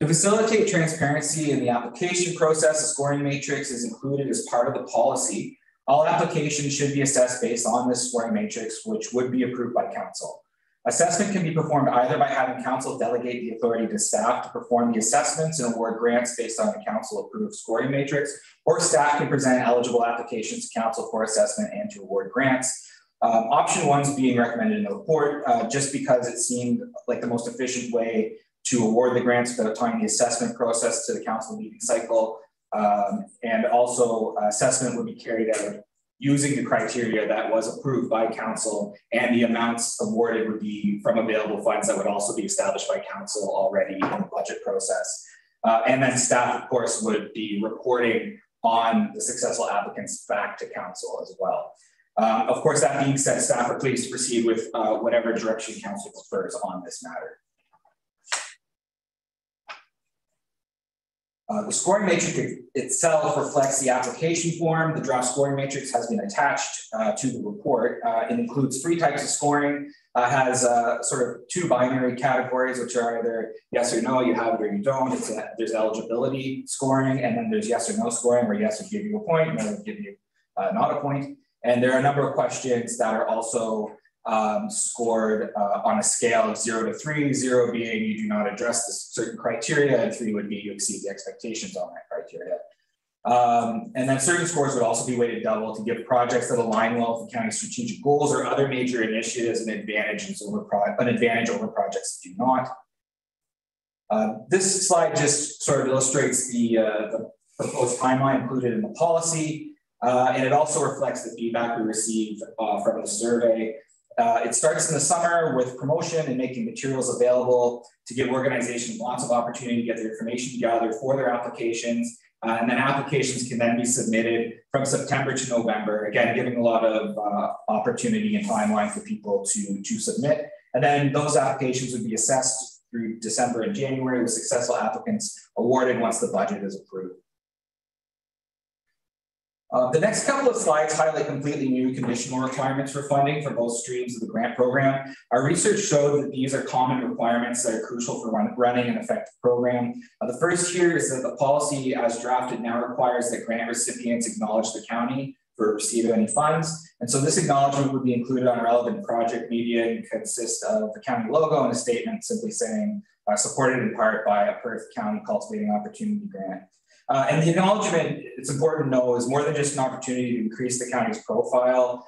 S21: To facilitate transparency in the application process, a scoring matrix is included as part of the policy. All applications should be assessed based on this scoring matrix, which would be approved by council. Assessment can be performed either by having council delegate the authority to staff to perform the assessments and award grants based on the council approved scoring matrix, or staff can present eligible applications to council for assessment and to award grants. Option 1 is being recommended in the report just because it seemed like the most efficient way to award the grants without tying the assessment process to the council meeting cycle. And also assessment would be carried out using the criteria that was approved by council, and the amounts awarded would be from available funds that would also be established by council already in the budget process. And then staff, of course, would be reporting on the successful applicants back to council as well. Of course, that being said, staff are pleased to proceed with whatever direction council prefers on this matter. The scoring matrix itself reflects the application form. The draft scoring matrix has been attached to the report. It includes 3 types of scoring, has sort of 2 binary categories, which are either yes or no, you have it or you don't. There's eligibility scoring, and then there's yes or no scoring, where yes would give you a point, no would give you not a point. And there are a number of questions that are also scored on a scale of 0 to 3, 0 being you do not address this certain criteria, and 3 would be you exceed the expectations on that criteria. And then certain scores would also be weighted double to give projects that align well with the county's strategic goals or other major initiatives an advantage over projects that do not. This slide just sort of illustrates the proposed timeline included in the policy, and it also reflects the feedback we received from the survey. It starts in the summer with promotion and making materials available to give organizations lots of opportunity to get their information gathered for their applications. And then applications can then be submitted from September to November, again, giving a lot of opportunity and timeline for people to submit. And then those applications would be assessed through December and January with successful applicants awarded once the budget is approved. The next couple of slides highlight completely new conditional requirements for funding for both streams of the grant program. Our research showed that these are common requirements that are crucial for running an effective program. The first here is that the policy as drafted now requires that grant recipients acknowledge the county for receipt of any funds. And so this acknowledgement would be included on relevant project media and consist of the county logo and a statement simply saying, supported in part by a Perth County Cultivating Opportunity Grant. And the acknowledgement, it's important to know, is more than just an opportunity to increase the county's profile.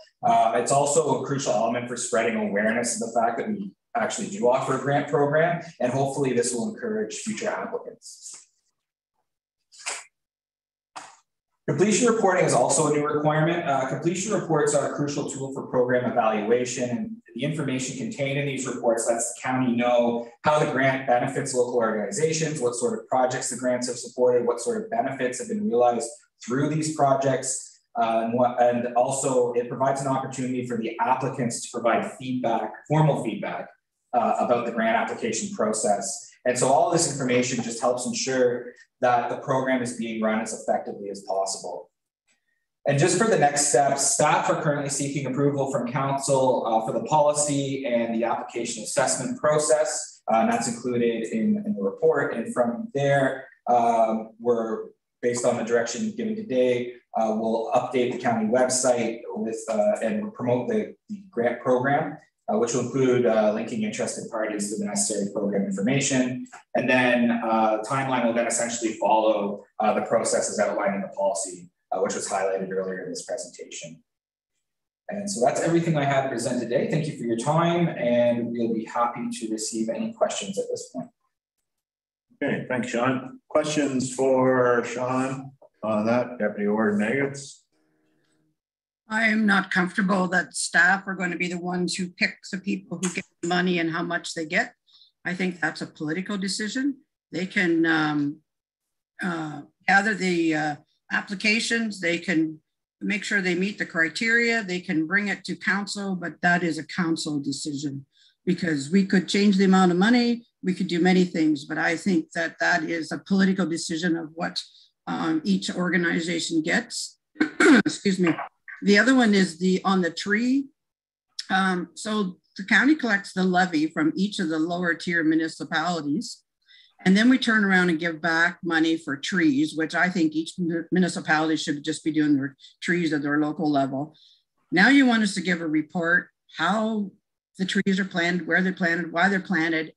S21: It's also a crucial element for spreading awareness of the fact that we actually do offer a grant program, and hopefully this will encourage future applicants. Completion reporting is also a new requirement. Completion reports are a crucial tool for program evaluation, and the information contained in these reports lets the county know how the grant benefits local organizations, what sort of projects the grants have supported, what sort of benefits have been realized through these projects, and also it provides an opportunity for the applicants to provide feedback, formal feedback about the grant application process. And so all this information just helps ensure that the program is being run as effectively as possible. And just for the next steps, staff are currently seeking approval from council for the policy and the application assessment process. And that's included in the report. And from there, we're based on the direction given today, we'll update the county website with and promote the grant program, which will include linking interested parties to the necessary program information. And then timeline will then essentially follow the processes outlined in the policy, which was highlighted earlier in this presentation. And so that's everything I have to present today. Thank you for your time, and we'll be happy to receive any questions at this point.
S1: Okay, thanks, Sean. Questions for Sean on that, Deputy Warden Eggets?
S2: I'm not comfortable that staff are going to be the ones who pick the people who get money and how much they get. I think that's a political decision. They can gather the applications, they can make sure they meet the criteria, they can bring it to council, but that is a council decision because we could change the amount of money, we could do many things, but I think that that is a political decision of what each organization gets. Excuse me. The other one is on the tree. So the county collects the levy from each of the lower tier municipalities. And then we turn around and give back money for trees, which I think each municipality should just be doing their trees at their local level. Now you want us to give a report how the trees are planted, where they're planted, why they're planted,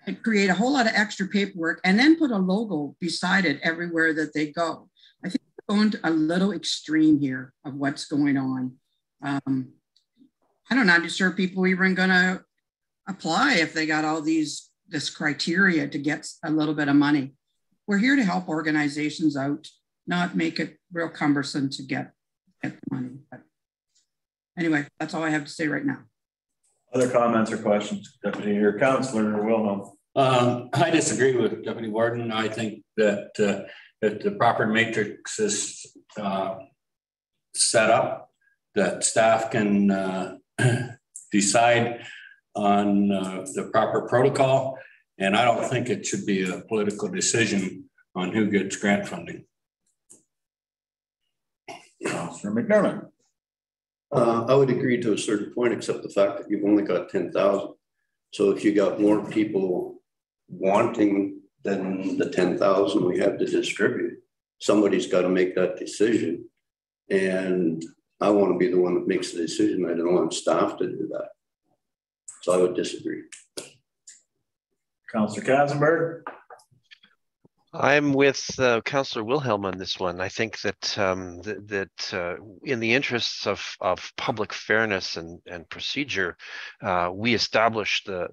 S2: and create a whole lot of extra paperwork, and then put a logo beside it everywhere that they go. I think we're going to a little extreme here of what's going on. I'm not sure people are even going to apply if they got all this criteria to get a little bit of money. We're here to help organizations out, not make it real cumbersome to get the money. But anyway, that's all I have to say right now.
S1: Other comments or questions, Deputy or Councillor Wilhelm?
S19: I disagree with Deputy Warden. I think that if the proper matrix is set up, that staff can decide on the proper protocol. And I don't think it should be a political decision on who gets grant funding.
S1: Councillor McDermott.
S6: I would agree to a certain point, except the fact that you've only got 10,000. So if you got more people wanting than the 10,000 we have to distribute, somebody's got to make that decision. And I want to be the one that makes the decision. I don't want staff to do that. So I would disagree.
S1: Councillor Katzenberg.
S11: I'm with Councillor Wilhelm on this one. I think that in the interests of public fairness and procedure, we establish the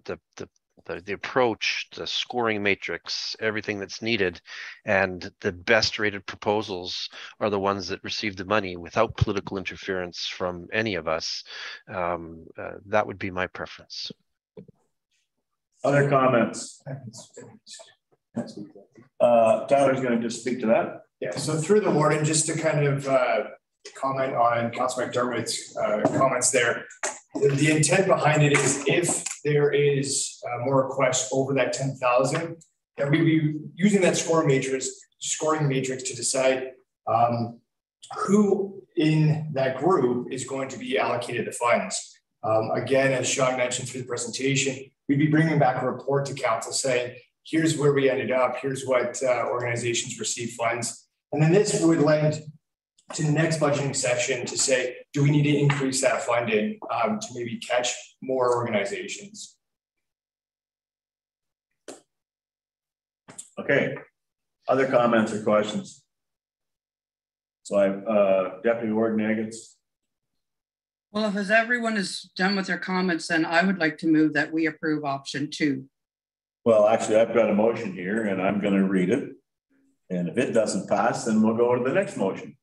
S11: approach, the scoring matrix, everything that's needed, and the best rated proposals are the ones that receive the money without political interference from any of us. That would be my preference.
S1: Other comments? Tyler's going to just speak to that.
S12: Yeah, so through the warden, just to kind of comment on Councilor McDermott's comments there. The intent behind it is if there is more requests over that 10,000, then we'd be using that scoring matrix to decide who in that group is going to be allocated the funds. Again, as Sean mentioned through the presentation, we'd be bringing back a report to council saying, here's where we ended up, here's what organizations receive funds. And then this would lend to the next budgeting session to say, do we need to increase that funding to maybe catch more organizations?
S1: Okay, other comments or questions? So Deputy Warden Eggets.
S2: Well, if everyone is done with their comments, then I would like to move that we approve option 2.
S1: Well, actually, I've got a motion here and I'm going to read it. And if it doesn't pass, then we'll go to the next motion.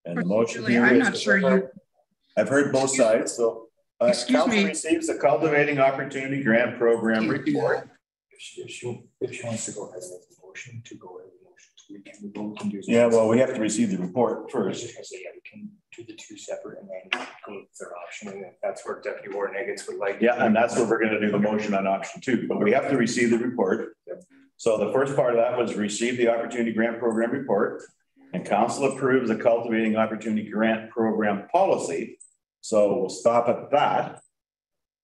S1: And the motion here
S2: I'm not sure you.
S1: I've heard both sides. So council receives the Cultivating Opportunity Grant Program report.
S12: If she wants to go ahead and make the motion to go ahead with the motion, we can do.
S1: Yeah, well, we have to receive the report first.
S12: I was just going to say, yeah, we can do the 2 separate and then go with their option. And that's where Deputy Warden Eggets would like.
S1: Yeah, and that's where we're going to do the motion on option 2. But we have to receive the report. So the first part of that was receive the Opportunity Grant Program report. And council approves the Cultivating Opportunity Grant Program policy. So we'll stop at that.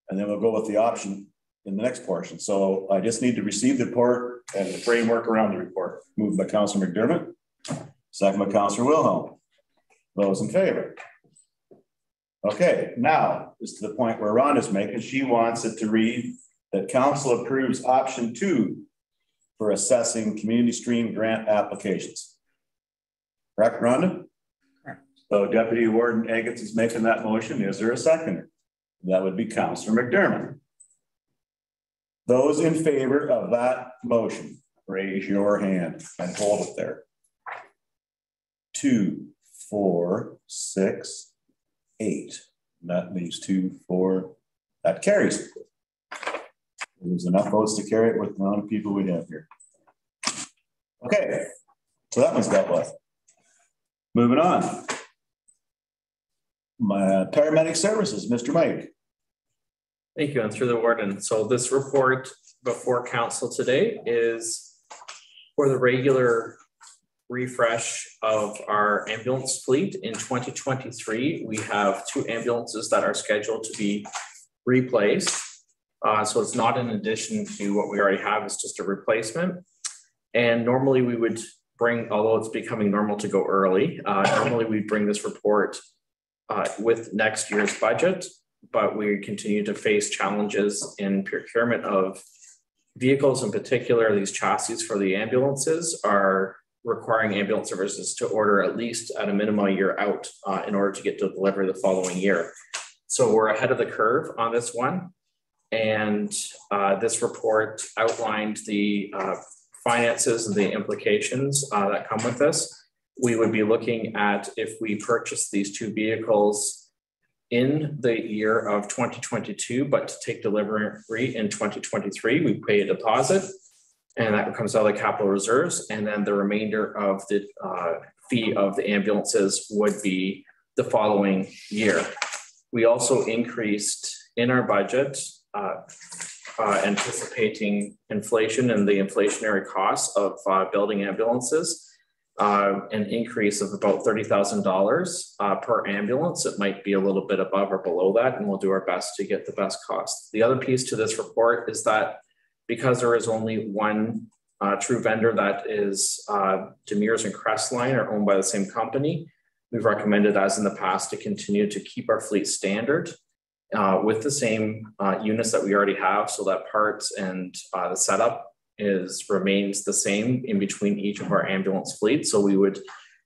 S1: And then we'll go with the option in the next portion. So I just need to receive the report and the framework around the report. Moved by Councilor McDermott, second by Councilor Wilhelm. Those in favor? Okay, now is to the point where Rhonda's making. She wants it to read that council approves option 2 for assessing community stream grant applications. Correct, Rhonda?
S2: Correct.
S1: So Deputy Warden Eggets is making that motion. Is there a seconder? That would be Councilor McDermott. Those in favor of that motion, raise your hand and hold it there. 2, 4, 6, 8. That leaves 2, 4. That carries. There's enough votes to carry it with the amount of people we have here. Okay, so that one's dealt with. Moving on. My paramedic services, Mr. Mike.
S10: Thank you, and through the warden. So this report before council today is for the regular refresh of our ambulance fleet. In 2023, we have 2 ambulances that are scheduled to be replaced. So it's not in addition to what we already have, it's just a replacement. And normally we would bring, although it's becoming normal to go early, normally we bring this report with next year's budget, but we continue to face challenges in procurement of vehicles. In particular, these chassis for the ambulances are requiring ambulance services to order at least at a minimum a year out in order to get to deliver the following year. So we're ahead of the curve on this one. And this report outlined the finances and the implications that come with this. We would be looking at if we purchase these 2 vehicles in the year of 2022, but to take delivery in 2023, we pay a deposit and that comes out of the capital reserves. And then the remainder of the fee of the ambulances would be the following year. We also increased in our budget anticipating inflation and the inflationary costs of building ambulances, an increase of about $30,000 per ambulance. It might be a little bit above or below that, and we'll do our best to get the best cost. The other piece to this report is that because there is only one true vendor, that is Demers and Crestline are owned by the same company, we've recommended, as in the past, to continue to keep our fleet standard with the same units that we already have, so that parts and the setup remains the same in between each of our ambulance fleets. So we would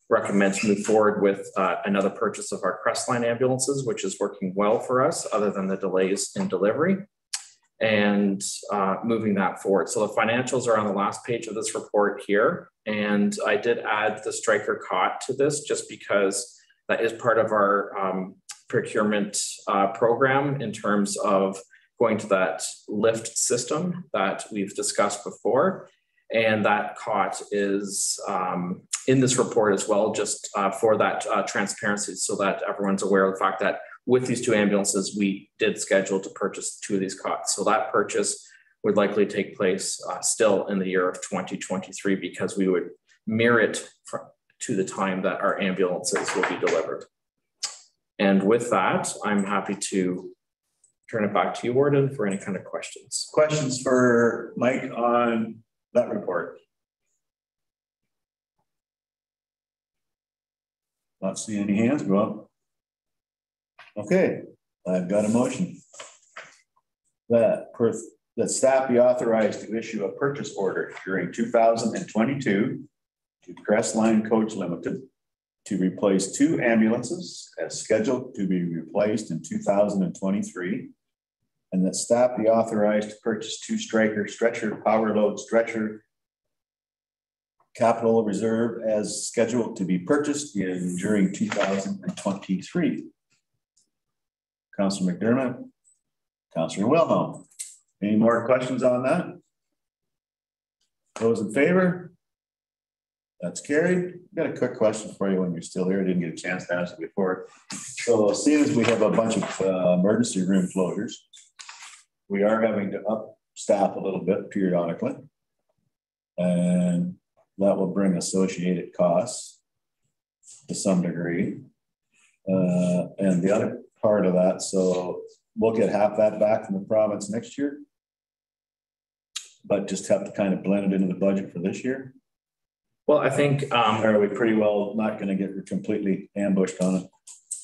S10: recommend to move forward with another purchase of our Crestline ambulances, which is working well for us other than the delays in delivery, and moving that forward. So the financials are on the last page of this report here. And I did add the Striker cot to this just because that is part of our procurement program in terms of going to that lift system that we've discussed before. And that cot is in this report as well, just for that transparency, so that everyone's aware of the fact that with these 2 ambulances, we did schedule to purchase 2 of these cots. So that purchase would likely take place still in the year of 2023, because we would mirror it to the time that our ambulances will be delivered. And with that, I'm happy to turn it back to you, Warden, for any kind of questions.
S1: Questions for Mike on that report? Not seeing any hands go up. Okay, I've got a motion that staff be authorized to issue a purchase order during 2022 to Crestline Coach Limited to replace 2 ambulances as scheduled to be replaced in 2023, and that staff be authorized to purchase 2 Stryker stretcher power load stretcher capital reserve as scheduled to be purchased during 2023. Councillor McDermott, Councillor Wilhelm. Any more questions on that? Those in favor? That's carried. I've got a quick question for you when you're still here. I didn't get a chance to ask it before. So seeing as we have a bunch of emergency room closures, we are having to up staff a little bit periodically. And that will bring associated costs to some degree. And the other part of that, so we'll get half that back from the province next year, but just have to kind of blend it into the budget for this year.
S10: Well, I think
S1: are we pretty well not going to get completely ambushed on it?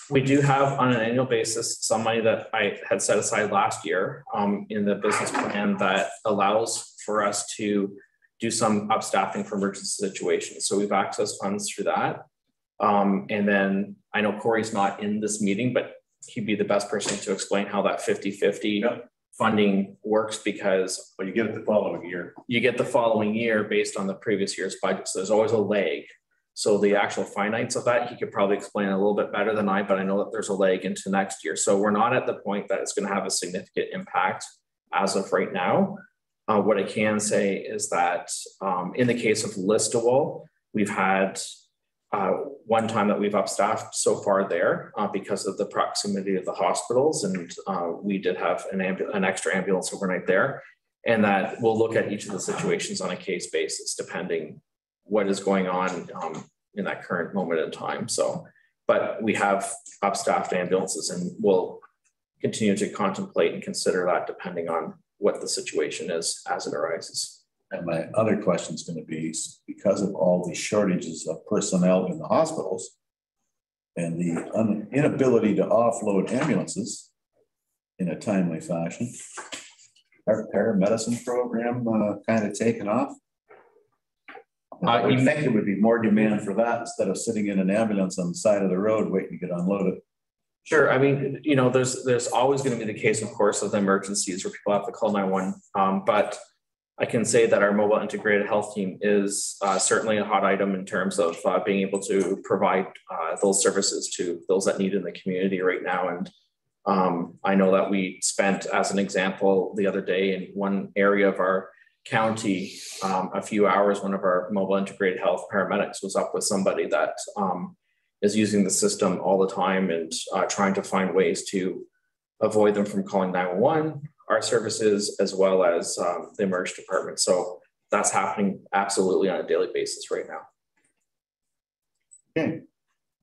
S10: We do have on an annual basis some money that I had set aside last year in the business plan that allows for us to do some upstaffing for emergency situations. So we've accessed funds through that. And then I know Corey's not in this meeting, but he'd be the best person to explain how that 50-50 funding works, because
S1: you get it the following year.
S10: You get the following year based on the previous year's budget. So there's always a lag. So the actual finites of that, he could probably explain a little bit better than I, but I know that there's a lag into next year. So we're not at the point that it's going to have a significant impact as of right now. What I can say is that in the case of Listowel, we've had one time that we've upstaffed so far there because of the proximity of the hospitals, and we did have an extra ambulance overnight there, and that we'll look at each of the situations on a case basis depending what is going on in that current moment in time. So, but we have upstaffed ambulances, and we'll continue to contemplate and consider that depending on what the situation is as it arises.
S1: And my other question is going to be, because of all the shortages of personnel in the hospitals and the inability to offload ambulances in a timely fashion, our paramedicine program kind of taken off. I would think there would be more demand for that instead of sitting in an ambulance on the side of the road waiting to get unloaded.
S10: Sure. I mean, you know, there's always going to be the case, of course, of emergencies where people have to call 911. But I can say that our mobile integrated health team is certainly a hot item in terms of being able to provide those services to those that need in the community right now. And I know that we spent, as an example, the other day in one area of our county, a few hours, one of our mobile integrated health paramedics was up with somebody that is using the system all the time and trying to find ways to avoid them from calling 911, our services, as well as the emergency department. So that's happening absolutely on a daily basis right now.
S1: Okay,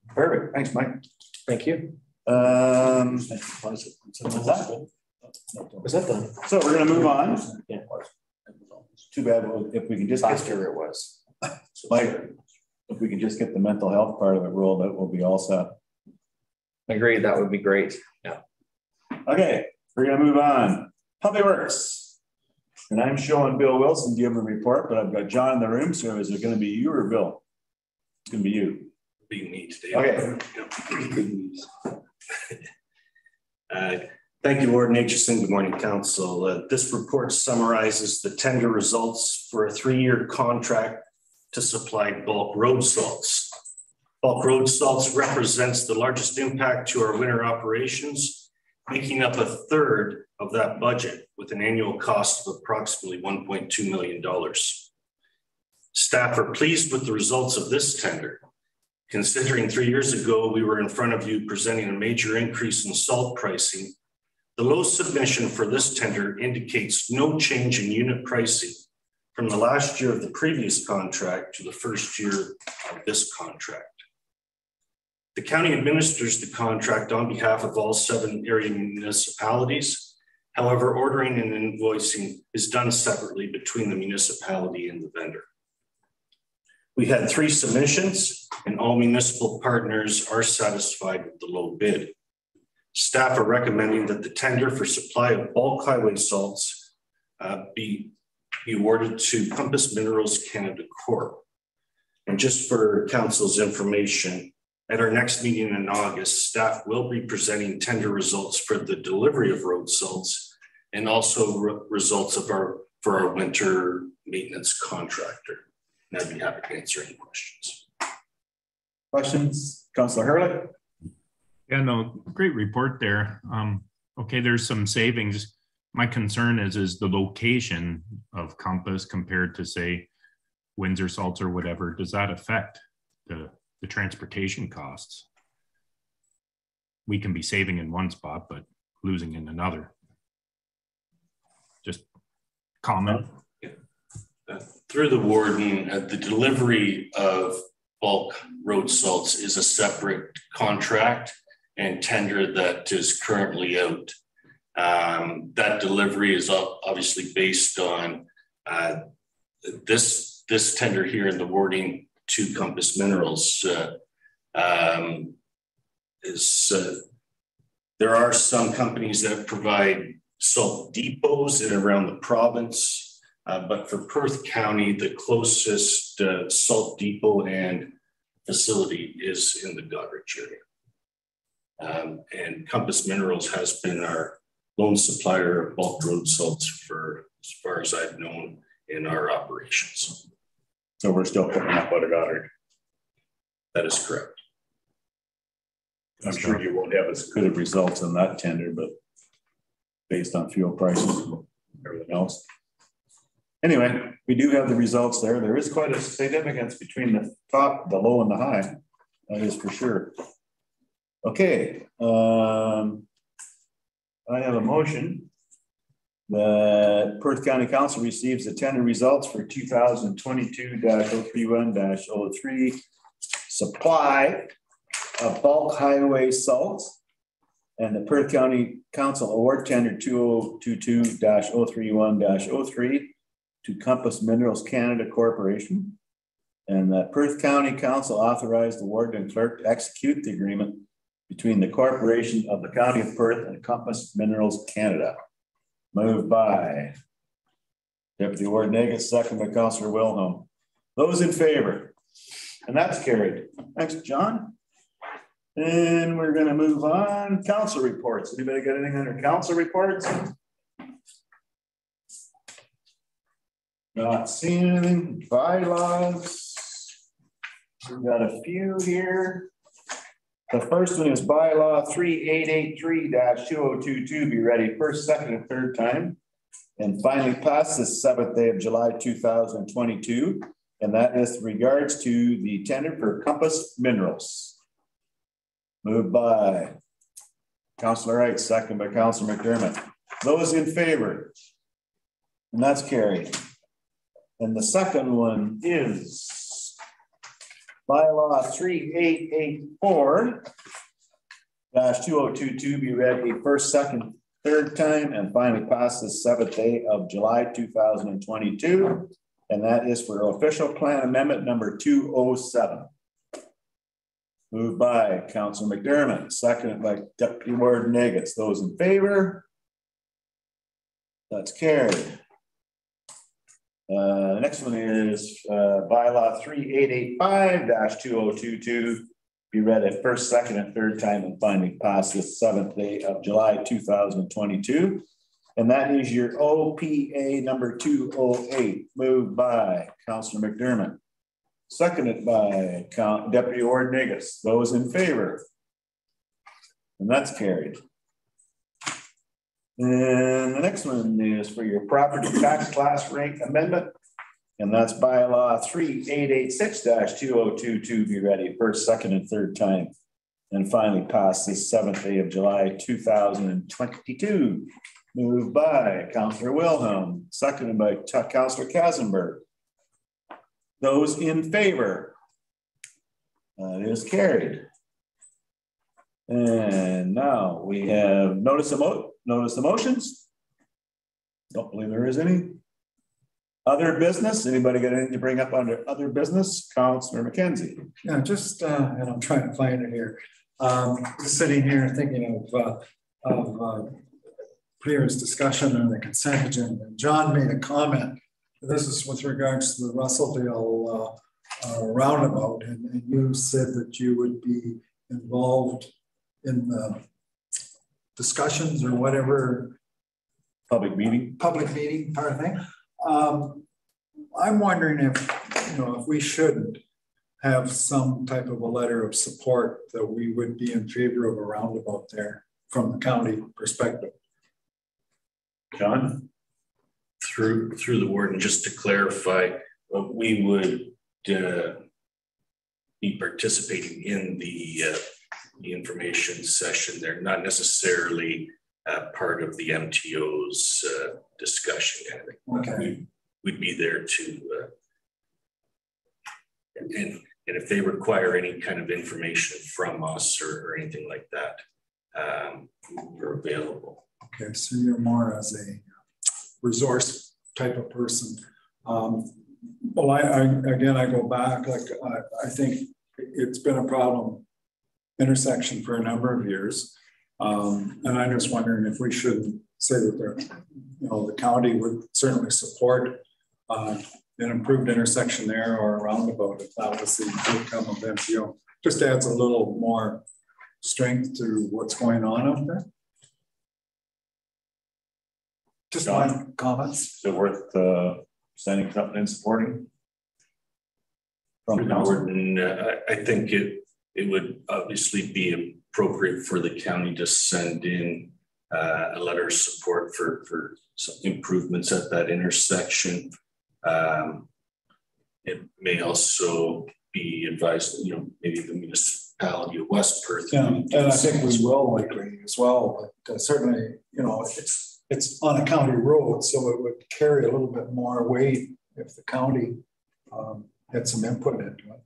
S1: perfect. Thanks, Mike.
S10: Thank you.
S1: Was that done? So we're going to move on. Yeah. Too bad if we can just
S10: last year it was.
S1: Mike, if we can just get the mental health part of it rolled out, we'll be all set.
S10: Agreed, that would be great. Yeah.
S1: Okay, we're going to move on. Public Works. And I'm showing Bill Wilson give a report, but I've got John in the room. So is it going to be you or Bill? It's going to be you.
S14: Be me today.
S1: Okay.
S14: Thank you, Warden Aitchison. Good morning, Council. This report summarizes the tender results for a 3-year contract to supply bulk road salts. Bulk road salts represents the largest impact to our winter operations, making up 1/3 of that budget with an annual cost of approximately $1.2 million. Staff are pleased with the results of this tender. Considering 3 years ago, we were in front of you presenting a major increase in salt pricing. The low submission for this tender indicates no change in unit pricing from the last year of the previous contract to the first year of this contract. The county administers the contract on behalf of all 7 area municipalities. However, ordering and invoicing is done separately between the municipality and the vendor. We had 3 submissions and all municipal partners are satisfied with the low bid. Staff are recommending that the tender for supply of bulk highway salts be awarded to Compass Minerals Canada Corp. And just for council's information, at our next meeting in August, staff will be presenting tender results for the delivery of road salts and also results of for our winter maintenance contractor. And I'd be happy to answer any questions.
S1: Questions, Councillor Hurley?
S7: Yeah, no, great report there. Okay, there's some savings. My concern is the location of Compass compared to, say, Windsor Salts or whatever. Does that affect the transportation costs? We can be saving in one spot, but losing in another. Just comment.
S14: Through the warden, the delivery of bulk road salts is a separate contract and tender that is currently out. That delivery is obviously based on this tender here in the wording to Compass Minerals. There are some companies that provide salt depots in and around the province. But for Perth County, the closest salt depot and facility is in the Goderich area. And Compass Minerals has been our lone supplier of bulk road salts for as far as I've known in our operations.
S1: So we're still picking up out of Goderich.
S14: That is correct.
S1: I'm sure you won't have as good of results in that tender, but based on fuel prices and everything else. Anyway, we do have the results there. There is quite a significance between the top, the low, and the high. That is for sure. Okay. I have a motion that Perth County Council receives the tender results for 2022-031-03 supply of bulk highway salts, and the Perth County Council award tender 2022-031-03 to Compass Minerals Canada Corporation, and that Perth County Council authorized the warden and clerk to execute the agreement between the corporation of the County of Perth and Compass Minerals Canada. Moved by Deputy Warden Agus, second by Councillor Wilhelm. Those in favor? And that's carried. Thanks, John. And we're going to move on. Council reports. Anybody got anything under council reports? Not seeing anything. Bylaws. We've got a few here. The first one is bylaw 3883-2022. Be ready first, second, and third time. And finally passed this 7th day of July 2022. And that is regards to the tender for Compass Minerals. Moved by Councillor Wright, second by Councillor McDermott. Those in favor? And that's carried. And the second one is bylaw 3884-2022 be read a first, second, third time, and finally passed this 7th day of July 2022. And that is for official plan amendment number 207. Moved by Councillor McDermott, seconded by Deputy Warden Agus. Those in favor? That's carried. The next one is bylaw 3885-2022. Be read at first, second, and third time, and finally passed this 7th day of July 2022. And that is your OPA number 208. Moved by Councillor McDermott, seconded by Deputy Warden Agus. Those in favor? And that's carried. And the next one is for your property tax class rank amendment. And that's bylaw 3886-2022 be ready first, second, and third time. And finally passed this 7th day of July, 2022. Moved by Councillor Wilhelm, seconded by Councillor Kazenberg. Those in favor? It is carried. And now we have notice of motions. Don't believe there is any. Other business, anybody got anything to bring up under other business? Councillor McKenzie.
S16: Yeah, just, and I'm trying to find it here. Just sitting here thinking of previous discussion on the consent agenda. John made a comment. This is with regards to the Russellville roundabout, and you said that you would be involved in the discussions or whatever. Public meeting part of thing. I'm wondering if, if we shouldn't have some type of a letter of support that we would be in favor of a roundabout there from the county perspective.
S1: John?
S4: Through the warden, just to clarify, we would be participating in the information session. They're not necessarily part of the MTO's discussion.
S16: Okay.
S4: We'd be there to, and if they require any kind of information from us or anything like that, we're available.
S16: Okay, so you're more as a resource type of person. Well, I go back, like I think it's been a problem intersection for a number of years. And I'm just wondering if we should say that the county would certainly support an improved intersection there or a roundabout if that was the outcome of MTO. Just adds a little more strength to what's going on out there. Just my comments.
S1: Is it worth sending something and supporting?
S4: From the warden, I think it would obviously be appropriate for the county to send in a letter of support for some improvements at that intersection. It may also be advised, maybe the municipality of West Perth.
S16: Yeah, and I think we will likely as well, but certainly, it's on a county road, so it would carry a little bit more weight if the county had some input into it.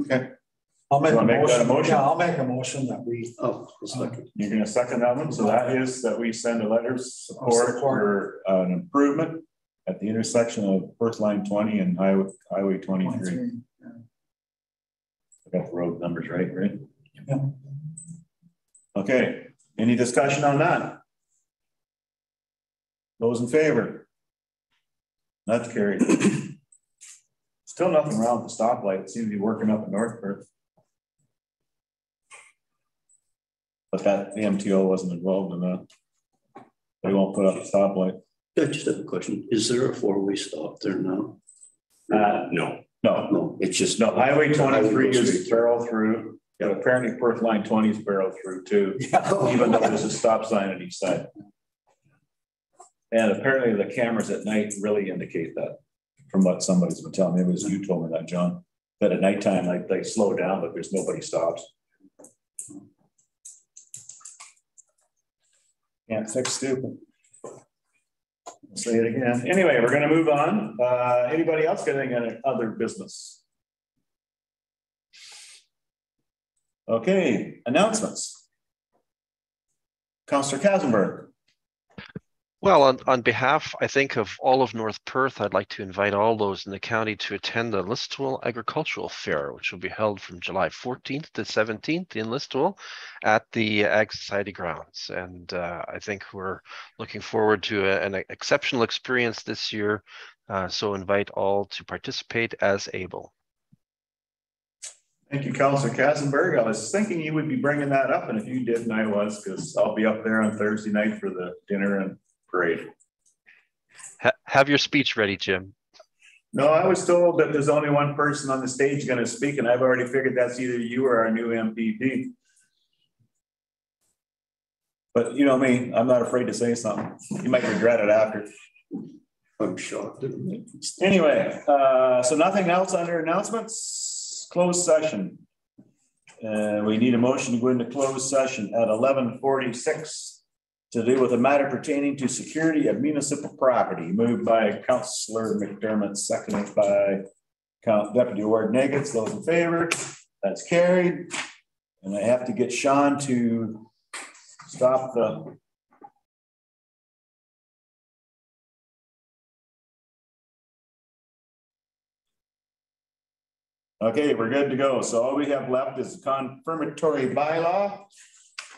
S1: Okay.
S16: I'll make a motion.
S1: Motion.
S16: Yeah, I'll make a motion that we.
S1: Oh, you're going to second that one. So that is that we send a letter of support for an improvement at the intersection of Perth Line 20 and Highway 23. Yeah. I got the road numbers right?
S16: Yeah.
S1: Okay. Any discussion on that? Those in favor? That's carried. Still nothing wrong with the stoplight. It seems to be working up in North Perth. But that the MTO wasn't involved in that. They won't put up a stoplight.
S6: I just have a question. Is there a four-way stop there now?
S1: No. It's just no. Highway 23 is barrel through. Yeah, apparently Perth Line 20 is barrel through too. Yeah. Even though there's a stop sign at each side. And apparently the cameras at night really indicate that. From what somebody's been telling me, it was you told me that, John. That at nighttime, like they slow down, but there's nobody stops. Can't fix stupid. I'll say it again. Anyway, we're going to move on. Anybody else got any other business? Okay, announcements. Councillor Kazenberg.
S11: Well, on behalf, I think, of all of North Perth, I'd like to invite all those in the county to attend the Listowel Agricultural Fair, which will be held from July 14th to 17th in Listowel at the Ag Society grounds. And I think we're looking forward to an exceptional experience this year. So invite all to participate as able.
S1: Thank you, Councillor Kazenberg. I was thinking you would be bringing that up, and if you didn't, I was, because I'll be up there on Thursday night for the dinner and parade.
S11: Have your speech ready, Jim.
S1: No, I was told that there's only one person on the stage going to speak, and I've already figured that's either you or our new MPP. But you know me, I'm not afraid to say something. You might regret it after.
S6: I'm shocked.
S1: Anyway, so nothing else under announcements. Closed session. We need a motion to go into closed session at 11:46 to deal with a matter pertaining to security of municipal property. Moved by Councillor McDermott, seconded by Deputy Warden Nagels. Those in favor? That's carried. And I have to get Sean to stop the. Okay, we're good to go. So all we have left is a confirmatory bylaw.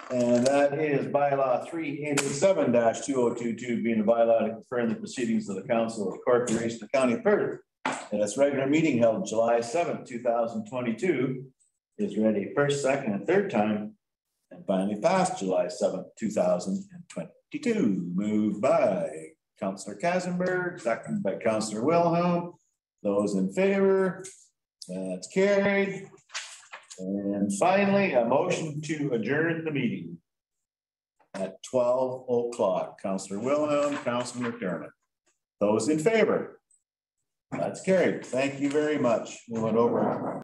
S1: And that is bylaw 3887-2022 being a bylaw to confirm the proceedings of the Council of the Corporation of the County of Perth. And its regular meeting held July 7th, 2022 is ready first, second, and third time. And finally passed July 7th, 2022. Moved by Councillor Kazenberg, seconded by Councillor Wilhelm. Those in favor? That's carried. And finally, a motion to adjourn the meeting at 12 o'clock. Councillor Wilhelm, Councillor McDermott. Those in favor? That's carried. Thank you very much. We went over.